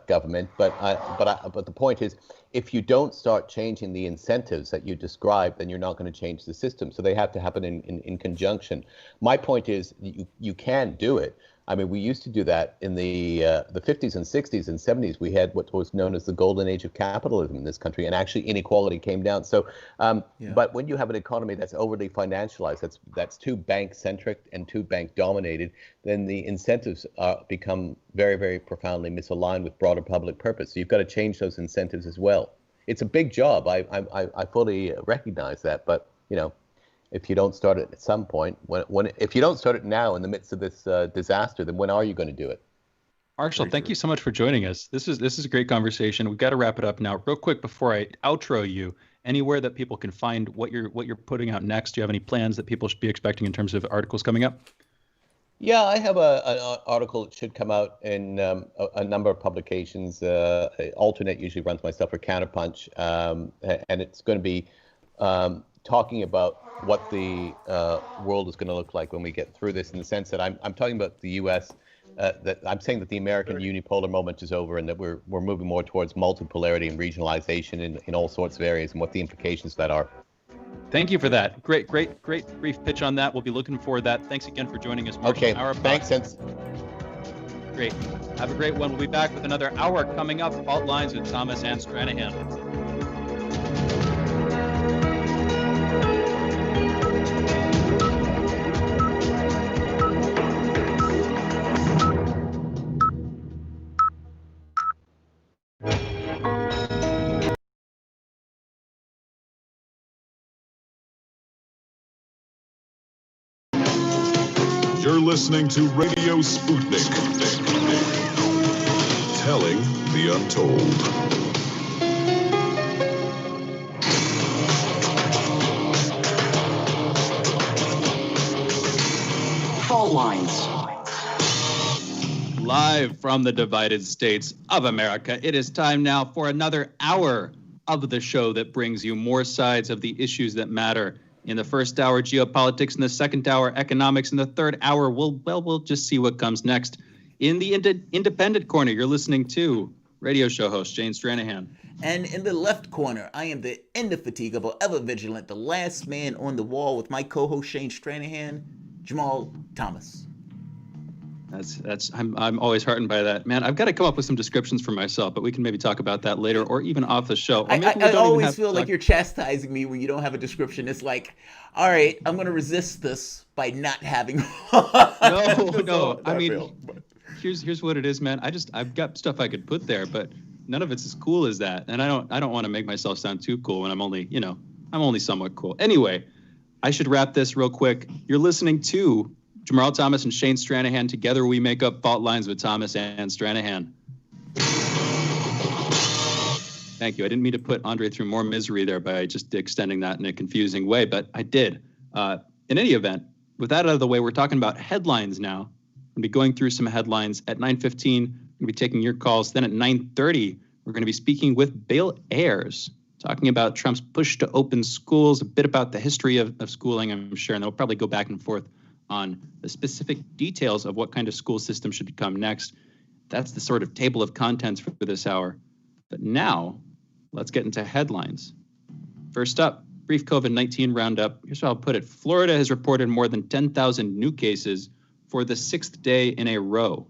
government. But the point is, if you don't start changing the incentives that you described, then you're not going to change the system. So they have to happen in conjunction. My point is, you can do it. I mean, we used to do that in the 50s and 60s and 70s. We had what was known as the golden age of capitalism in this country, and actually inequality came down. So, but when you have an economy that's overly financialized, that's too bank-centric and too bank-dominated, then the incentives become very, very profoundly misaligned with broader public purpose. So you've got to change those incentives as well. It's a big job. I fully recognize that, but if you don't start it at some point. If you don't start it now in the midst of this disaster, then when are you going to do it? Marshall, thank you so much for joining us. This is a great conversation. We've got to wrap it up now. Real quick before I outro you, anywhere that people can find what you're putting out next. Do you have any plans that people should be expecting in terms of articles coming up? Yeah, I have an article that should come out in a number of publications. Alternate usually runs my stuff for Counterpunch, and it's going to be talking about what the world is going to look like when we get through this, in the sense that I'm talking about the U.S., that I'm saying that the American unipolar moment is over, and that we're moving more towards multipolarity and regionalization in all sorts of areas, and what the implications of that are. Thank you for that. Great brief pitch on that. We'll be looking for that. Thanks again for joining us, Marshall. Okay, thanks. Great. Have a great one. We'll be back with another hour coming up. Fault Lines with Thomas and Stranahan. You're listening to Radio Sputnik. Telling the untold. Fault Lines. Live from the divided states of America, it is time now for another hour of the show that brings you more sides of the issues that matter. In the first hour, geopolitics. In the second hour, economics. In the third hour, we'll just see what comes next. In the independent corner, you're listening to radio show host Shane Stranahan. And in the left corner, I am the indefatigable, ever vigilant, the last man on the wall with my co-host Shane Stranahan, Jamarl Thomas. I'm always heartened by that, man. I've got to come up with some descriptions for myself, but we can maybe talk about that later, or even off the show. I always feel like you're chastising me when you don't have a description. It's like, all right, I'm going to resist this by not having. No. I mean, here's what it is, man. I've got stuff I could put there, but none of it's as cool as that, and I don't want to make myself sound too cool when I'm only somewhat cool. Anyway, I should wrap this real quick. You're listening to Jamarl Thomas and Shane Stranahan. Together we make up Fault Lines with Thomas and Stranahan. Thank you. I didn't mean to put Andre through more misery there by just extending that in a confusing way, but I did. In any event, with that out of the way, we're talking about headlines now. We'll be going through some headlines. At 9:15, we're going to be taking your calls. Then at 9:30, we're going to be speaking with Bill Ayers, talking about Trump's push to open schools, a bit about the history of schooling, I'm sure, and they'll probably go back and forth on the specific details of what kind of school system should come next. That's the sort of table of contents for this hour. But now, let's get into headlines. First up, brief COVID-19 roundup. Here's how I'll put it. Florida has reported more than 10,000 new cases for the 6th day in a row.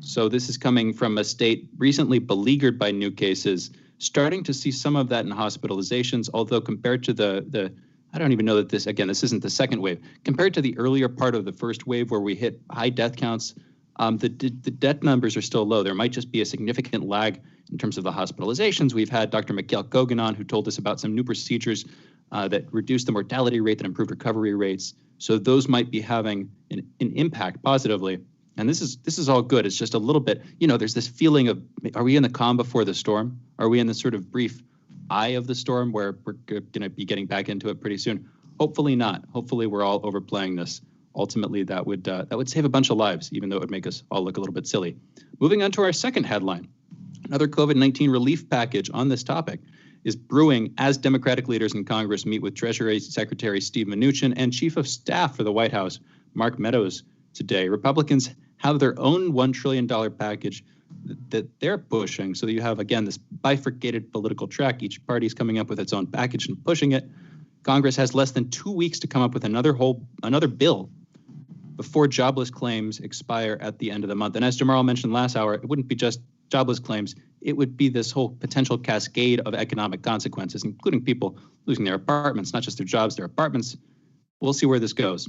So this is coming from a state recently beleaguered by new cases, starting to see some of that in hospitalizations, although compared to the I don't even know that this isn't the second wave. Compared to the earlier part of the first wave where we hit high death counts, the death numbers are still low. There might just be a significant lag in terms of the hospitalizations. We've had Dr. Mikhail Kogan on, who told us about some new procedures that reduced the mortality rate, that improved recovery rates. So those might be having an impact positively. And this is all good. It's just a little bit, there's this feeling of, are we in the calm before the storm? Are we in the sort of brief eye of the storm where we're going to be getting back into it pretty soon? Hopefully not. Hopefully we're all overplaying this. Ultimately, that would save a bunch of lives, even though it would make us all look a little bit silly. Moving on to our second headline. Another COVID-19 relief package on this topic is brewing as Democratic leaders in Congress meet with Treasury Secretary Steve Mnuchin and Chief of Staff for the White House, Mark Meadows, today. Republicans have their own $1 trillion package that they're pushing. So that you have, again, this bifurcated political track. Each party's coming up with its own package and pushing it. Congress has less than 2 weeks to come up with another bill before jobless claims expire at the end of the month. And as Jamarl mentioned last hour, it wouldn't be just jobless claims. It would be this whole potential cascade of economic consequences, including people losing their apartments, not just their jobs, their apartments. We'll see where this goes.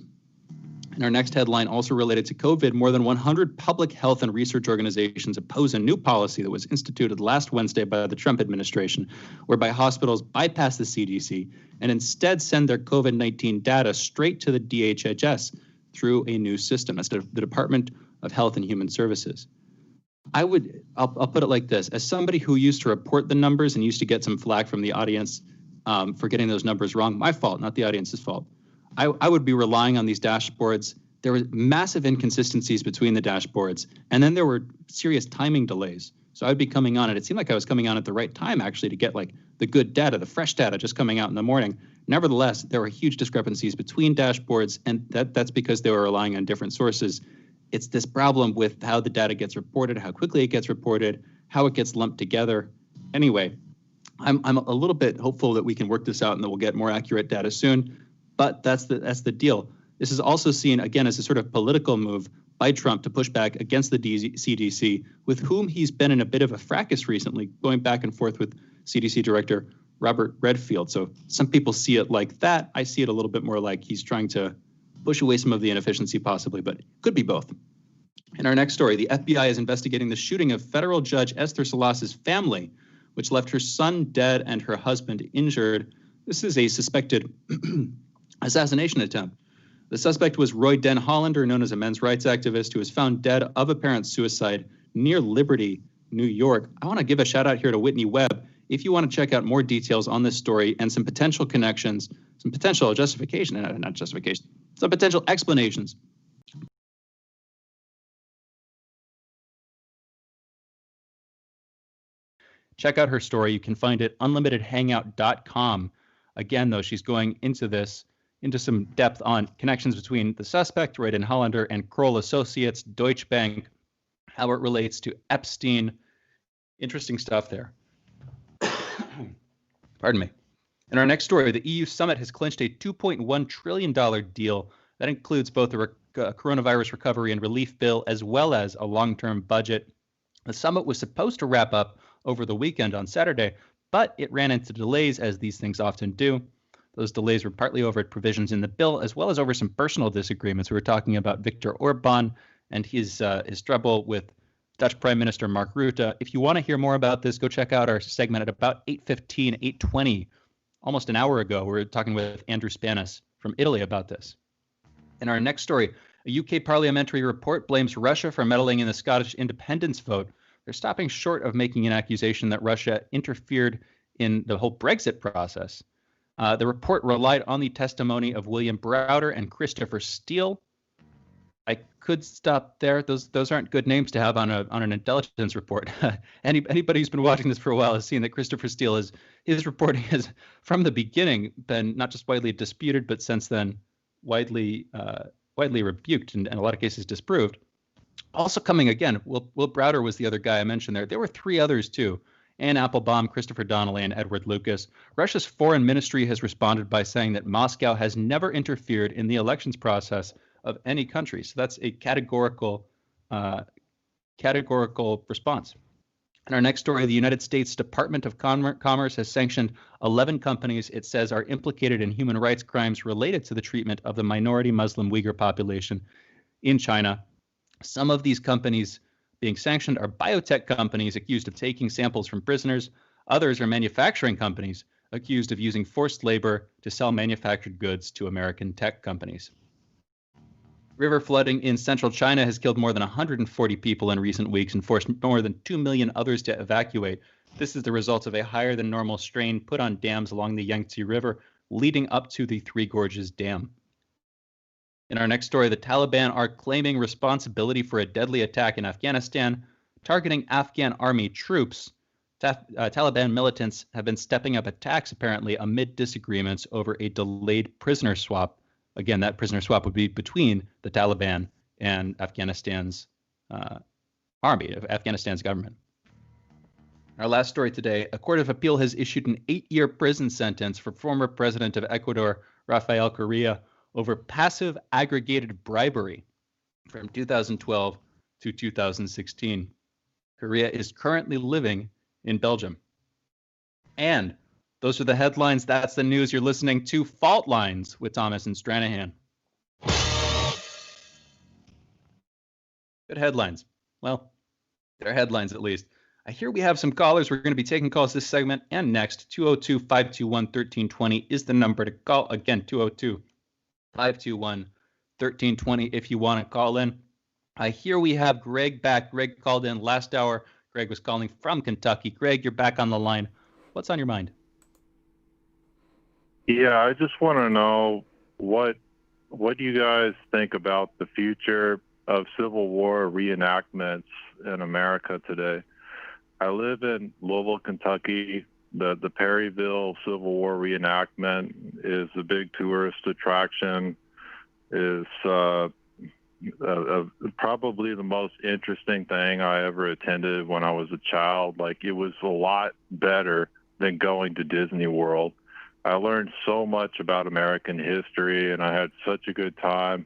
And our next headline, also related to COVID, more than 100 public health and research organizations oppose a new policy that was instituted last Wednesday by the Trump administration, whereby hospitals bypass the CDC and instead send their COVID-19 data straight to the DHHS through a new system. That's the Department of Health and Human Services. I'll put it like this. As somebody who used to report the numbers and used to get some flack from the audience for getting those numbers wrong, my fault, not the audience's fault. I would be relying on these dashboards. There were massive inconsistencies between the dashboards, and then there were serious timing delays. So I'd be coming on, and it seemed like I was coming on at the right time, actually, to get like the good data, the fresh data just coming out in the morning. Nevertheless, there were huge discrepancies between dashboards, and that's because they were relying on different sources. It's this problem with how the data gets reported, how quickly it gets reported, how it gets lumped together. Anyway, I'm a little bit hopeful that we can work this out and that we'll get more accurate data soon. But that's the deal. This is also seen, again, as a sort of political move by Trump to push back against the CDC, with whom he's been in a bit of a fracas recently, going back and forth with CDC Director Robert Redfield. So some people see it like that. I see it a little bit more like he's trying to push away some of the inefficiency possibly, but it could be both. In our next story, the FBI is investigating the shooting of federal judge Esther Salas's family, which left her son dead and her husband injured. This is a suspected assassination attempt. The suspect was Roy Den Hollander, known as a men's rights activist, who was found dead of apparent suicide near Liberty, New York. I want to give a shout out here to Whitney Webb. If you want to check out more details on this story and some potential connections, some potential justification, not justification, some potential explanations. Check out her story. You can find it unlimitedhangout.com. Again, though, she's going into some depth on connections between the suspect, Roy Den Hollander, and Kroll Associates, Deutsche Bank, how it relates to Epstein. Interesting stuff there. Pardon me. In our next story, the EU summit has clinched a $2.1 trillion deal that includes both a coronavirus recovery and relief bill, as well as a long-term budget. The summit was supposed to wrap up over the weekend on Saturday, but it ran into delays, as these things often do. Those delays were partly over provisions in the bill, as well as over some personal disagreements. We were talking about Viktor Orban and his trouble with Dutch Prime Minister Mark Rutte. If you want to hear more about this, go check out our segment at about 8:15, 8:20, almost an hour ago. We were talking with Andrew Spanis from Italy about this. In our next story, a UK parliamentary report blames Russia for meddling in the Scottish independence vote. They're stopping short of making an accusation that Russia interfered in the whole Brexit process. The report relied on the testimony of William Browder and Christopher Steele. I could stop there. Those aren't good names to have on an intelligence report. Anybody who's been watching this for a while has seen that Christopher Steele his reporting has from the beginning been not just widely disputed, but since then widely rebuked and in a lot of cases disproved. Also coming again, Will Browder was the other guy I mentioned there. There were three others too. Anne Applebaum, Christopher Donnelly, and Edward Lucas. Russia's foreign ministry has responded by saying that Moscow has never interfered in the elections process of any country. So that's a categorical response. In our next story, the United States Department of Commerce has sanctioned 11 companies it says are implicated in human rights crimes related to the treatment of the minority Muslim Uyghur population in China. Some of these companies being sanctioned are biotech companies accused of taking samples from prisoners. Others are manufacturing companies accused of using forced labor to sell manufactured goods to American tech companies. River flooding in central China has killed more than 140 people in recent weeks and forced more than 2 million others to evacuate. This is the result of a higher than normal strain put on dams along the Yangtze River leading up to the Three Gorges Dam. In our next story, the Taliban are claiming responsibility for a deadly attack in Afghanistan, targeting Afghan army troops. Taliban militants have been stepping up attacks, apparently, amid disagreements over a delayed prisoner swap. Again, that prisoner swap would be between the Taliban and Afghanistan's army, Afghanistan's government. Our last story today, a court of appeal has issued an 8-year prison sentence for former president of Ecuador, Rafael Correa, over passive aggregated bribery from 2012 to 2016. Correa is currently living in Belgium. And those are the headlines. That's the news. You're listening to Fault Lines with Thomas and Stranahan. But headlines, well, they're headlines at least. I hear we have some callers. We're going to be taking calls this segment and next. 202-521-1320 is the number to call. Again, 202-521-1320 if you want to call in. I hear we have Greg back. Greg called in last hour. Greg was calling from Kentucky. Greg, you're back on the line. What's on your mind? Yeah, I just want to know what do you guys think about the future of Civil War reenactments in America today? I live in Louisville, Kentucky. The Perryville Civil War reenactment is a big tourist attraction. Is probably the most interesting thing I ever attended when I was a child. Like, it was a lot better than going to Disney World. I learned so much about American history, and I had such a good time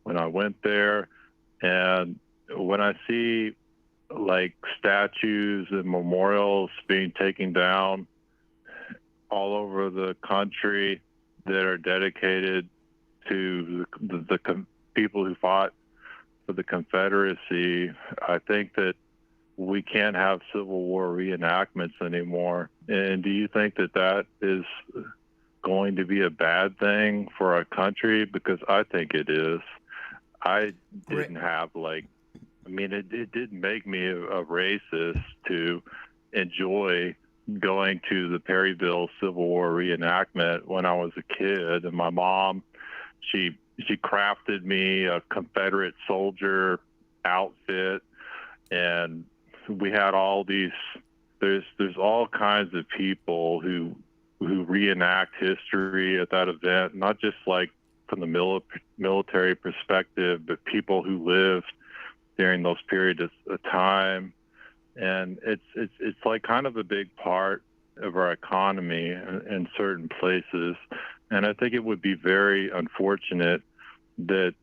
when I went there. And when I see like statues and memorials being taken down all over the country that are dedicated to the people who fought for the Confederacy, I think that we can't have Civil War reenactments anymore. And do you think that that is going to be a bad thing for our country? Because I think it is. I didn't have it didn't make me a racist to enjoy going to the Perryville Civil War reenactment when I was a kid. And my mom, she crafted me a Confederate soldier outfit, and we had all these, there's all kinds of people who reenact history at that event, not just like from the military perspective, but people who lived during those periods of time. And it's like kind of a big part of our economy in certain places. And I think it would be very unfortunate that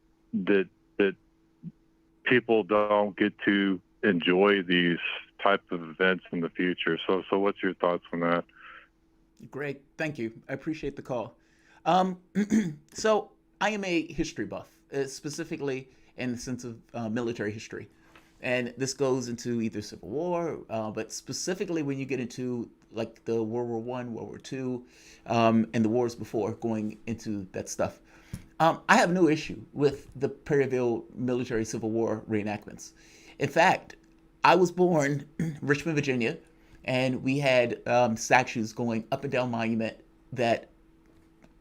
people don't get to enjoy these types of events in the future. So what's your thoughts on that? Great, thank you. I appreciate the call. So I am a history buff, specifically in the sense of military history. And this goes into either Civil War, but specifically when you get into like the World War I, World War II, and the wars before, going into that stuff. I have no issue with the Perryville military Civil War reenactments. In fact, I was born in Richmond, Virginia, and we had statues going up and down Monument that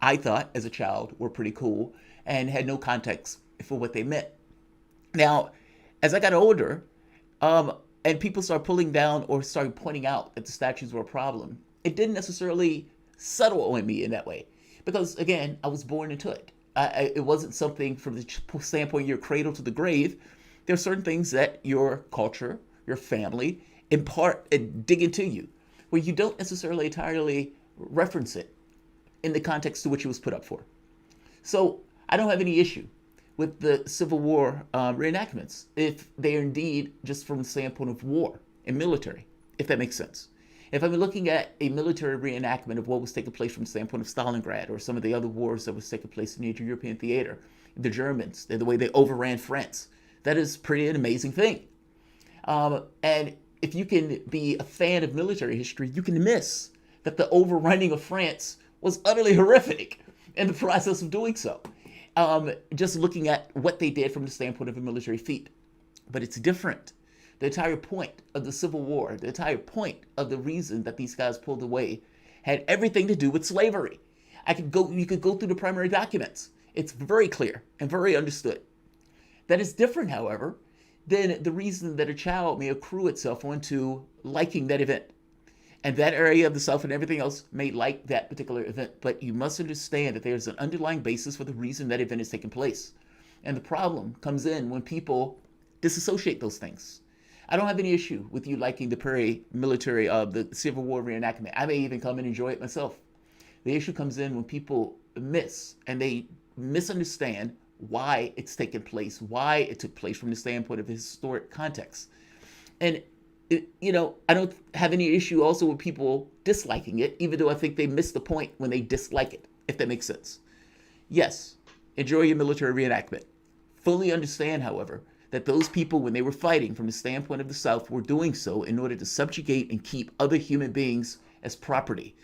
I thought as a child were pretty cool and had no context for what they meant. Now, as I got older, and people started pulling down or started pointing out that the statues were a problem, it didn't necessarily settle on me in that way. Because, again, I was born into it. It wasn't something from the standpoint you're cradle to the grave. There are certain things that your culture, your family, impart and dig into you, where you don't necessarily entirely reference it in the context to which it was put up for. So I don't have any issue with the Civil War reenactments if they are indeed just from the standpoint of war and military, if that makes sense. If I'm looking at a military reenactment of what was taking place from the standpoint of Stalingrad or some of the other wars that was taking place in the European theater, the Germans, the way they overran France, that is pretty an amazing thing. And if you can be a fan of military history, you can miss that the overrunning of France was utterly horrific in the process of doing so. Just looking at what they did from the standpoint of a military feat. But it's different. The entire point of the Civil War, the entire point of the reason that these guys pulled away had everything to do with slavery. You could go through the primary documents. It's very clear and very understood. That is different, however, than the reason that a child may accrue itself onto liking that event. And that area of the South and everything else may like that particular event. But you must understand that there's an underlying basis for the reason that event is taking place. And the problem comes in when people disassociate those things. I don't have any issue with you liking the Perry military of the Civil War reenactment. I may even come and enjoy it myself. The issue comes in when people miss and they misunderstand why it's taken place, why it took place from the standpoint of historic context. And I don't have any issue also with people disliking it, even though I think they miss the point when they dislike it, if that makes sense. Yes, enjoy your military reenactment. Fully understand, however, that those people, when they were fighting from the standpoint of the South, were doing so in order to subjugate and keep other human beings as property.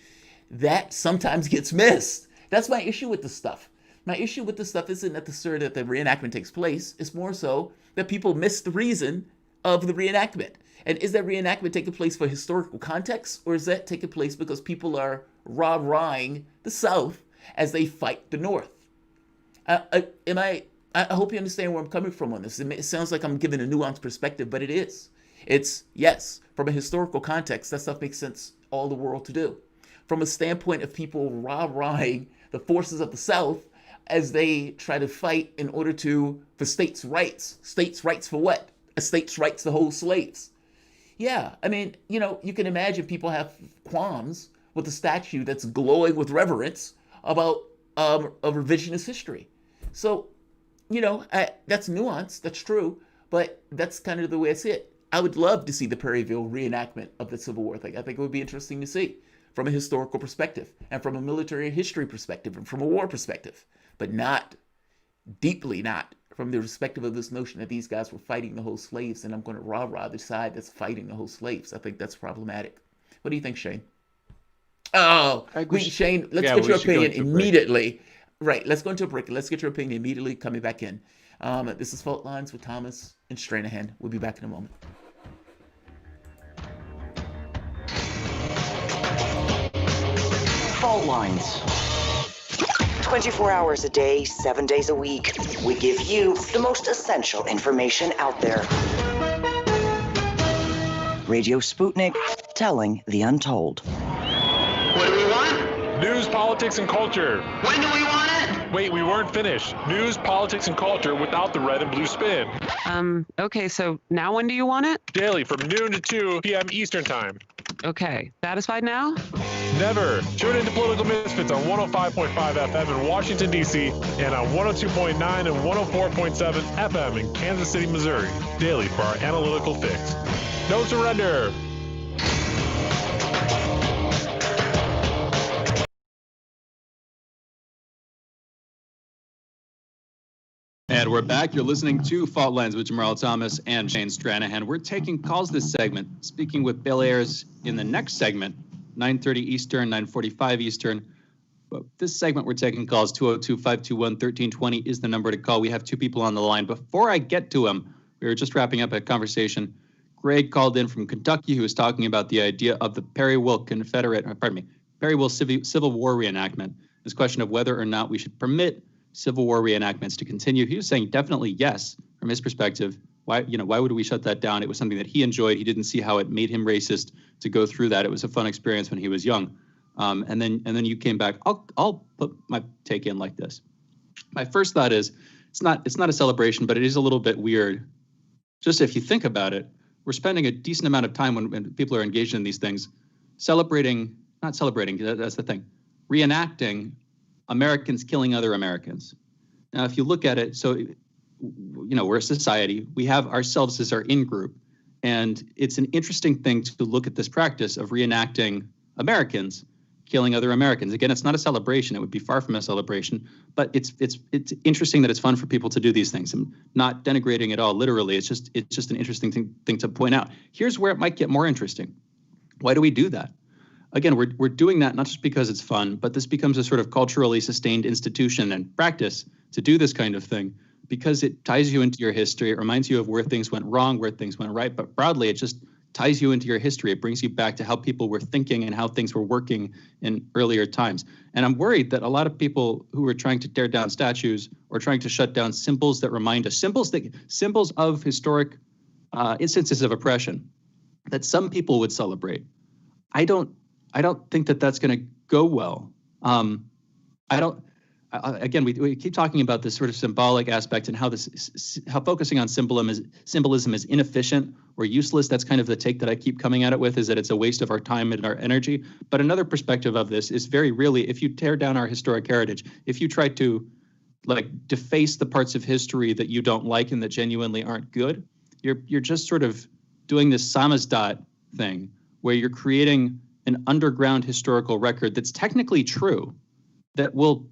That sometimes gets missed. That's my issue with this stuff. My issue with this stuff isn't necessarily that the reenactment takes place. It's more so that people miss the reason of the reenactment. And is that reenactment taking place for historical context, or is that taking place because people are rah-rahing the South as they fight the North? I hope you understand where I'm coming from on this. It sounds like I'm giving a nuanced perspective, but it is. It's, yes, from a historical context, that stuff makes sense all the world to do. From a standpoint of people rah-rahing the forces of the South as they try to fight in order for states' rights. States' rights for what? A state's rights to hold slaves. Yeah, I mean, you can imagine people have qualms with a statue that's glowing with reverence about a revisionist history. So, that's nuance, that's true, but that's kind of the way I see it. I would love to see the Perryville reenactment of the Civil War thing. I think it would be interesting to see from a historical perspective and from a military history perspective and from a war perspective, but deeply not from the perspective of this notion that these guys were fighting to hold slaves and I'm going to rah-rah the side that's fighting to hold slaves. I think that's problematic. What do you think, Shane? Oh, Shane, let's get your opinion immediately. Right, let's go into a break. Let's get your opinion immediately coming back in. This is Fault Lines with Thomas and Stranahan. We'll be back in a moment. Fault Lines. 24 hours a day, 7 days a week. We give you the most essential information out there. Radio Sputnik, telling the untold. What do we want? News, politics, and culture. When do we want it? Wait, we weren't finished. News, politics, and culture without the red and blue spin. Okay, so now when do you want it? Daily from noon to 2 p.m. Eastern Time. Okay, satisfied now? Never. Tune into Political Misfits on 105.5 FM in Washington, D.C. and on 102.9 and 104.7 FM in Kansas City, Missouri. Daily for our analytical fix. No surrender. And we're back. You're listening to Fault Lines with Jamarl Thomas and Shane Stranahan. We're taking calls this segment, speaking with Bill Ayers in the next segment, 9:30 Eastern, 9:45 Eastern. But this segment, we're taking calls. 202-521-1320 is the number to call. We have two people on the line. Before I get to them, we were just wrapping up a conversation. Greg called in from Kentucky, who was talking about the idea of the Perryville Civil War reenactment. This question of whether or not we should permit Civil War reenactments to continue. He was saying definitely yes from his perspective. Why would we shut that down? It was something that he enjoyed. He didn't see how it made him racist to go through that. It was a fun experience when he was young. And then you came back. I'll put my take in like this. My first thought is it's not a celebration, but it is a little bit weird. Just if you think about it, we're spending a decent amount of time when people are engaged in these things, not celebrating, that's the thing, reenacting Americans killing other Americans. Now, if you look at it, so, we're a society. We have ourselves as our in-group. And it's an interesting thing to look at this practice of reenacting Americans killing other Americans. Again, it's not a celebration. It would be far from a celebration. But it's interesting that it's fun for people to do these things. I'm not denigrating at all, literally. It's just an interesting thing to point out. Here's where it might get more interesting. Why do we do that? Again, we're doing that not just because it's fun, but this becomes a sort of culturally sustained institution and practice to do this kind of thing because it ties you into your history. It reminds you of where things went wrong, where things went right. But broadly, it just ties you into your history. It brings you back to how people were thinking and how things were working in earlier times. And I'm worried that a lot of people who are trying to tear down statues or trying to shut down symbols that remind us, symbols of historic instances of oppression that some people would celebrate. I don't think that that's going to go well. Again, we keep talking about this sort of symbolic aspect and how focusing on symbolism is inefficient or useless. That's kind of the take that I keep coming at it with, is that it's a waste of our time and our energy. But another perspective of this is very really, if you tear down our historic heritage, if you try to deface the parts of history that you don't like and that genuinely aren't good, you're just sort of doing this samizdat thing where you're creating an underground historical record that's technically true, that will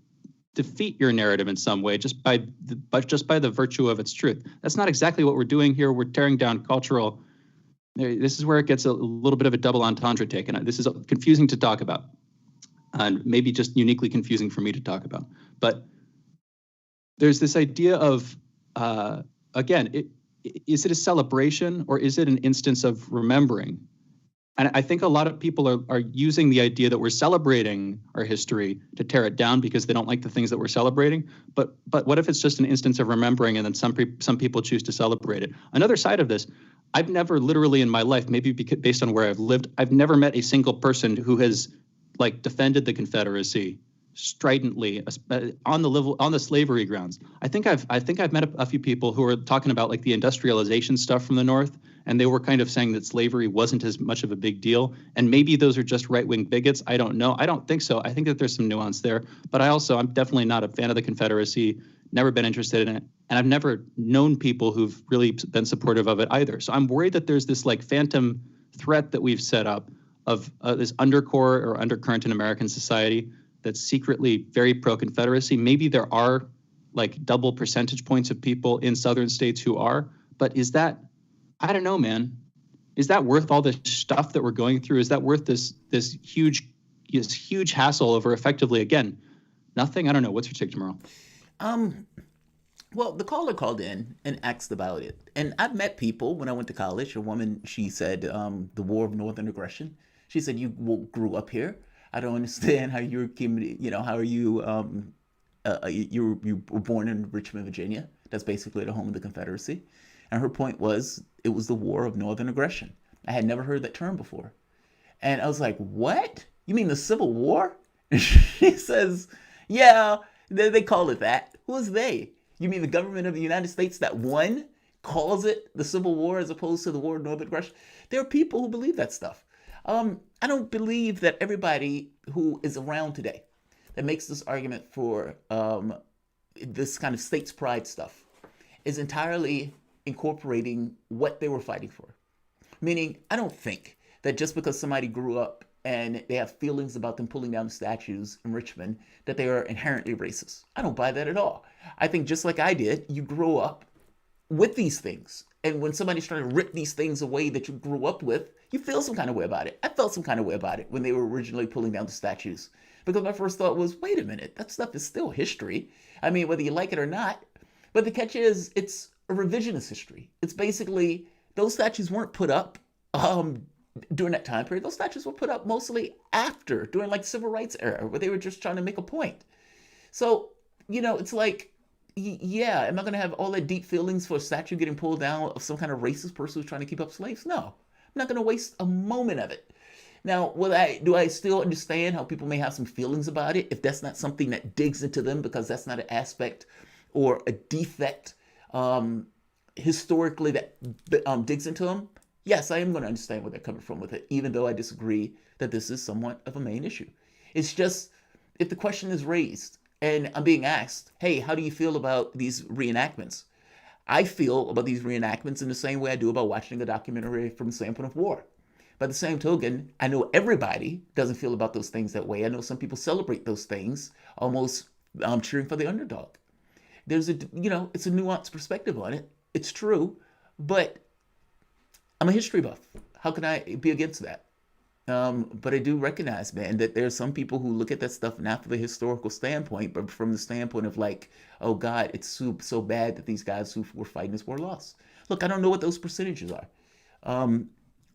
defeat your narrative in some way just by the virtue of its truth. That's not exactly what we're doing here. We're tearing down cultural. This is where it gets a little bit of a double entendre taken. This is confusing to talk about, and maybe just uniquely confusing for me to talk about. But there's this idea of, again, is it a celebration or is it an instance of remembering? And I think a lot of people are using the idea that we're celebrating our history to tear it down because they don't like the things that we're celebrating. But what if it's just an instance of remembering and then some people choose to celebrate it? Another side of this, I've never literally in my life, maybe based on where I've lived, I've never met a single person who has defended the Confederacy stridently on the slavery grounds. I think I've met a few people who are talking about the industrialization stuff from the North, and they were kind of saying that slavery wasn't as much of a big deal. And maybe those are just right-wing bigots. I don't know. I don't think so. I think that there's some nuance there. But I'm definitely not a fan of the Confederacy, never been interested in it. And I've never known people who've really been supportive of it either. So I'm worried that there's this phantom threat that we've set up of this undercore or undercurrent in American society that's secretly very pro-Confederacy. Maybe there are double percentage points of people in southern states who are, but is that, I don't know, man. Is that worth all the stuff that we're going through? Is that worth this huge hassle over effectively, again, nothing? I don't know. What's your take, Jamarl? Well, the caller called in and asked about it. And I've met people when I went to college. A woman, she said, the war of northern aggression. She said, you grew up here. I don't understand how you came, how are you, you were born in Richmond, Virginia. That's basically the home of the Confederacy. And her point was, it was the war of northern aggression. I had never heard that term before. And I was like, what? You mean the Civil War? She says, yeah, they call it that. Who is they? You mean the government of the United States that won calls it the Civil War as opposed to the war of northern aggression? There are people who believe that stuff. I don't believe that everybody who is around today that makes this argument for this kind of states' pride stuff is entirely incorporating what they were fighting for. Meaning, I don't think that just because somebody grew up and they have feelings about them pulling down the statues in Richmond, that they are inherently racist. I don't buy that at all. I think just like I did, you grow up with these things. And when somebody's trying to rip these things away that you grew up with, you feel some kind of way about it. I felt some kind of way about it when they were originally pulling down the statues. Because my first thought was, wait a minute, that stuff is still history. I mean, whether you like it or not. But the catch is, it's a revisionist history. It's basically, those statues weren't put up during that time period. Those statues were put up mostly after, during the civil rights era, where they were just trying to make a point. So, it's yeah, am I going to have all that deep feelings for a statue getting pulled down of some kind of racist person who's trying to keep up slaves? No, I'm not going to waste a moment of it. Now, do I still understand how people may have some feelings about it if that's not something that digs into them because that's not an aspect or a defect historically that digs into them? Yes, I am going to understand where they're coming from with it, even though I disagree that this is somewhat of a main issue. It's just, if the question is raised and I'm being asked, hey, how do you feel about these reenactments? I feel about these reenactments in the same way I do about watching a documentary from the standpoint of war. By the same token, I know everybody doesn't feel about those things that way. I know some people celebrate those things, almost cheering for the underdog. There's it's a nuanced perspective on it. It's true, but I'm a history buff. How can I be against that? But I do recognize, man, that there's some people who look at that stuff not from the historical standpoint, but from the standpoint of oh God, it's so bad that these guys who were fighting this war lost. Look, I don't know what those percentages are.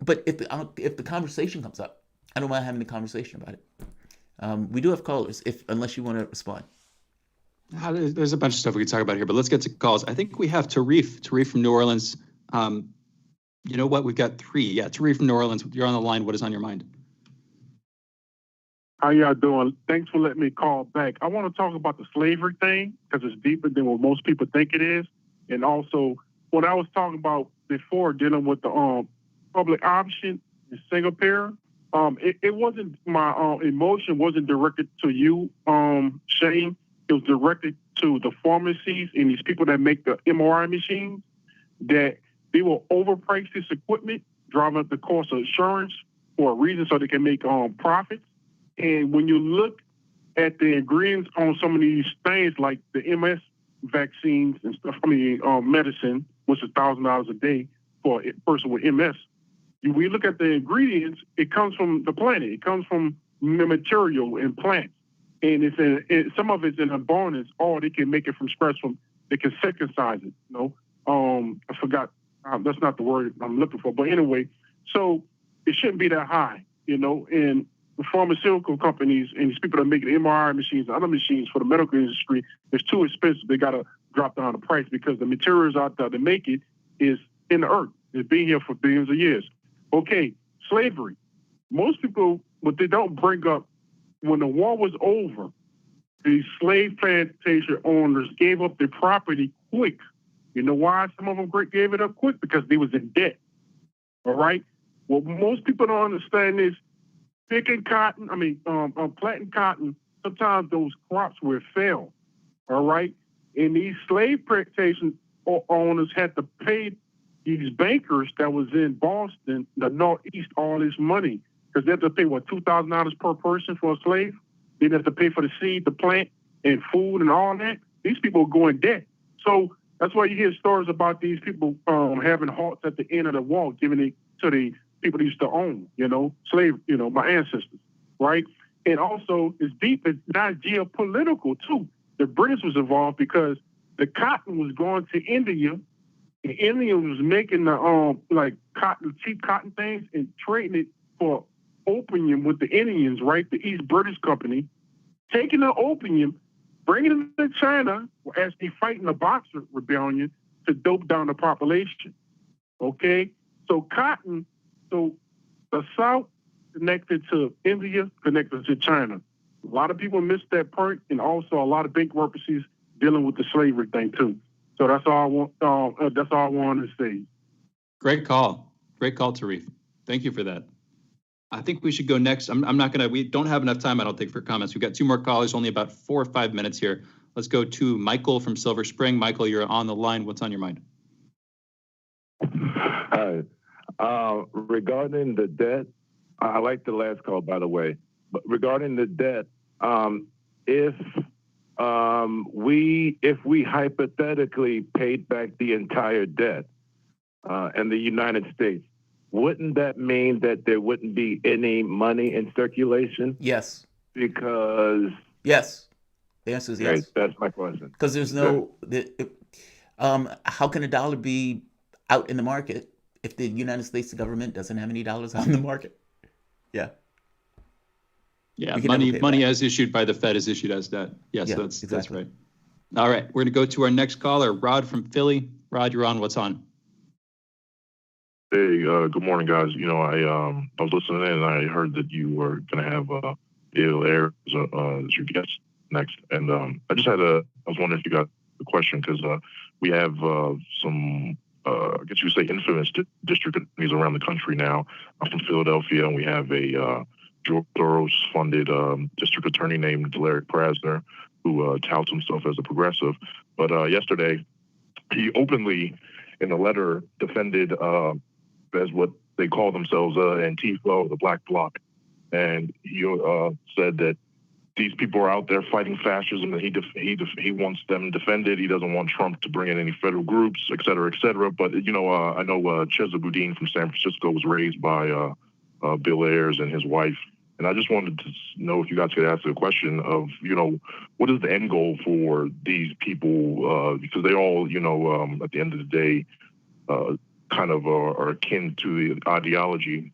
But if the conversation comes up, I don't mind having a conversation about it. We do have callers, unless you want to respond. There's a bunch of stuff we could talk about here, but let's get to calls. I think we have Tarif from New Orleans. You know what? We've got three. Yeah, Tarif from New Orleans. You're on the line. What is on your mind? How y'all doing? Thanks for letting me call back. I want to talk about the slavery thing because it's deeper than what most people think it is. And also, what I was talking about before dealing with the public option and single parent, it wasn't, my emotion wasn't directed to you, Shane. It was directed to the pharmacies and these people that make the MRI machines, that they will overprice this equipment, driving up the cost of insurance for a reason so they can make profits. And when you look at the ingredients on some of these things like the MS vaccines and stuff, medicine, which is $1,000 a day for a person with MS. We look at the ingredients, it comes from the planet. It comes from material and plants. And some of it's in abundance, or they can make it from scratch. They can synthesize it, I forgot, that's not the word I'm looking for. But anyway, so it shouldn't be that high, and the pharmaceutical companies and these people that make the MRI machines and other machines for the medical industry, it's too expensive. They got to drop down the price because the materials out there to make it is in the earth. It's been here for billions of years. Okay, slavery. Most people, what they don't bring up, when the war was over, the slave plantation owners gave up their property quick. You know why some of them gave it up quick? Because they was in debt. All right? What most people don't understand is planting cotton, sometimes those crops will fail. All right? And these slave plantation owners had to pay these bankers that was in Boston, the Northeast, all this money. Because they have to pay, $2,000 per person for a slave? They have to pay for the seed, the plant, and food and all that. These people are going debt. So that's why you hear stories about these people having halts at the end of the war, giving it to the people they used to own, slave, my ancestors, right? And also, it's deep, it's not geopolitical, too. The British was involved because the cotton was going to India. The India was making the cheap cotton things and trading it for opium with the Indians, right? The East British Company, taking the opium, bringing it to China as they fighting the Boxer Rebellion to dope down the population. Okay? So cotton, so the South connected to India, connected to China. A lot of people miss that part, and also a lot of bankruptcies dealing with the slavery thing too. So that's all I want. That's all I wanted to say. Great call, Tarif. Thank you for that. I think we should go next. We don't have enough time, I don't think, for comments. We've got two more callers, only about 4 or 5 minutes here. Let's go to Michael from Silver Spring. Michael, you're on the line. What's on your mind? Hi. Regarding the debt, I like the last call, by the way. But regarding the debt, if we hypothetically paid back the entire debt in the United States, wouldn't that mean that there wouldn't be any money in circulation? Yes. Because... Yes. The answer is yes. Right, that's my question. Because there's how can a dollar be out in the market if the United States government doesn't have any dollars out in the market? Yeah. Yeah, money as issued by the Fed is issued as debt. Yes, yeah, that's right. All right, we're going to go to our next caller, Rod from Philly. Rod, you're on. What's on? Hey, good morning, guys. I was listening in and I heard that you were going to have Bill Ayers as your guest next. And I was wondering if you got the question because we have some, I guess you would say, infamous district attorneys around the country now. I'm from Philadelphia, and we have a George Soros-funded district attorney named Larry Krasner, who touts himself as a progressive. But yesterday, he openly, in a letter, defended as what they call themselves, Antifa, or the Black Bloc. And he said that these people are out there fighting fascism, and he wants them defended. He doesn't want Trump to bring in any federal groups, et cetera, et cetera. But, I know Chesa Boudin from San Francisco was raised by Bill Ayers and his wife. And I just wanted to know if you guys could answer the question of, what is the end goal for these people? Because they all, at the end of the day, kind of are akin to the ideology.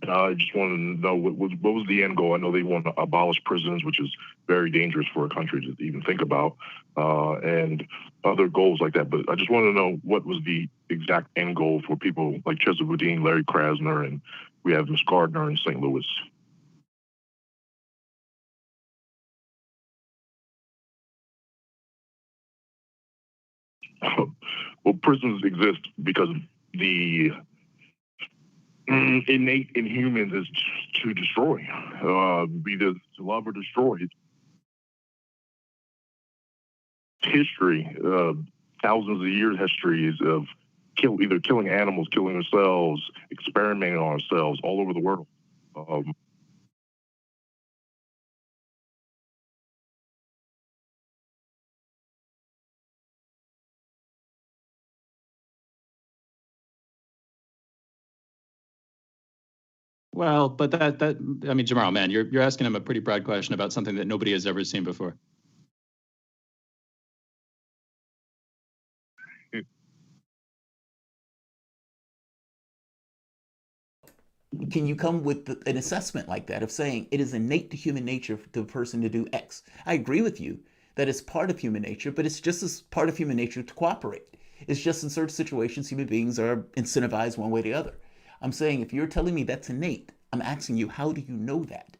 I just wanted to know what was the end goal. I know they want to abolish prisons, which is very dangerous for a country to even think about, and other goals like that. But I just want to know what was the exact end goal for people like Chesa Boudin, Larry Krasner, and we have Ms. Gardner in St. Louis. Well, prisons exist because the innate in humans is to destroy, either to love or destroy. History, thousands of years histories of either killing animals, killing ourselves, experimenting on ourselves all over the world. Well, but I mean, Jamarl, man, you're asking him a pretty broad question about something that nobody has ever seen before. Can you come with an assessment like that of saying it is innate to human nature for the person to do X? I agree with you that it's part of human nature, but it's just as part of human nature to cooperate. It's just in certain situations, human beings are incentivized one way or the other. I'm saying if you're telling me that's innate, I'm asking you, how do you know that?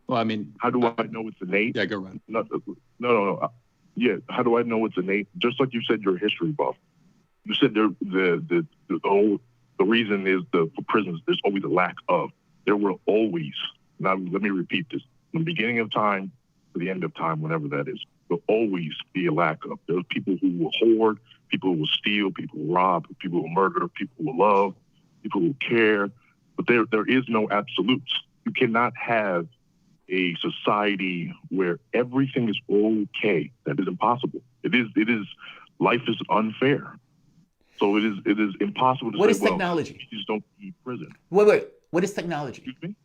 Well, I mean, how do I know it's innate? Yeah, go ahead. No. Yeah, how do I know it's innate? Just like you said, you're a history buff. You said the reason is for prisons, there's always a lack of. There will always, now let me repeat this, from the beginning of time to the end of time, whenever that is, there'll always be a lack of. There's people who will hoard, people who will steal, people who will rob, people who will murder, people who will love, people who will care. But there is no absolutes. You cannot have a society where everything is okay. That is impossible. Life is unfair. So it is impossible to what say, is technology? You just don't need prison. Wait. What is technology? Excuse me?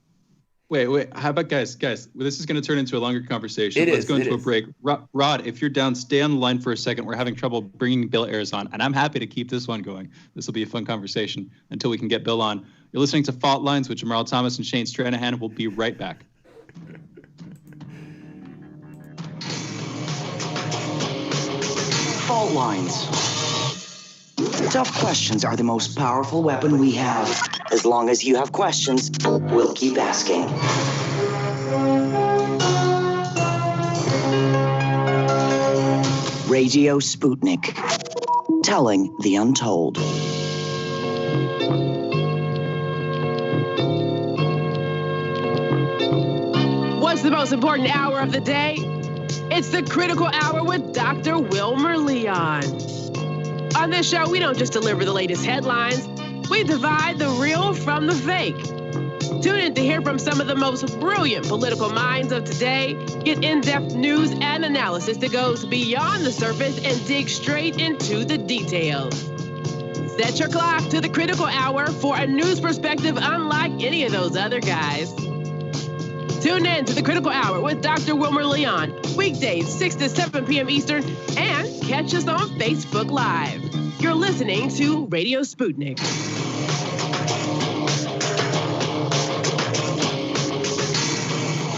Wait. How about guys? This is going to turn into a longer conversation. Let's go into a break. Rod, if you're down, stay on the line for a second. We're having trouble bringing Bill Ayers on, and I'm happy to keep this one going. This will be a fun conversation until we can get Bill on. You're listening to Fault Lines with Jamarl Thomas and Shane Stranahan. We'll be right back. Fault lines. Tough questions are the most powerful weapon we have. As long as you have questions, we'll keep asking. Radio Sputnik. Telling the untold. What's the most important hour of the day? It's the Critical Hour with Dr. Wilmer Leon. On this show, we don't just deliver the latest headlines, we divide the real from the fake. Tune in to hear from some of the most brilliant political minds of today, get in-depth news and analysis that goes beyond the surface and dig straight into the details. Set your clock to the Critical Hour for a news perspective unlike any of those other guys. Tune in to the Critical Hour with Dr. Wilmer Leon, weekdays 6 to 7 p.m. Eastern, and catch us on Facebook Live. You're listening to Radio Sputnik.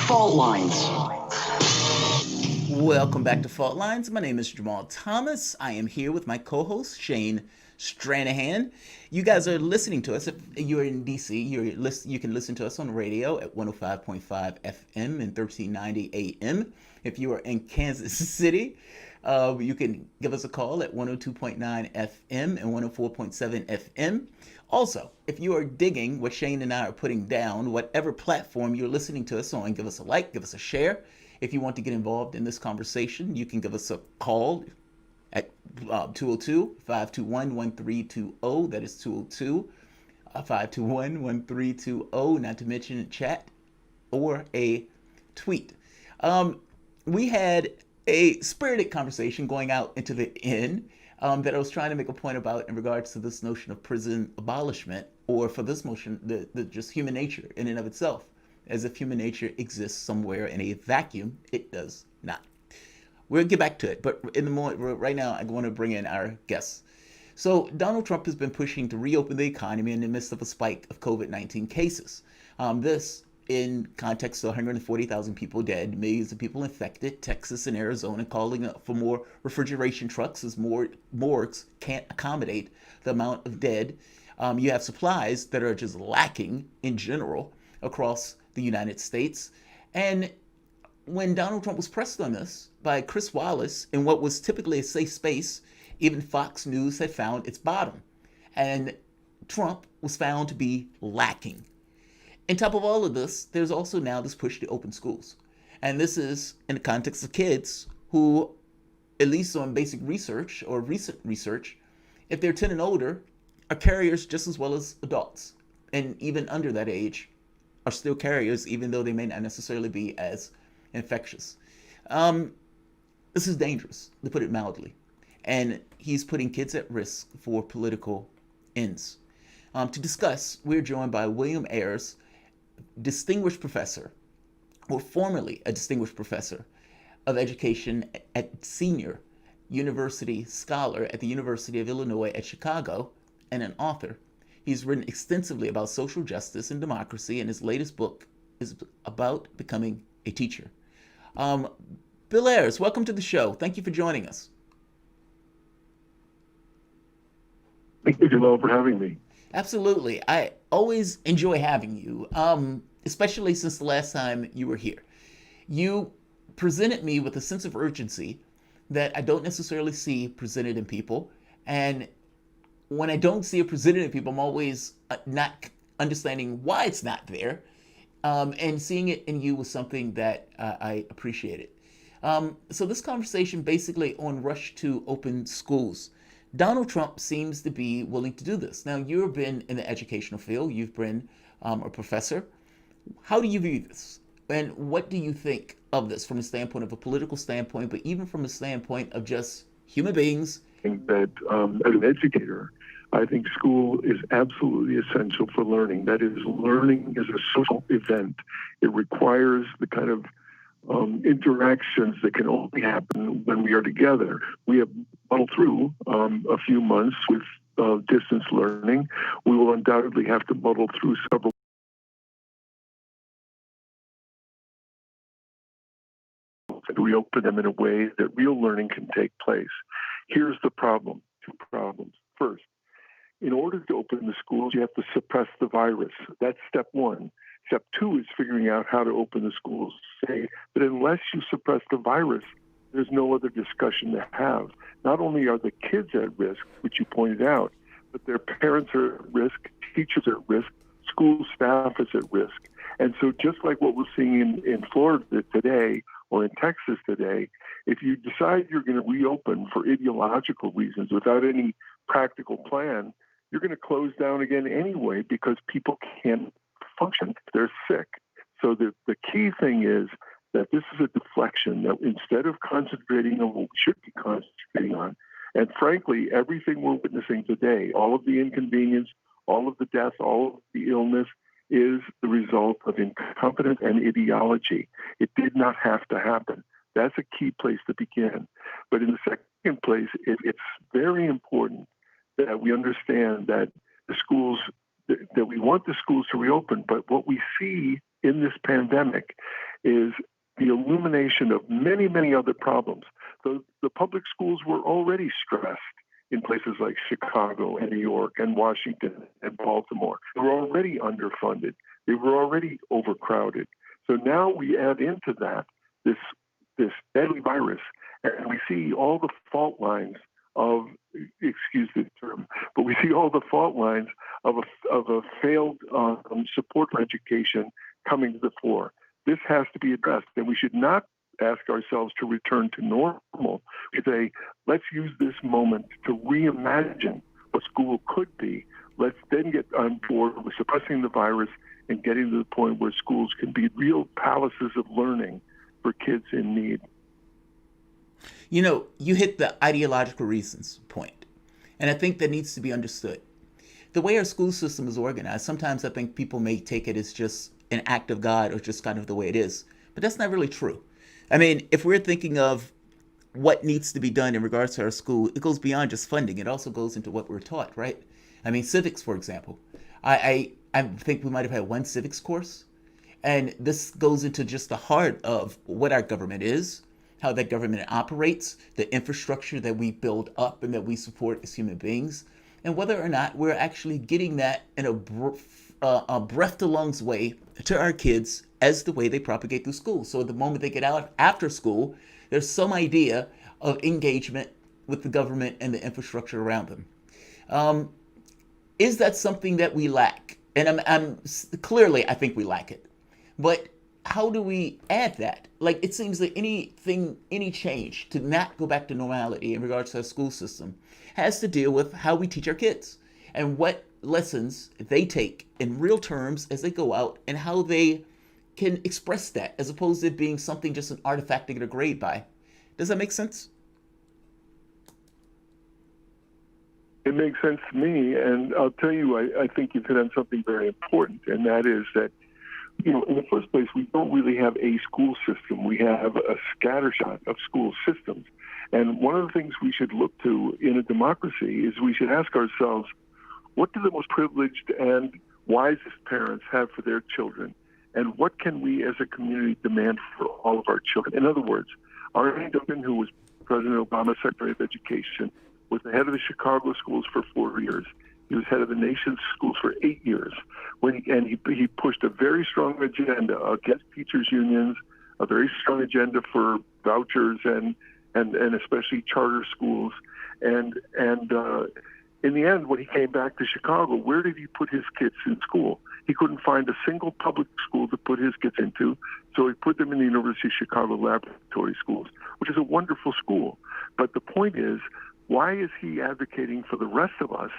Fault Lines. Welcome back to Fault Lines. My name is Jamarl Thomas. I am here with my co-host, Shane Stranahan. You guys are listening to us. If you're in DC, you can listen to us on radio at 105.5 FM and 1390 AM. If you are in Kansas City, you can give us a call at 102.9 FM and 104.7 FM. Also, if you are digging what Shane and I are putting down, whatever platform you're listening to us on, give us a like, give us a share. If you want to get involved in this conversation, you can give us a call at 202-521-1320. That is 202-521-1320, not to mention a chat or a tweet. We had a spirited conversation going out into the end that I was trying to make a point about in regards to this notion of prison abolishment, or for this motion, the just human nature in and of itself. As if human nature exists somewhere in a vacuum. It does not. We'll get back to it, but in the moment, right now, I want to bring in our guests. So Donald Trump has been pushing to reopen the economy in the midst of a spike of COVID-19 cases. This in context of 140,000 people dead, millions of people infected, Texas and Arizona calling for more refrigeration trucks as more morgues can't accommodate the amount of dead. You have supplies that are just lacking in general across the United States. And when Donald Trump was pressed on this by Chris Wallace in what was typically a safe space, even Fox News had found its bottom. And Trump was found to be lacking. On top of all of this, there's also now this push to open schools. And this is in the context of kids who, at least on basic research or recent research, if they're 10 and older, are carriers just as well as adults. And even under that age, are still carriers, even though they may not necessarily be as infectious. This is dangerous, to put it mildly. And he's putting kids at risk for political ends. To discuss, we're joined by William Ayers, distinguished professor, or formerly a distinguished professor of education at senior university scholar at the University of Illinois at Chicago, and an author. He's written extensively about social justice and democracy, and his latest book is about becoming a teacher. Bill Ayers, welcome to the show. Thank you for joining us. Thank you, Jamal, for having me. Absolutely. I always enjoy having you, especially since the last time you were here. You presented me with a sense of urgency that I don't necessarily see presented in people. And when I don't see it presented in people, I'm always not understanding why it's not there. And seeing it in you was something that I appreciated. So this conversation basically on rush to open schools. Donald Trump seems to be willing to do this. Now, you've been in the educational field. You've been a professor. How do you view this? And what do you think of this from a standpoint of a political standpoint, but even from a standpoint of just human beings? That as an educator, I think school is absolutely essential for learning. That is, learning is a social event. It requires the kind of interactions that can only happen when we are together. We have muddled through a few months with distance learning. We will undoubtedly have to muddle through several and reopen them in a way that real learning can take place. Here's the problem, two problems. First, in order to open the schools, you have to suppress the virus. That's step one. Step two is figuring out how to open the schools. Say that unless you suppress the virus, there's no other discussion to have. Not only are the kids at risk, which you pointed out, but their parents are at risk, teachers are at risk, school staff is at risk. And so just like what we're seeing in Florida today or in Texas today, if you decide you're going to reopen for ideological reasons without any practical plan, you're going to close down again anyway because people can't function. They're sick. So the key thing is that this is a deflection, that instead of concentrating on what we should be concentrating on, and frankly, everything we're witnessing today, all of the inconvenience, all of the death, all of the illness, is the result of incompetence and ideology. It did not have to happen. That's a key place to begin. But in the second place, it's very important that we understand that the schools, that we want the schools to reopen, but what we see in this pandemic is the illumination of many, many other problems. The public schools were already stressed in places like Chicago and New York and Washington and Baltimore. They were already underfunded. They were already overcrowded. So now we add into that this deadly virus, and we see all the fault lines of, excuse the term, but we see all the fault lines of a failed support for education coming to the fore. This has to be addressed, and we should not ask ourselves to return to normal. We say, let's use this moment to reimagine what school could be. Let's then get on board with suppressing the virus and getting to the point where schools can be real palaces of learning for kids in need. You know, you hit the ideological reasons point, and I think that needs to be understood. The way our school system is organized, sometimes I think people may take it as just an act of God or just kind of the way it is, but that's not really true. I mean, if we're thinking of what needs to be done in regards to our school, it goes beyond just funding. It also goes into what we're taught, right? I mean, civics, for example. I think we might have had one civics course, and this goes into just the heart of what our government is, how that government operates, the infrastructure that we build up and that we support as human beings, and whether or not we're actually getting that in a breath to lungs way to our kids as the way they propagate through school. So the moment they get out after school, there's some idea of engagement with the government and the infrastructure around them. Is that something that we lack? And I'm clearly, I think we lack it. But how do we add that? Like, it seems that any change to not go back to normality in regards to our school system has to deal with how we teach our kids and what lessons they take in real terms as they go out and how they can express that, as opposed to it being something just an artifact to get a grade by. Does that make sense? It makes sense to me, and I'll tell you, I think you've hit on something very important, and that is that, in the first place, we don't really have a school system. We have a scattershot of school systems. And one of the things we should look to in a democracy is we should ask ourselves, what do the most privileged and wisest parents have for their children? And what can we as a community demand for all of our children? In other words, Arne Duncan, who was President Obama's Secretary of Education, was the head of the Chicago schools for 4 years. He was head of the nation's schools for 8 years. He pushed a very strong agenda against teachers' unions, a very strong agenda for vouchers and especially charter schools. And in the end, when he came back to Chicago, where did he put his kids in school? He couldn't find a single public school to put his kids into, so he put them in the University of Chicago laboratory schools, which is a wonderful school. But the point is, why is he advocating for the rest of us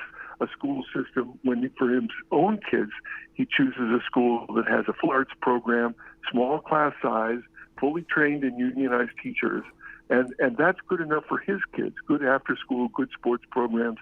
a school system when for his own kids he chooses a school that has a full arts program, small class size, fully trained and unionized teachers, and that's good enough for his kids, good after school, good sports programs.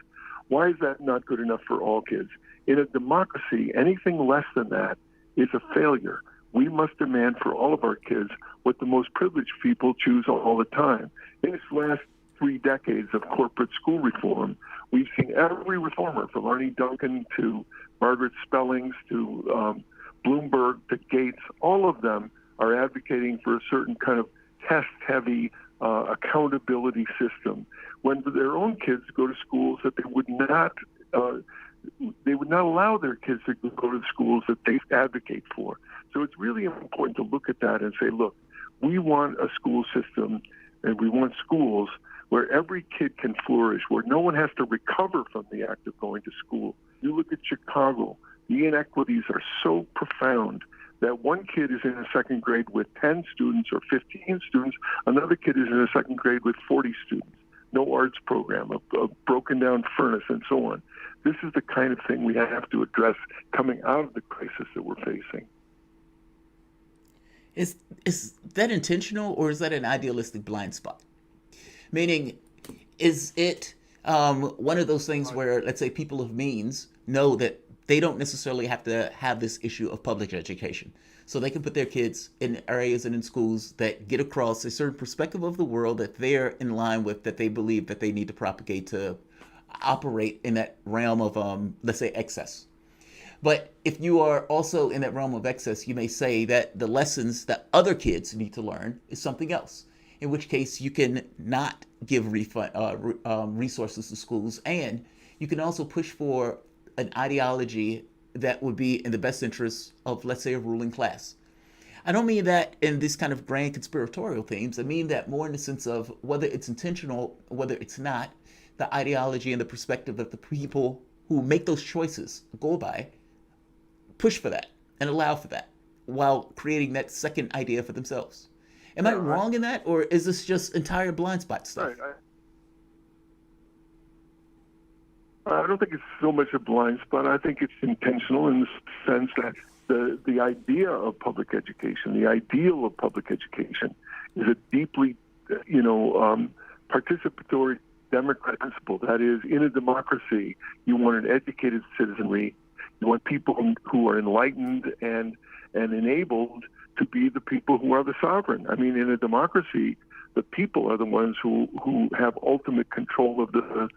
Why is that not good enough for all kids? In a democracy, anything less than that is a failure. We must demand for all of our kids what the most privileged people choose all the time. In this last 3 decades of corporate school reform, we've seen every reformer, from Arne Duncan to Margaret Spellings to Bloomberg to Gates, all of them are advocating for a certain kind of test-heavy accountability system, when their own kids go to schools that they would not allow their kids to go to schools that they advocate for. So it's really important to look at that and say, look, we want a school system and we want schools where every kid can flourish, where no one has to recover from the act of going to school. You look at Chicago, the inequities are so profound that one kid is in a second grade with 10 students or 15 students, another kid is in a second grade with 40 students. No arts program, a broken down furnace, and so on. This is the kind of thing we have to address coming out of the crisis that we're facing. Is that intentional, or is that an idealistic blind spot? Meaning, is it one of those things where, let's say, people of means know that they don't necessarily have to have this issue of public education, so they can put their kids in areas and in schools that get across a certain perspective of the world that they're in line with, that they believe that they need to propagate to operate in that realm of, let's say, excess. But if you are also in that realm of excess, you may say that the lessons that other kids need to learn is something else, in which case you can not give resources to schools, and you can also push for an ideology that would be in the best interests of, let's say, a ruling class. I don't mean that in this kind of grand conspiratorial themes. I mean that more in the sense of whether it's intentional, whether it's not, the ideology and the perspective that the people who make those choices go by push for that and allow for that while creating that second idea for themselves. Am I wrong in that, or is this just entire blind spot stuff? I don't think it's so much a blind spot. I think it's intentional in the sense that the idea of public education, the ideal of public education, is a deeply, participatory democratic principle. That is, in a democracy, you want an educated citizenry. You want people who are enlightened and enabled to be the people who are the sovereign. I mean, in a democracy, the people are the ones who have ultimate control of the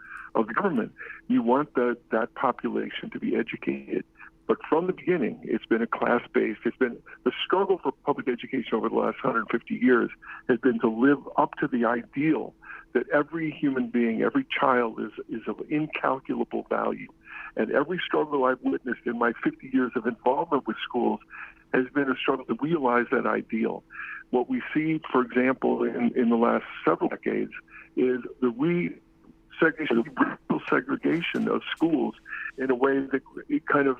government. You want that population to be educated. But from the beginning, it's been a class-based. It's been the struggle for public education over the last 150 years has been to live up to the ideal that every human being, every child is of incalculable value. And every struggle I've witnessed in my 50 years of involvement with schools has been a struggle to realize that ideal. What we see, for example, in the last several decades is the segregation of schools in a way that it kind of,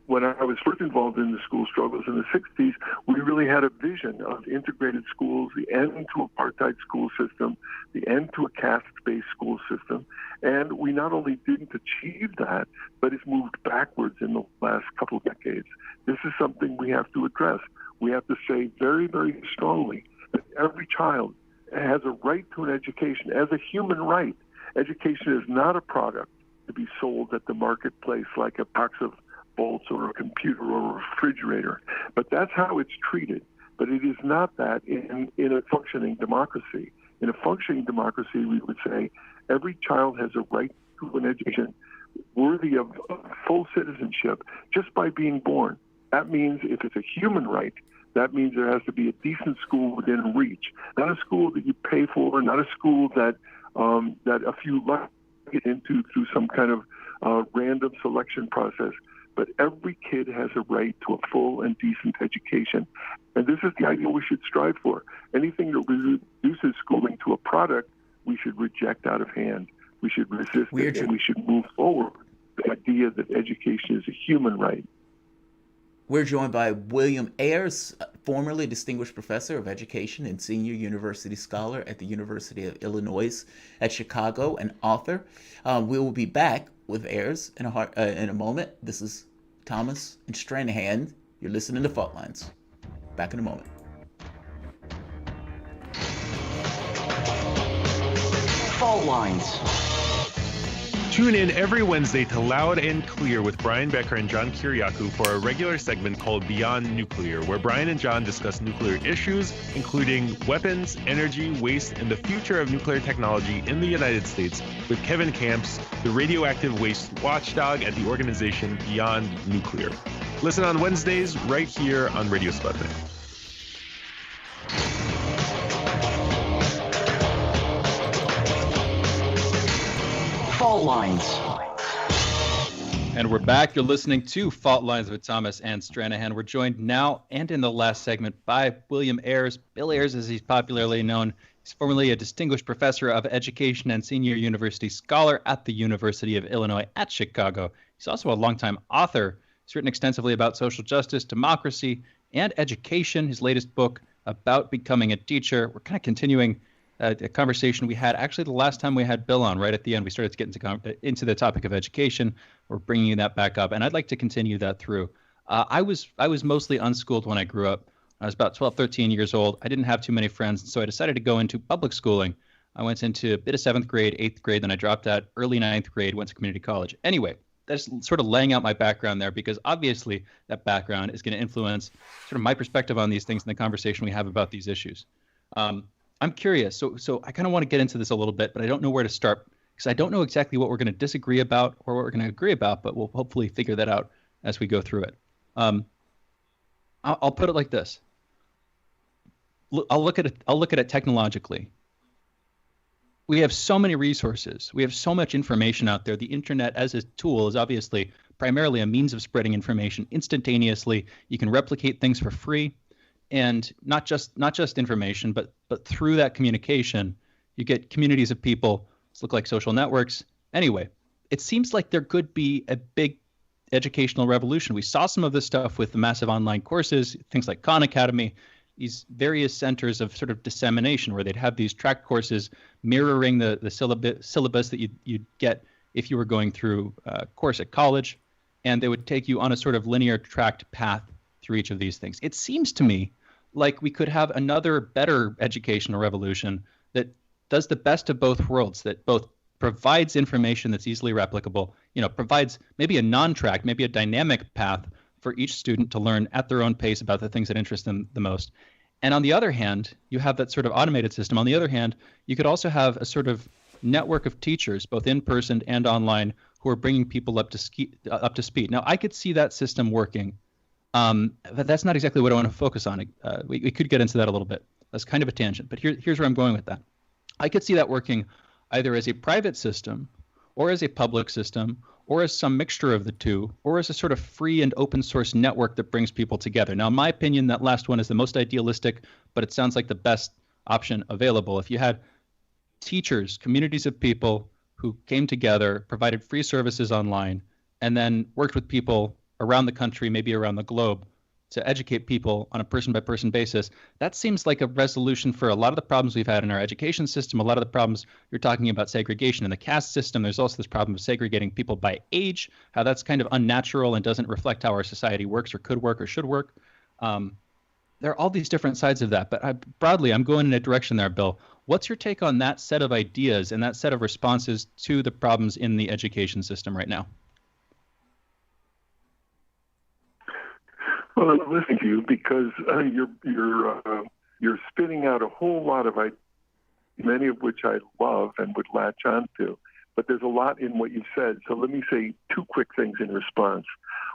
when I was first involved in the school struggles in the 60s, we really had a vision of integrated schools, the end to apartheid school system, the end to a caste-based school system. And we not only didn't achieve that, but it's moved backwards in the last couple of decades. This is something we have to address. We have to say very, very strongly that every child has a right to an education as a human right. Education is not a product. to be sold at the marketplace like a box of bolts or a computer or a refrigerator. But that's how it's treated. But it is not that in a functioning democracy. In a functioning democracy, we would say every child has a right to an education worthy of full citizenship just by being born. That means if it's a human right, that means there has to be a decent school within reach, not a school that you pay for, not a school that a few luck get into through some kind of random selection process. But every kid has a right to a full and decent education. And this is the ideal we should strive for. Anything that reduces schooling to a product, we should reject out of hand. We should resist it, and we should move forward the idea that education is a human right. We're joined by William Ayers, formerly Distinguished Professor of Education and Senior University Scholar at the University of Illinois at Chicago, and author. We will be back with Ayers in a moment. This is Thomas and Stranahan. You're listening to Fault Lines. Back in a moment. Fault Lines. Tune in every Wednesday to Loud and Clear with Brian Becker and John Kiriakou for a regular segment called Beyond Nuclear, where Brian and John discuss nuclear issues, including weapons, energy, waste, and the future of nuclear technology in the United States, with Kevin Camps, the radioactive waste watchdog at the organization Beyond Nuclear. Listen on Wednesdays right here on Radio Sputnik. Fault Lines. And we're back. You're listening to Fault Lines with Thomas and Stranahan. We're joined now and in the last segment by William Ayers. Bill Ayers, as he's popularly known, he's formerly a Distinguished Professor of Education and Senior University Scholar at the University of Illinois at Chicago. He's also a longtime author. He's written extensively about social justice, democracy, and education. His latest book, About Becoming a Teacher. We're kind of continuing a conversation we had actually the last time we had Bill on. Right at the end, we started to get into the topic of education. We're bringing that back up, and I'd like to continue that through. I was mostly unschooled when I grew up. I was about 12, 13 years old. I didn't have too many friends, so I decided to go into public schooling. I went into a bit of 7th grade, 8th grade, then I dropped out early 9th grade, went to community college. Anyway, that's sort of laying out my background there, because obviously that background is going to influence sort of my perspective on these things and the conversation we have about these issues. I'm curious. So I kind of want to get into this a little bit, but I don't know where to start, because I don't know exactly what we're going to disagree about or what we're going to agree about, but we'll hopefully figure that out as we go through it. I'll put it like this. I'll look at it technologically. We have so many resources. We have so much information out there. The internet as a tool is obviously primarily a means of spreading information instantaneously. You can replicate things for free. And not just information, but through that communication, you get communities of people. These look like social networks. Anyway, it seems like there could be a big educational revolution. We saw some of this stuff with the massive online courses, things like Khan Academy, these various centers of sort of dissemination where they'd have these track courses mirroring the syllabus that you'd get if you were going through a course at college, and they would take you on a sort of linear tracked path through each of these things. It seems to me like we could have another better educational revolution that does the best of both worlds, that both provides information that's easily replicable, provides maybe a non-track, maybe a dynamic path for each student to learn at their own pace about the things that interest them the most. And on the other hand, you have that sort of automated system. On the other hand, you could also have a sort of network of teachers, both in person and online, who are bringing people up to speed. Now, I could see that system working. But that's not exactly what I want to focus on. We could get into that a little bit. That's kind of a tangent, but here's where I'm going with that. I could see that working either as a private system or as a public system or as some mixture of the two, or as a sort of free and open source network that brings people together. Now, in my opinion, that last one is the most idealistic, but it sounds like the best option available. If you had teachers, communities of people who came together, provided free services online, and then worked with people around the country, maybe around the globe, to educate people on a person-by-person basis, that seems like a resolution for a lot of the problems we've had in our education system, a lot of the problems you're talking about, segregation in the caste system. There's also this problem of segregating people by age, how that's kind of unnatural and doesn't reflect how our society works or could work or should work. There are all these different sides of that, but broadly, I'm going in a direction there, Bill. What's your take on that set of ideas and that set of responses to the problems in the education system right now? Well, I'm listening to you because you're spitting out a whole lot of ideas, many of which I love and would latch onto. But there's a lot in what you said. So let me say two quick things in response.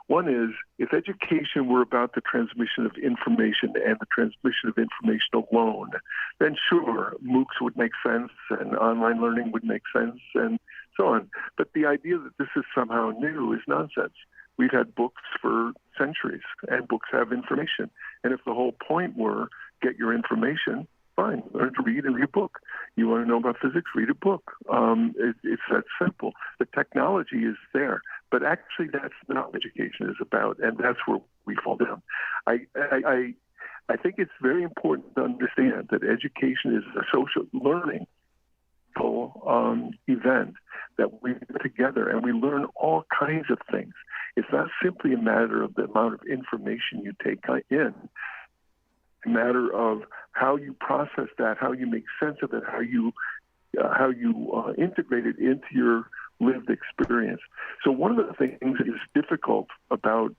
One is, if education were about the transmission of information and the transmission of information alone, then sure, MOOCs would make sense and online learning would make sense and so on. But the idea that this is somehow new is nonsense. We've had books for centuries, and books have information. And if the whole point were get your information, fine, learn to read and read a book. You want to know about physics, read a book. It's that simple. The technology is there, but actually that's not what education is about, and that's where we fall down. I think it's very important to understand that education is a social learning event that we get together and we learn all kinds of things. It's not simply a matter of the amount of information you take in. A matter of how you process that, how you make sense of it, how you integrate it into your lived experience. So one of the things that is difficult about,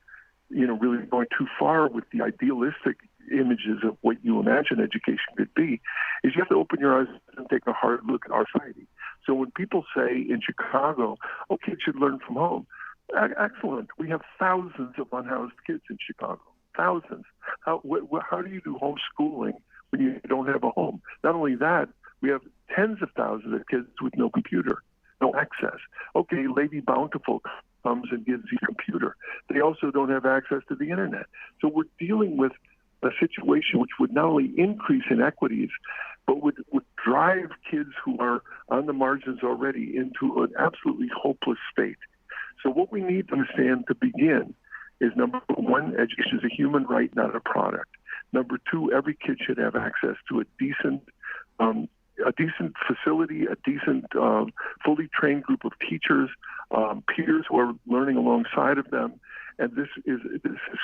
really going too far with the idealistic images of what you imagine education could be, is you have to open your eyes and take a hard look at our society. So when people say in Chicago, oh, kids should learn from home, excellent. We have thousands of unhoused kids in Chicago. Thousands. How do you do homeschooling when you don't have a home? Not only that, we have tens of thousands of kids with no computer, no access. Okay, Lady Bountiful comes and gives you a computer. They also don't have access to the internet. So we're dealing with a situation which would not only increase inequities, but would drive kids who are on the margins already into an absolutely hopeless state. So what we need to understand to begin is, number one, education is a human right, not a product. Number two, every kid should have access to a decent facility, a decent, fully trained group of teachers, peers who are learning alongside of them, and this is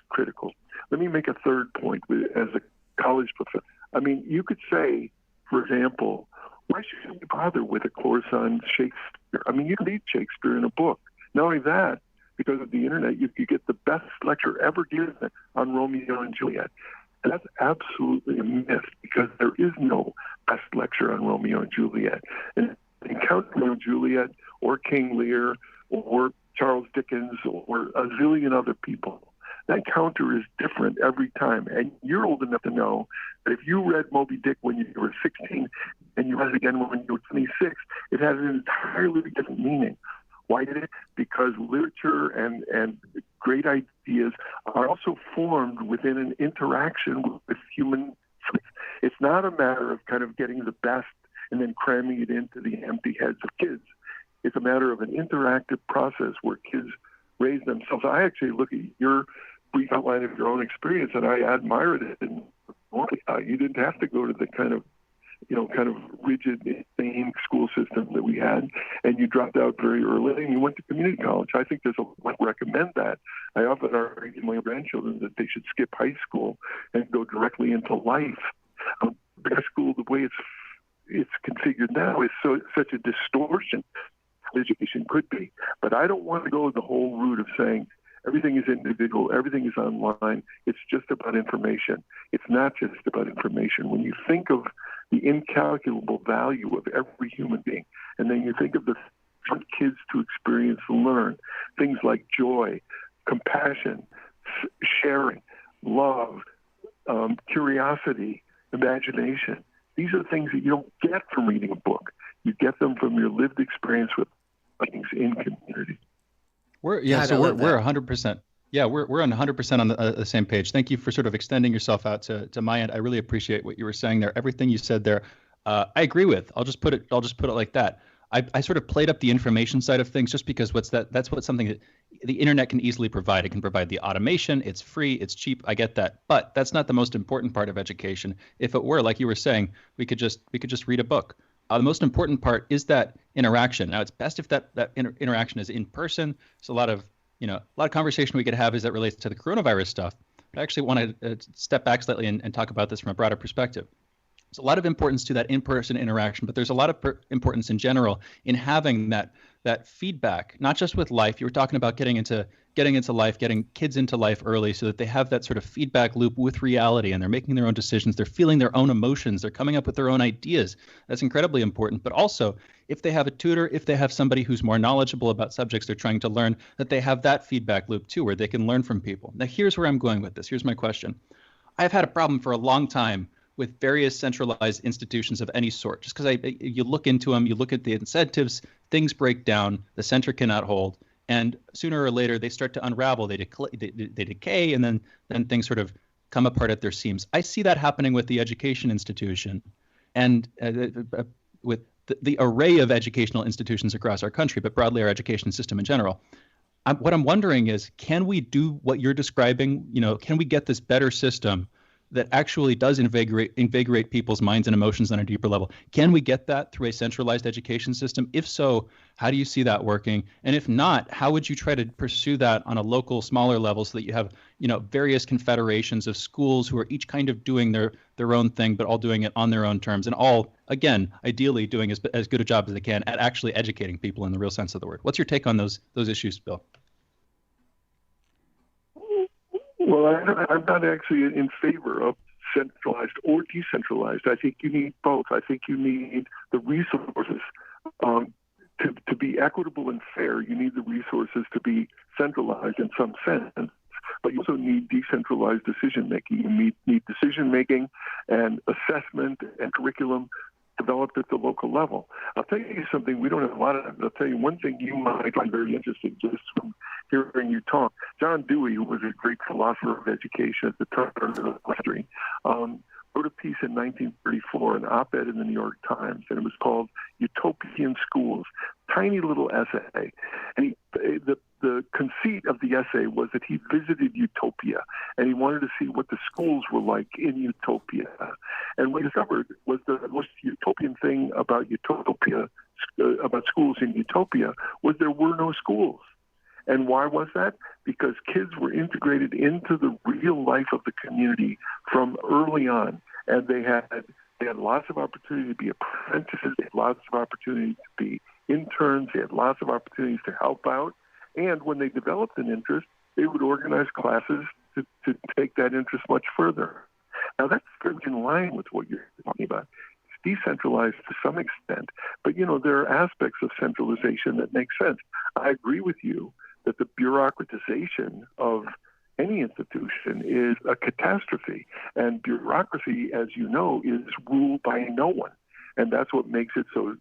critical. Let me make a third point as a college professor. I mean, you could say, for example, why should we bother with a course on Shakespeare? I mean, you can read Shakespeare in a book. Not only that, because of the internet, you could get the best lecture ever given on Romeo and Juliet. And that's absolutely a myth, because there is no best lecture on Romeo and Juliet. And encounter Romeo and Juliet or King Lear or Charles Dickens or a zillion other people, that encounter is different every time. And you're old enough to know that if you read Moby Dick when you were 16 and you read it again when you were 26, it had an entirely different meaning. Why did it? Because literature and great ideas are also formed within an interaction with human. It's not a matter of kind of getting the best and then cramming it into the empty heads of kids. It's a matter of an interactive process where kids raise themselves. I actually look at your brief outline of your own experience, and I admired it. And you didn't have to go to the kind of rigid, insane school system that we had, and you dropped out very early and you went to community college. I think I recommend that. I often argue to my grandchildren that they should skip high school and go directly into life. High school, the way it's configured now, is such a distortion education could be. But I don't want to go the whole route of saying everything is individual, everything is online. It's just about information. It's not just about information. When you think of the incalculable value of every human being, and then you think of the kids to experience and learn, things like joy, compassion, sharing, love, curiosity, imagination. These are things that you don't get from reading a book. You get them from your lived experience with things in community. We're 100%. Yeah, we're on 100% on the same page. Thank you for sort of extending yourself out to my end. I really appreciate what you were saying there. Everything you said there, I agree with. I'll just put it like that. I sort of played up the information side of things just because that's something that the internet can easily provide. It can provide the automation. It's free. It's cheap. I get that, but that's not the most important part of education. If it were, like you were saying, we could just read a book. The most important part is that interaction. Now, it's best if that interaction is in person. It's a lot of conversation we could have as it relates to the coronavirus stuff. But I actually want to step back slightly and talk about this from a broader perspective. There's a lot of importance to that in-person interaction, but there's a lot of importance in general in having that feedback, not just with life. You were talking about getting into life, getting kids into life early so that they have that sort of feedback loop with reality, and they're making their own decisions, they're feeling their own emotions, they're coming up with their own ideas. That's incredibly important. But also, if they have a tutor, if they have somebody who's more knowledgeable about subjects they're trying to learn, that they have that feedback loop too, where they can learn from people. Now, here's where I'm going with this. Here's my question. I've had a problem for a long time with various centralized institutions of any sort, just because you look into them, you look at the incentives, things break down, the center cannot hold, and sooner or later they start to unravel, they decay, and then things sort of come apart at their seams. I see that happening with the education institution, and with the array of educational institutions across our country, but broadly our education system in general. What I'm wondering is, can we do what you're describing? Can we get this better system that actually does invigorate people's minds and emotions on a deeper level? Can we get that through a centralized education system? If so, how do you see that working? And if not, how would you try to pursue that on a local, smaller level so that you have, various confederations of schools who are each kind of doing their own thing, but all doing it on their own terms, and all, again, ideally doing as good a job as they can at actually educating people in the real sense of the word? What's your take on those issues, Bill? Well, I'm not actually in favor of centralized or decentralized. I think you need both. I think you need the resources to be equitable and fair. You need the resources to be centralized in some sense, but you also need decentralized decision making. You need decision making and assessment and curriculum developed at the local level. I'll tell you something, we don't have a lot of time, but I'll tell you one thing you might find very interesting just from hearing you talk. John Dewey, who was a great philosopher of education at the turn of the century, wrote a piece in 1934, an op-ed in the New York Times, and it was called Utopian Schools. Tiny little essay. And the conceit of the essay was that he visited Utopia, and he wanted to see what the schools were like in Utopia. And what he discovered was the most utopian thing about Utopia, about schools in Utopia, was there were no schools. And why was that? Because kids were integrated into the real life of the community from early on, and they had lots of opportunity to be apprentices, they had lots of opportunity to be interns, they had lots of opportunities to help out, and when they developed an interest, they would organize classes to take that interest much further. Now that's very in line with what you're talking about. It's decentralized to some extent, but there are aspects of centralization that make sense. I agree with you that the bureaucratization of any institution is a catastrophe. And bureaucracy, as you know, is ruled by no one. And that's what makes it so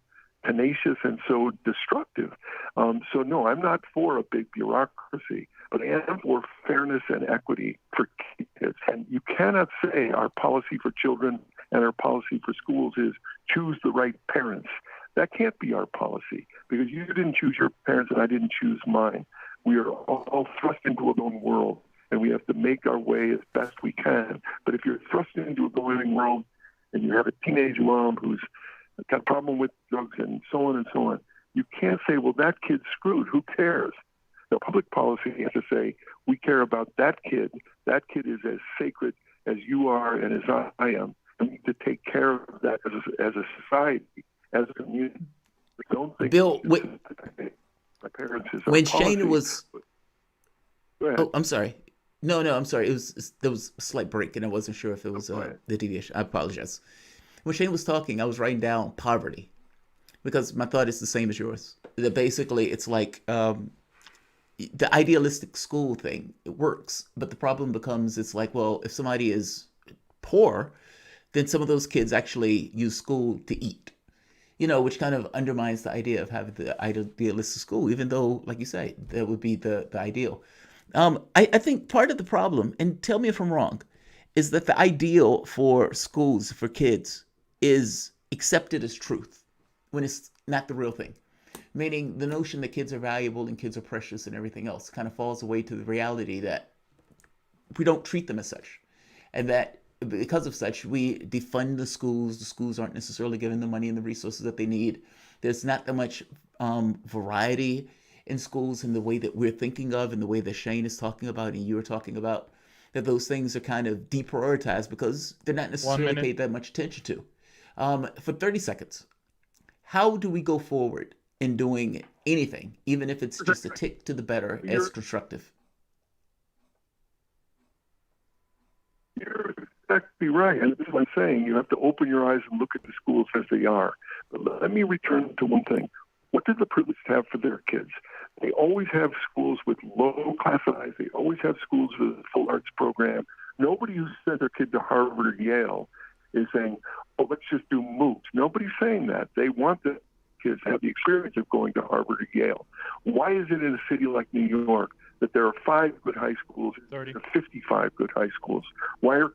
tenacious and so destructive. So no, I'm not for a big bureaucracy, but I am for fairness and equity for kids. And you cannot say our policy for children and our policy for schools is choose the right parents. That can't be our policy, because you didn't choose your parents and I didn't choose mine. We are all thrust into a going world, and we have to make our way as best we can. But if you're thrust into a going world and you have a teenage mom who's got a problem with drugs and so on, you can't say, well, that kid's screwed. Who cares? The public policy has to say, we care about that kid. That kid is as sacred as you are and as I am. And we need to take care of that as a society, as a community. Don't think Bill, my parents is when policy. Shane was... Oh, I'm sorry. No, I'm sorry. There was a slight break, and I wasn't sure if it was the deviation. I apologize. When Shane was talking, I was writing down poverty, because my thought is the same as yours. That basically, it's like the idealistic school thing. It works, but the problem becomes, it's like, well, if somebody is poor, then some of those kids actually use school to eat. Which kind of undermines the idea of having the idealistic school, even though, like you say, that would be the ideal. I think part of the problem, and tell me if I'm wrong, is that the ideal for schools, for kids, is accepted as truth when it's not the real thing. Meaning the notion that kids are valuable and kids are precious and everything else kind of falls away to the reality that we don't treat them as such. And that because of such, we defund the schools. The schools aren't necessarily given the money and the resources that they need. There's not that much variety in schools in the way that we're thinking of, in the way that Shane is talking about and you're talking about, that those things are kind of deprioritized because they're not necessarily paid that much attention to. For 30 seconds, how do we go forward in doing anything, even if it's just a tick to the better as constructive? You're exactly right. And this is what I'm saying. You have to open your eyes and look at the schools as they are. But let me return to one thing. What did the privileged have for their kids? They always have schools with low class size. They always have schools with a full arts program. Nobody who sent their kid to Harvard or Yale is saying, oh, let's just do MOOCs. Nobody's saying that. They want the kids to have the experience of going to Harvard or Yale. Why is it in a city like New York that there are 5 good high schools, there are 55 good high schools? Why are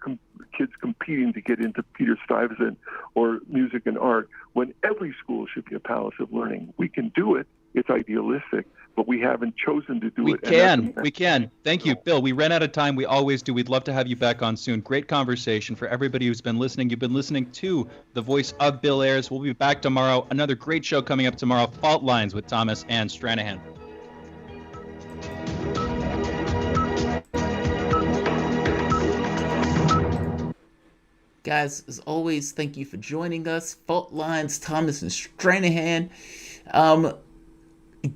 kids competing to get into Peter Stuyvesant or music and art when every school should be a palace of learning? We can do it. It's idealistic, but we haven't chosen to do it. We can. Thank you, Bill. We ran out of time. We always do. We'd love to have you back on soon. Great conversation. For everybody who's been listening, you've been listening to the voice of Bill Ayers. We'll be back tomorrow. Another great show coming up tomorrow, Fault Lines with Thomas and Stranahan. Guys, as always, thank you for joining us. Fault Lines, Thomas and Stranahan.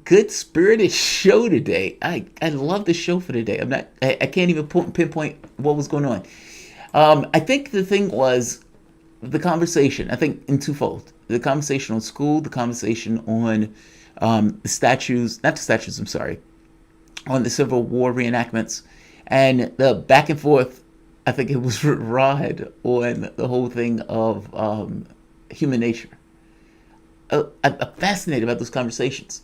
Good spirited show today. I love the show for today. I can't even pinpoint what was going on. I think the thing was the conversation. I think in twofold: the conversation on school, the conversation on the statues, not the statues. I'm sorry, on the Civil War reenactments, and the back and forth. I think it was Rod on the whole thing of human nature. I'm fascinated about those conversations.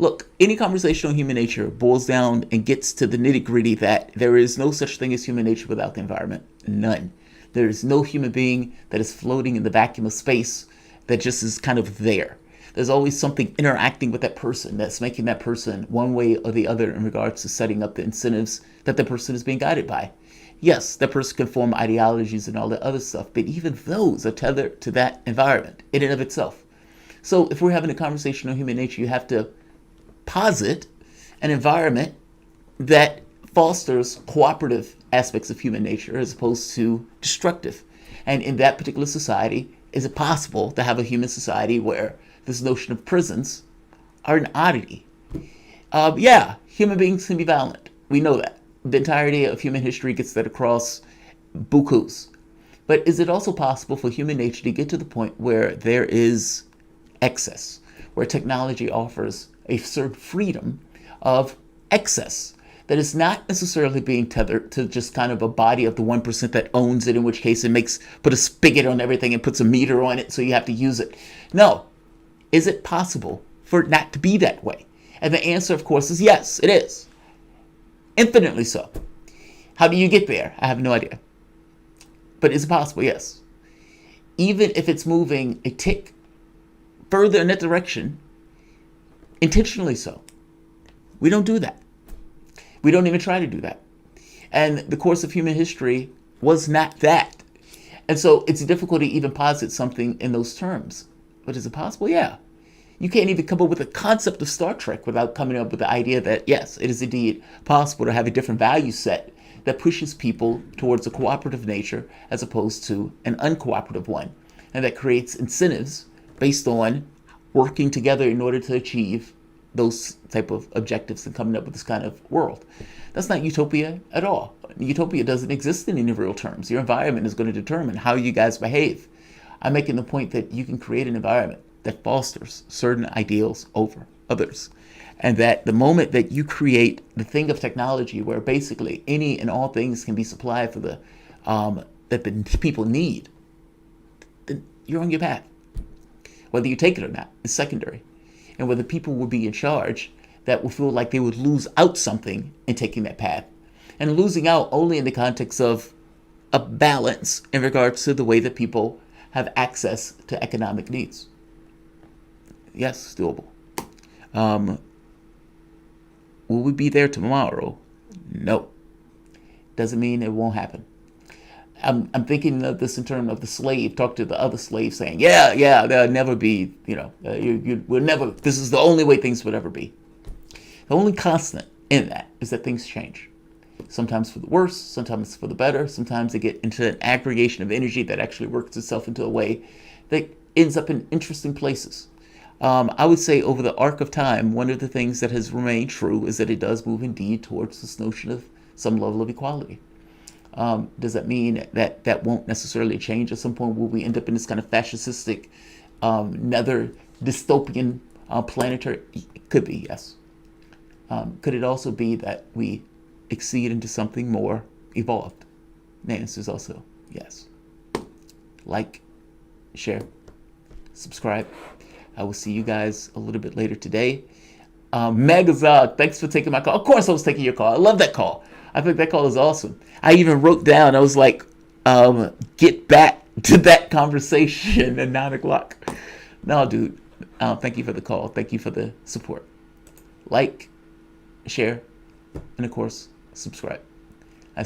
Look, any conversation on human nature boils down and gets to the nitty-gritty that there is no such thing as human nature without the environment. None. There is no human being that is floating in the vacuum of space that just is kind of there. There's always something interacting with that person that's making that person one way or the other in regards to setting up the incentives that the person is being guided by. Yes, that person can form ideologies and all that other stuff, but even those are tethered to that environment in and of itself. So if we're having a conversation on human nature, you have to posit an environment that fosters cooperative aspects of human nature as opposed to destructive. And in that particular society, is it possible to have a human society where this notion of prisons are an oddity? Yeah, human beings can be violent. We know that. The entirety of human history gets that across bukus. But is it also possible for human nature to get to the point where there is excess, where technology offers a certain freedom of excess that is not necessarily being tethered to just kind of a body of the 1% that owns it, in which case it put a spigot on everything and puts a meter on it so you have to use it? No. Is it possible for it not to be that way? And the answer, of course, is yes, it is. Infinitely so. How do you get there? I have no idea. But is it possible? Yes. Even if it's moving a tick further in that direction, intentionally so. We don't do that. We don't even try to do that. And the course of human history was not that. And so it's difficult to even posit something in those terms. But is it possible? Yeah. You can't even come up with a concept of Star Trek without coming up with the idea that, yes, it is indeed possible to have a different value set that pushes people towards a cooperative nature as opposed to an uncooperative one. And that creates incentives based on working together in order to achieve those type of objectives and coming up with this kind of world. That's not utopia at all. Utopia doesn't exist in any real terms. Your environment is going to determine how you guys behave. I'm making the point that you can create an environment that fosters certain ideals over others. And that the moment that you create the thing of technology where basically any and all things can be supplied for the that the people need, then you're on your path. Whether you take it or not is secondary. And whether people will be in charge that will feel like they would lose out something in taking that path. And losing out only in the context of a balance in regards to the way that people have access to economic needs. Yes, it's doable. Will we be there tomorrow? No. Doesn't mean it won't happen. I'm thinking of this in terms of the slave talk to the other slave saying, yeah, there'll never be, we'll never, this is the only way things would ever be. The only constant in that is that things change. Sometimes for the worse, sometimes for the better, sometimes they get into an aggregation of energy that actually works itself into a way that ends up in interesting places. I would say over the arc of time, one of the things that has remained true is that it does move indeed towards this notion of some level of equality. Does that mean that that won't necessarily change at some point? Will we end up in this kind of fascistic, nether dystopian planetary? It could be, yes. Could it also be that we exceed into something more evolved? The answer is also yes. Like, share, subscribe. I will see you guys a little bit later today. Megazog, thanks for taking my call. Of course I was taking your call. I love that call. I think that call is awesome. I even wrote down, I was like, get back to that conversation at 9 o'clock. No, dude, thank you for the call. Thank you for the support. Like, share, and of course, subscribe.